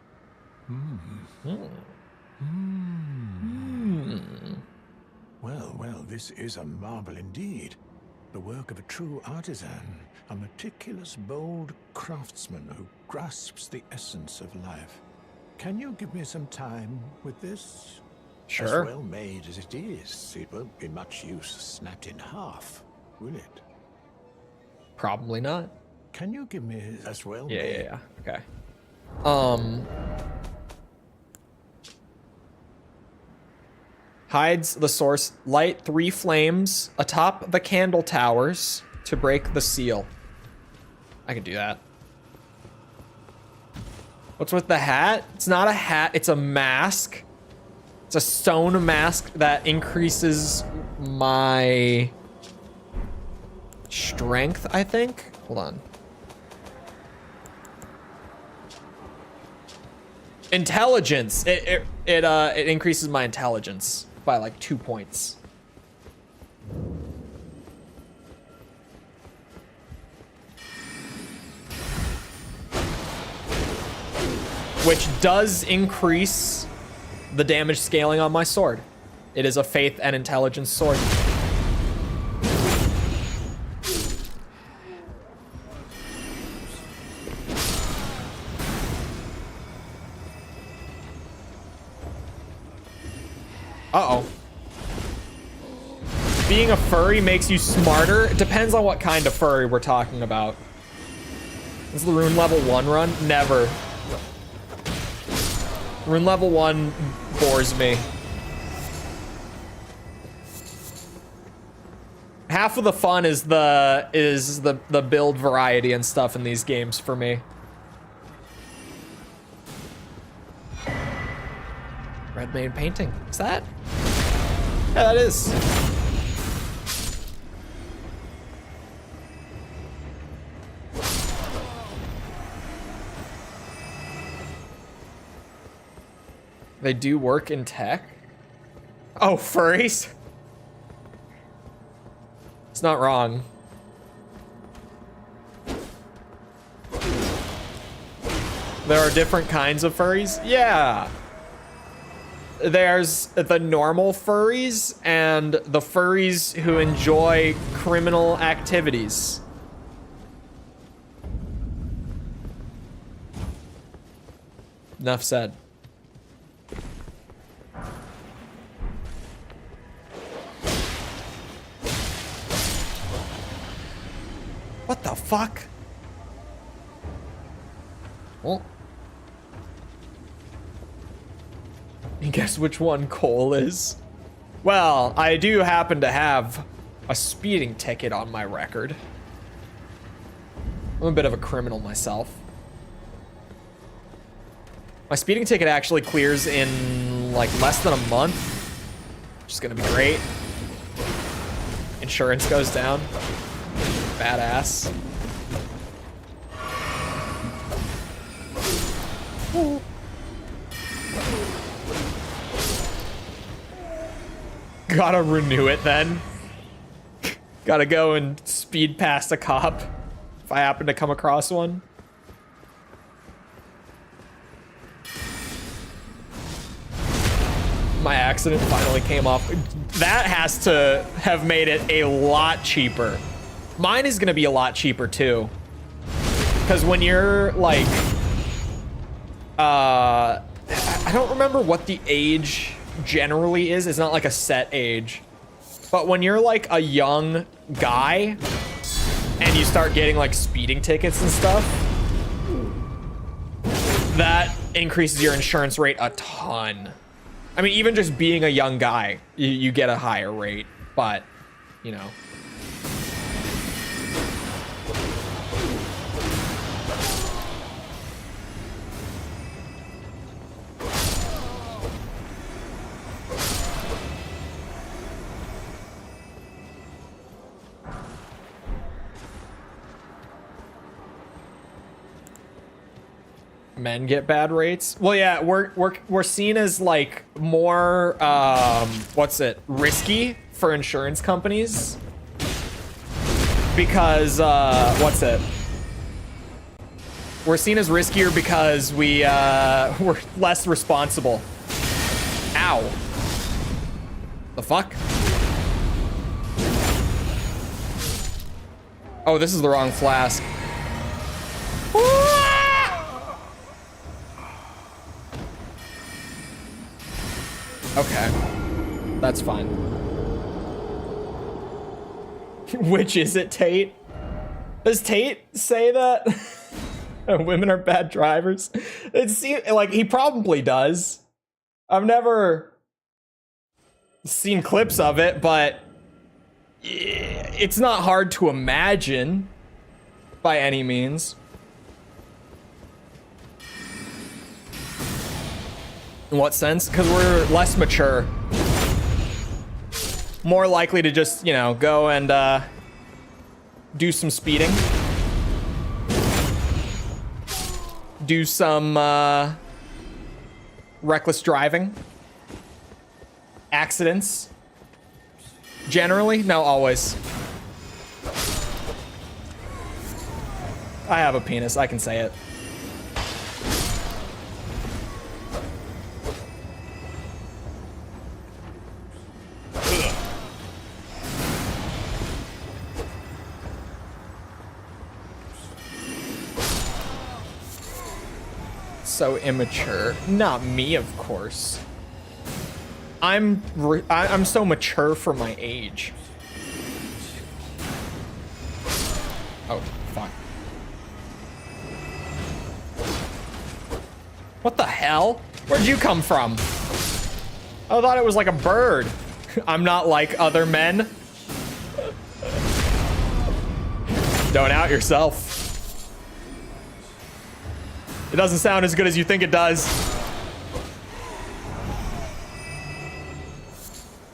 Well, this is a marvel indeed. The work of a true artisan, a meticulous, bold craftsman who grasps the essence of life. Can you give me some time with this? Sure. As well made as it is, it won't be much use snapped in half, will it? Probably not. Can you give me as well Yeah, made? yeah, yeah. Okay. Hides the source. Light 3 flames atop the candle towers to break the seal. I can do that. What's with the hat? It's not a hat, it's a mask. It's a stone mask that increases my strength, I think. Hold on. Intelligence. It increases my intelligence by like 2 points. Which does increase the damage scaling on my sword. It is a faith and intelligence sword. Uh-oh. Being a furry makes you smarter. It depends on what kind of furry we're talking about. Is the rune level 1 run? Never. Rune level 1 bores me. Half of the fun is the build variety and stuff in these games for me. Red main painting. Is that? Yeah, that is. They do work in tech? Oh, furries? It's not wrong. There are different kinds of furries? Yeah. There's the normal furries and the furries who enjoy criminal activities. Enough said. What the fuck? Well, you guess which one Cole is? Well, I do happen to have a speeding ticket on my record. I'm a bit of a criminal myself. My speeding ticket actually clears in like less than a month, which is gonna be great. Insurance goes down. Badass. Ooh. Gotta renew it then. Gotta go and speed past a cop if I happen to come across one. My accident finally came off. That has to have made it a lot cheaper. Mine is gonna be a lot cheaper too. Because when you're like, I don't remember what the age generally is. It's not like a set age. But when you're like a young guy and you start getting like speeding tickets and stuff, that increases your insurance rate a ton. I mean, even just being a young guy, you get a higher rate, but you know. Men get bad rates. Well, yeah, we're seen as like more risky for insurance companies because we're seen as riskier because we're less responsible. Ow. The fuck? Oh, this is the wrong flask. Okay. That's fine. Which is it, Tate? Does Tate say that women are bad drivers? It seems like he probably does. I've never seen clips of it, but it's not hard to imagine by any means. In what sense? Because we're less mature. More likely to just, you know, go and do some speeding. Do some reckless driving. Accidents. Generally? No, always. I have a penis, I can say it. So immature. Not me, of course. I'm so mature for my age. Oh, fuck. What the hell? Where'd you come from? I thought it was like a bird. I'm not like other men. Don't out yourself. It doesn't sound as good as you think it does.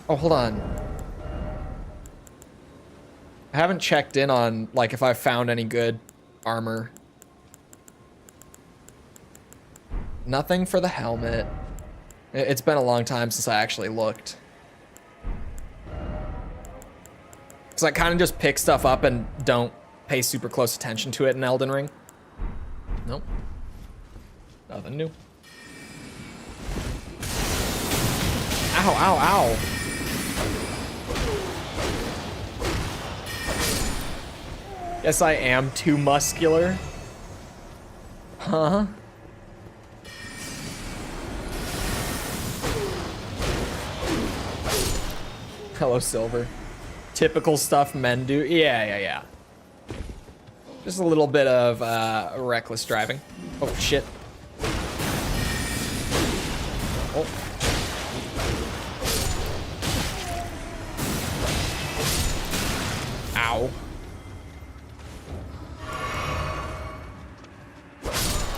Oh, hold on. I haven't checked in on, like, if I've found any good armor. Nothing for the helmet. It's been a long time since I actually looked. Because I kind of just pick stuff up and don't pay super close attention to it in Elden Ring. Nope. Nothing new. Ow, ow, ow. Yes, I am too muscular. Huh? Hello, Silver. Typical stuff men do. Yeah. Just a little bit of reckless driving. Oh, shit. Oh. Ow.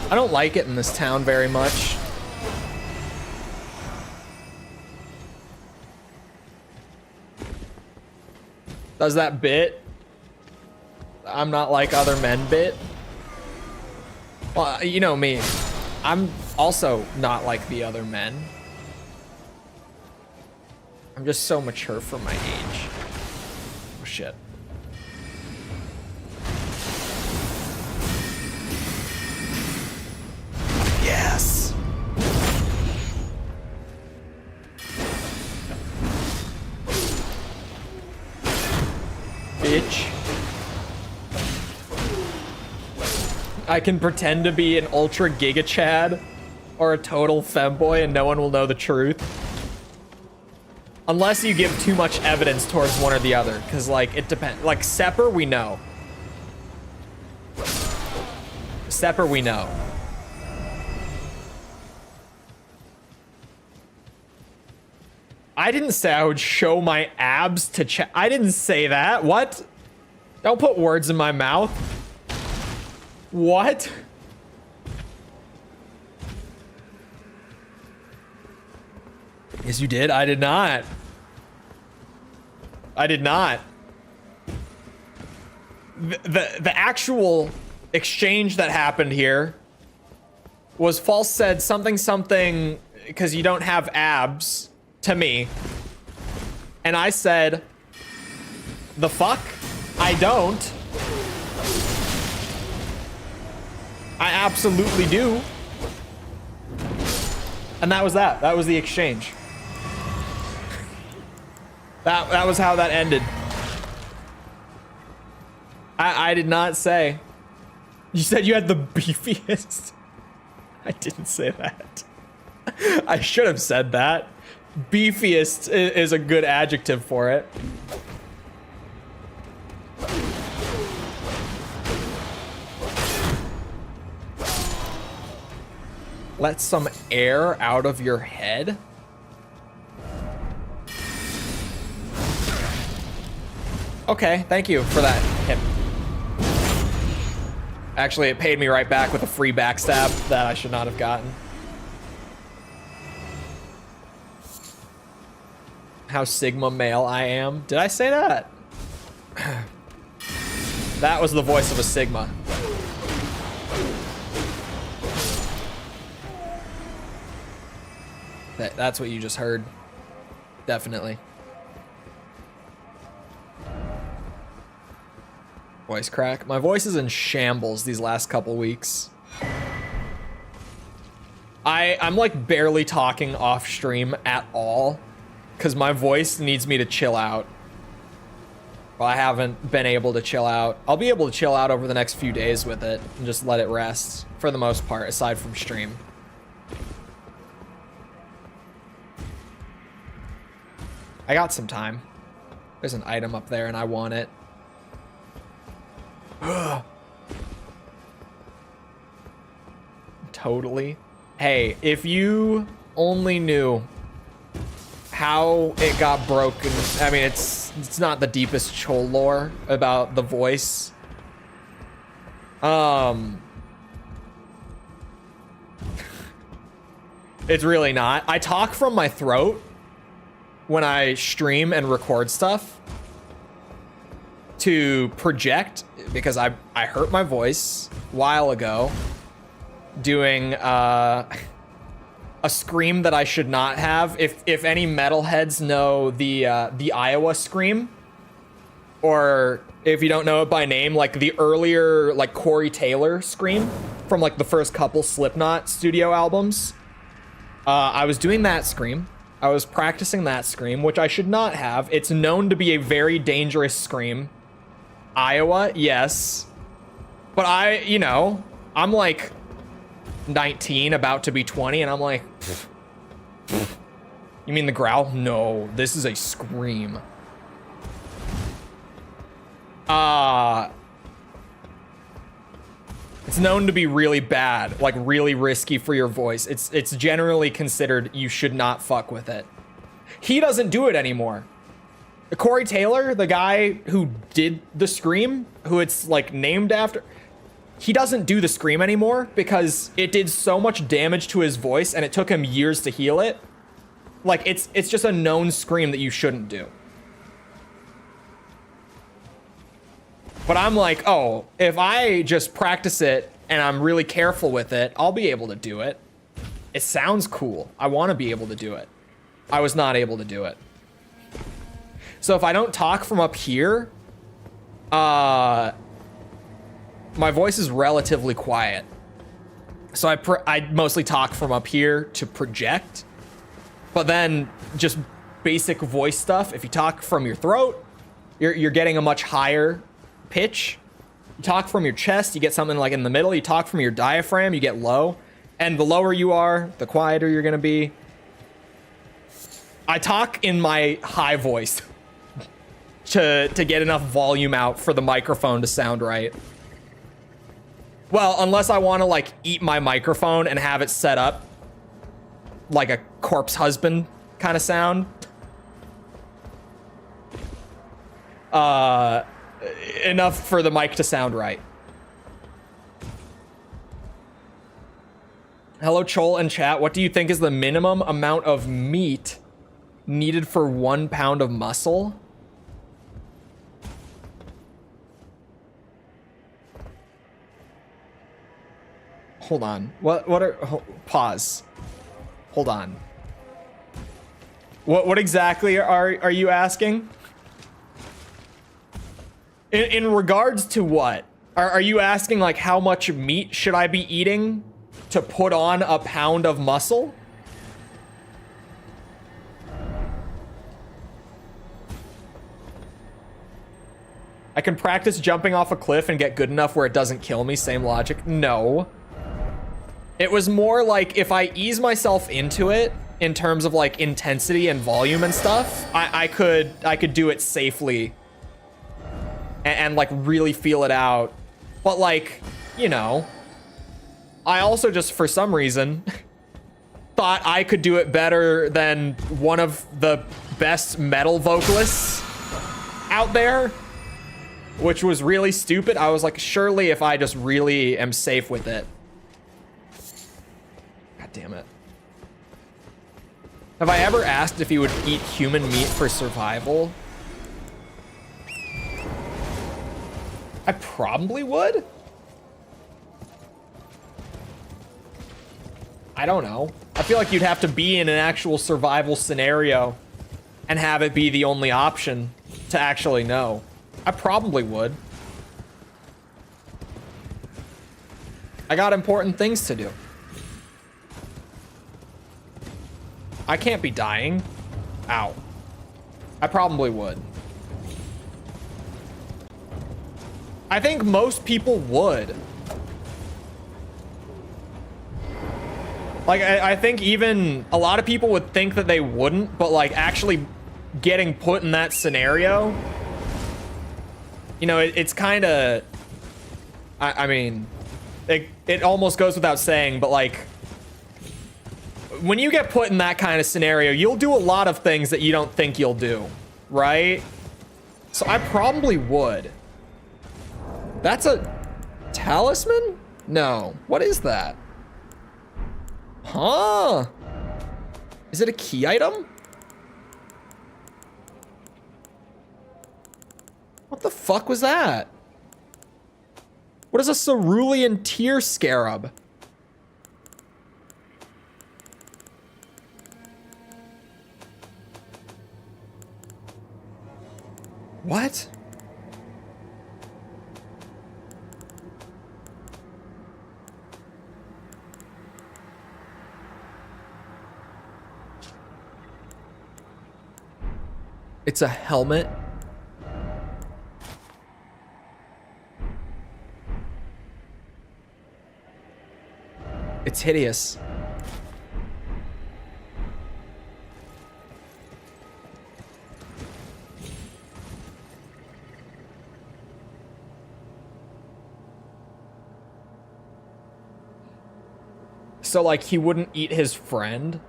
I don't like it in this town very much. Does that bit? I'm not like other men bit? Well, you know me. I'm also not like the other men. I'm just so mature for my age. Oh, shit. Yes. Bitch. I can pretend to be an ultra giga chad or a total femboy and no one will know the truth. Unless you give too much evidence towards one or the other. Because, like, it depends. Like, Sepper, we know. Sepper, we know. I didn't say I would show my abs to chat. I didn't say that. What? Don't put words in my mouth. What? Yes, you did. I did not. I did not. The actual exchange that happened here was False said something because you don't have abs to me. And I said, the fuck? I don't. I absolutely do. And that was that. That was the exchange. That was how that ended. I did not say. You said you had the beefiest. I didn't say that. I should have said that. Beefiest is a good adjective for it. Let some air out of your head. Okay, thank you for that hit. Actually, it paid me right back with a free backstab that I should not have gotten. How Sigma male I am. Did I say that? That was the voice of a Sigma. That's what you just heard. Definitely. Voice crack. My voice is in shambles these last couple weeks. I'm like barely talking off stream at all because my voice needs me to chill out. Well, I haven't been able to chill out. I'll be able to chill out over the next few days with it and just let it rest for the most part, aside from stream. I got some time. There's an item up there and I want it. Totally. Hey, if you only knew how it got broken. I mean, it's not the deepest Chole lore about the voice. It's really not. I talk from my throat when I stream and record stuff to project, because I hurt my voice a while ago doing a scream that I should not have. If any metalheads know the Iowa scream, or if you don't know it by name, like the earlier like Corey Taylor scream from like the first couple Slipknot studio albums, I was doing that scream. I was practicing that scream, which I should not have. It's known to be a very dangerous scream. Iowa, yes. But I'm like 19, about to be 20, and I'm like, you mean the growl? No, this is a scream. It's known to be really bad, like really risky for your voice. It's generally considered you should not fuck with it. He doesn't do it anymore. Corey Taylor, the guy who did the scream, who it's like named after, he doesn't do the scream anymore because it did so much damage to his voice and it took him years to heal it. Like it's just a known scream that you shouldn't do. But I'm like, oh, if I just practice it and I'm really careful with it, I'll be able to do it. It sounds cool. I want to be able to do it. I was not able to do it. So if I don't talk from up here, my voice is relatively quiet. So I mostly talk from up here to project. But then just basic voice stuff, if you talk from your throat, you're getting a much higher pitch. You talk from your chest, you get something like in the middle. You talk from your diaphragm, you get low. And the lower you are, the quieter you're gonna be. I talk in my high voice to get enough volume out for the microphone to sound right. Well, unless I want to like eat my microphone and have it set up like a corpse husband kind of sound. Enough for the mic to sound right. Hello, Chole and chat. What do you think is the minimum amount of meat needed for 1 pound of muscle? Hold on. Pause. Hold on. What exactly are you asking? In regards to what? Are you asking like how much meat should I be eating to put on a pound of muscle? I can practice jumping off a cliff and get good enough where it doesn't kill me. Same logic. No. It was more like if I ease myself into it in terms of like intensity and volume and stuff, I could do it safely and like really feel it out. But like, you know, I also just for some reason thought I could do it better than one of the best metal vocalists out there, which was really stupid. I was like, surely if I just really am safe with it. God damn it. Have I ever asked if he would eat human meat for survival? I probably would. I don't know. I feel like you'd have to be in an actual survival scenario and have it be the only option to actually know. I probably would. I got important things to do. I can't be dying. Ow. I probably would. I think most people would. Like, I think even a lot of people would think that they wouldn't, but like actually getting put in that scenario, you know, it's kind of, I mean, it almost goes without saying, but like, when you get put in that kind of scenario, you'll do a lot of things that you don't think you'll do, right? So I probably would. That's a talisman? No. What is that? Huh? Is it a key item? What the fuck was that? What is a cerulean tear scarab? What? It's a helmet. It's hideous. So, like, he wouldn't eat his friend?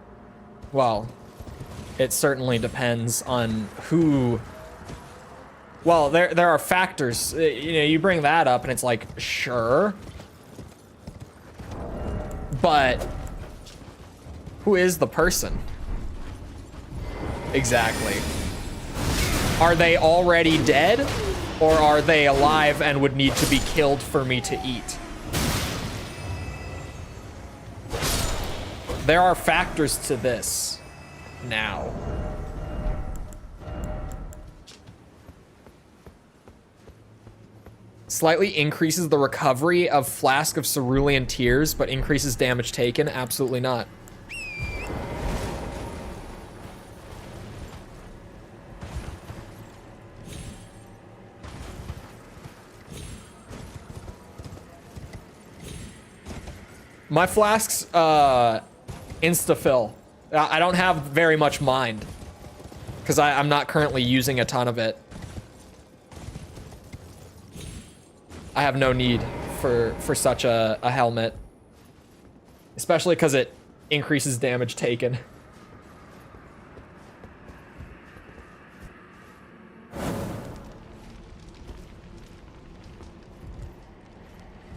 Well, it certainly depends on who... Well, there are factors. You know, you bring that up and it's like, sure. But who is the person? Exactly. Are they already dead? Or are they alive and would need to be killed for me to eat? There are factors to this now. Slightly increases the recovery of Flask of Cerulean Tears, but increases damage taken? Absolutely not. My flasks, insta-fill. I don't have very much mind because I'm not currently using a ton of it. I have no need for such a helmet, especially because it increases damage taken.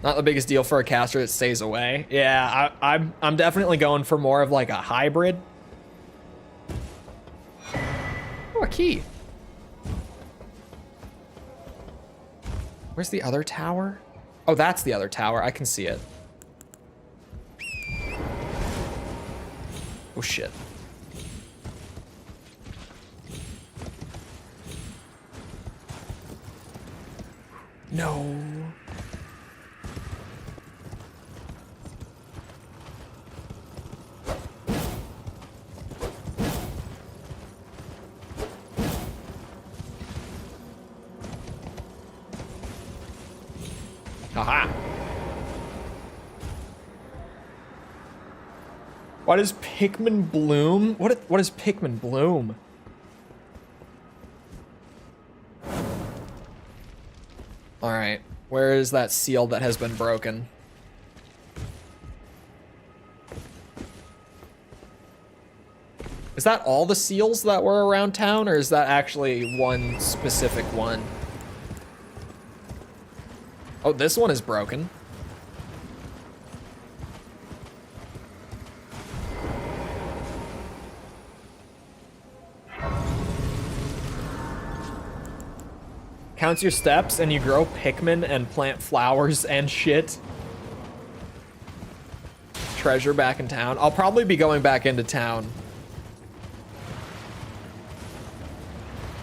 Not the biggest deal for a caster that stays away. Yeah, I'm definitely going for more of like a hybrid. Oh, a key. Where's the other tower? Oh, that's the other tower. I can see it. Oh, shit. No. Aha. Why does Pikmin bloom? What is Pikmin bloom? All right, where is that seal that has been broken? Is that all the seals that were around town, or is that actually one specific one? Oh, this one is broken. Counts your steps and you grow Pikmin and plant flowers and shit. Treasure back in town. I'll probably be going back into town.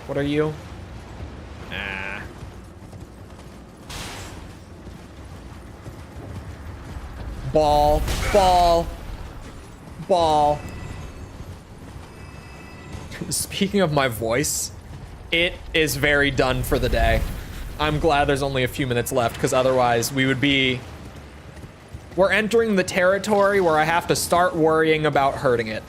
What are you? Ah. Ball, ball, ball. Speaking of my voice, it is very done for the day. I'm glad there's only a few minutes left, because otherwise we would be... We're entering the territory where I have to start worrying about hurting it.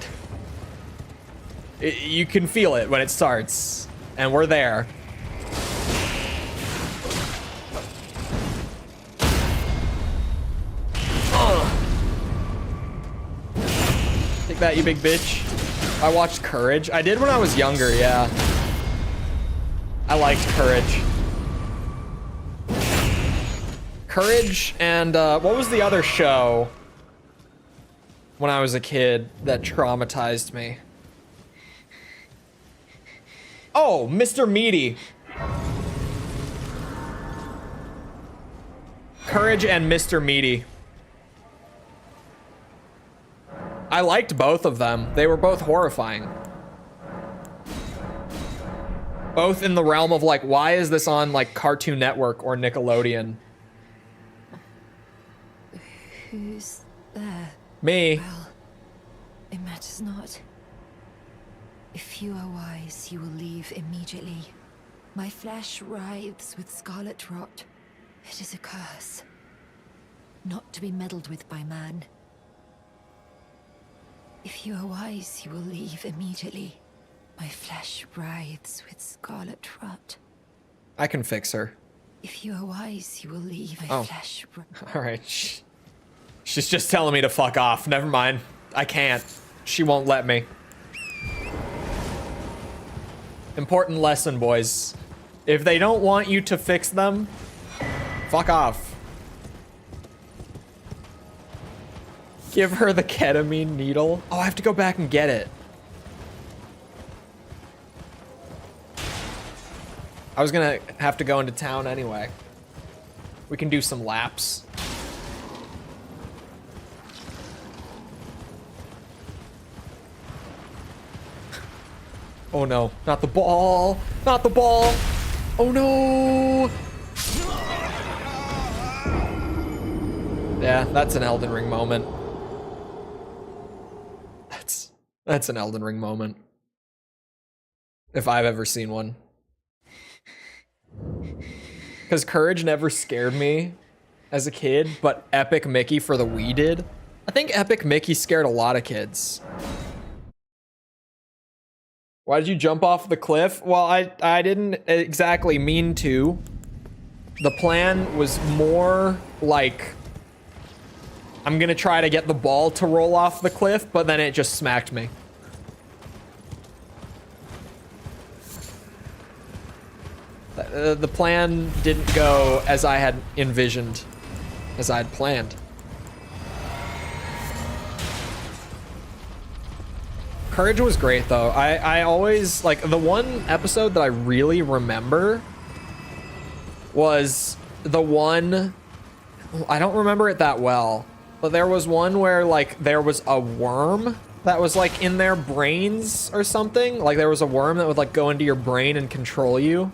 You can feel it when it starts, and we're there. Take that, you big bitch. I watched Courage. I did when I was younger, yeah. I liked Courage. Courage and what was the other show when I was a kid that traumatized me? Oh, Mr. Meaty. Courage and Mr. Meaty. I liked both of them. They were both horrifying. Both in the realm of like, why is this on like Cartoon Network or Nickelodeon? Who's there? Me. Well, it matters not. If you are wise, you will leave immediately. My flesh writhes with scarlet rot. It is a curse, not to be meddled with by man. If you are wise, you will leave immediately. My flesh writhes with scarlet rot. I can fix her. If you are wise, you will leave. My flesh. All right. She's just telling me to fuck off. Never mind. I can't. She won't let me. Important lesson, boys. If they don't want you to fix them, fuck off. Give her the ketamine needle. Oh, I have to go back and get it. I was gonna have to go into town anyway. We can do some laps. Oh no, not the ball! Not the ball! Oh no! Yeah, that's an Elden Ring moment. That's an Elden Ring moment. If I've ever seen one. Because Courage never scared me as a kid, but Epic Mickey for the Wii did. I think Epic Mickey scared a lot of kids. Why did you jump off the cliff? Well, I didn't exactly mean to. The plan was more like, I'm gonna try to get the ball to roll off the cliff, but then it just smacked me. The plan didn't go as I had envisioned, as I had planned. Courage was great though. I always, like, the one episode that I really remember was the one, I don't remember it that well, but there was one where like there was a worm that was like in their brains or something. Like there was a worm that would like go into your brain and control you.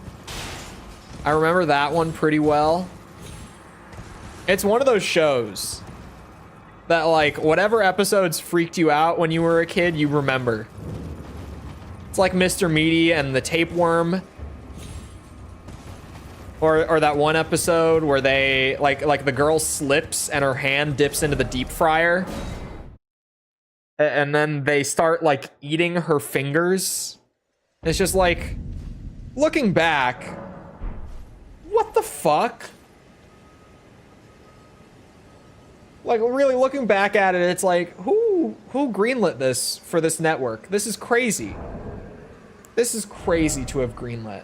I remember that one pretty well. It's one of those shows that like whatever episodes freaked you out when you were a kid, you remember. It's like Mr. Meaty and the tapeworm. Or that one episode where they like the girl slips and her hand dips into the deep fryer, and then they start like eating her fingers. It's just like, looking back, what the fuck? Like, really looking back at it, it's like, who greenlit this for this network? This is crazy. This is crazy to have greenlit.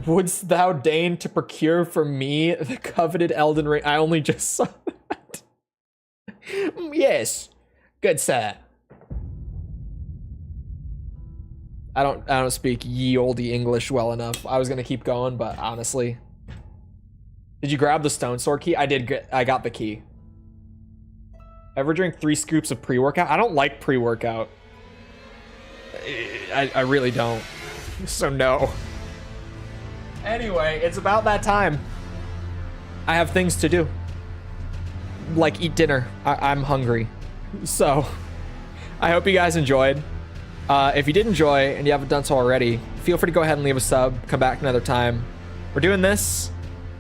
Wouldst thou deign to procure for me the coveted Elden Ring? I only just saw that. Yes, good sir. I don't speak ye olde English well enough. I was gonna keep going, but honestly, did you grab the stone sword key? I did. I got the key. Ever drink 3 scoops of pre-workout? I don't like pre-workout. I really don't. So no. Anyway, it's about that time. I have things to do. Like eat dinner. I'm hungry. So, I hope you guys enjoyed. If you did enjoy and you haven't done so already, feel free to go ahead and leave a sub. Come back another time. We're doing this.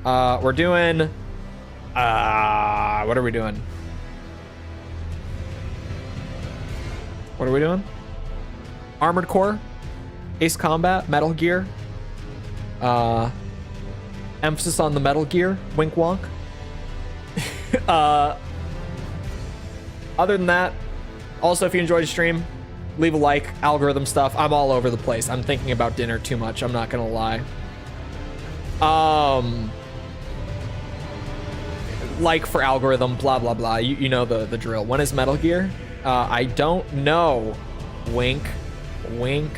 We're doing... what are we doing? What are we doing? Armored Core, Ace Combat, Metal Gear. Emphasis on the Metal Gear, wink wonk. Other than that, also if you enjoyed the stream, leave a like, algorithm stuff. I'm all over the place. I'm thinking about dinner too much, I'm not gonna lie. Like for algorithm, blah blah blah. You know the drill. When is Metal Gear? I don't know. Wink, wink.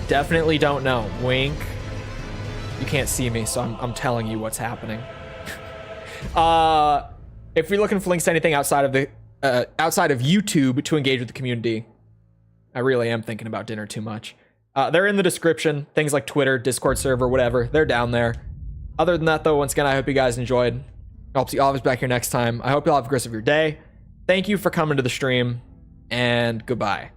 Definitely don't know. Wink. You can't see me, so I'm telling you what's happening. If you're looking for links to anything outside of the outside of YouTube to engage with the community, I really am thinking about dinner too much. They're in the description. Things like Twitter, Discord server, whatever. They're down there. Other than that, though, once again, I hope you guys enjoyed. I hope to see all of us back here next time. I hope you all have a great rest of your day. Thank you for coming to the stream, and goodbye.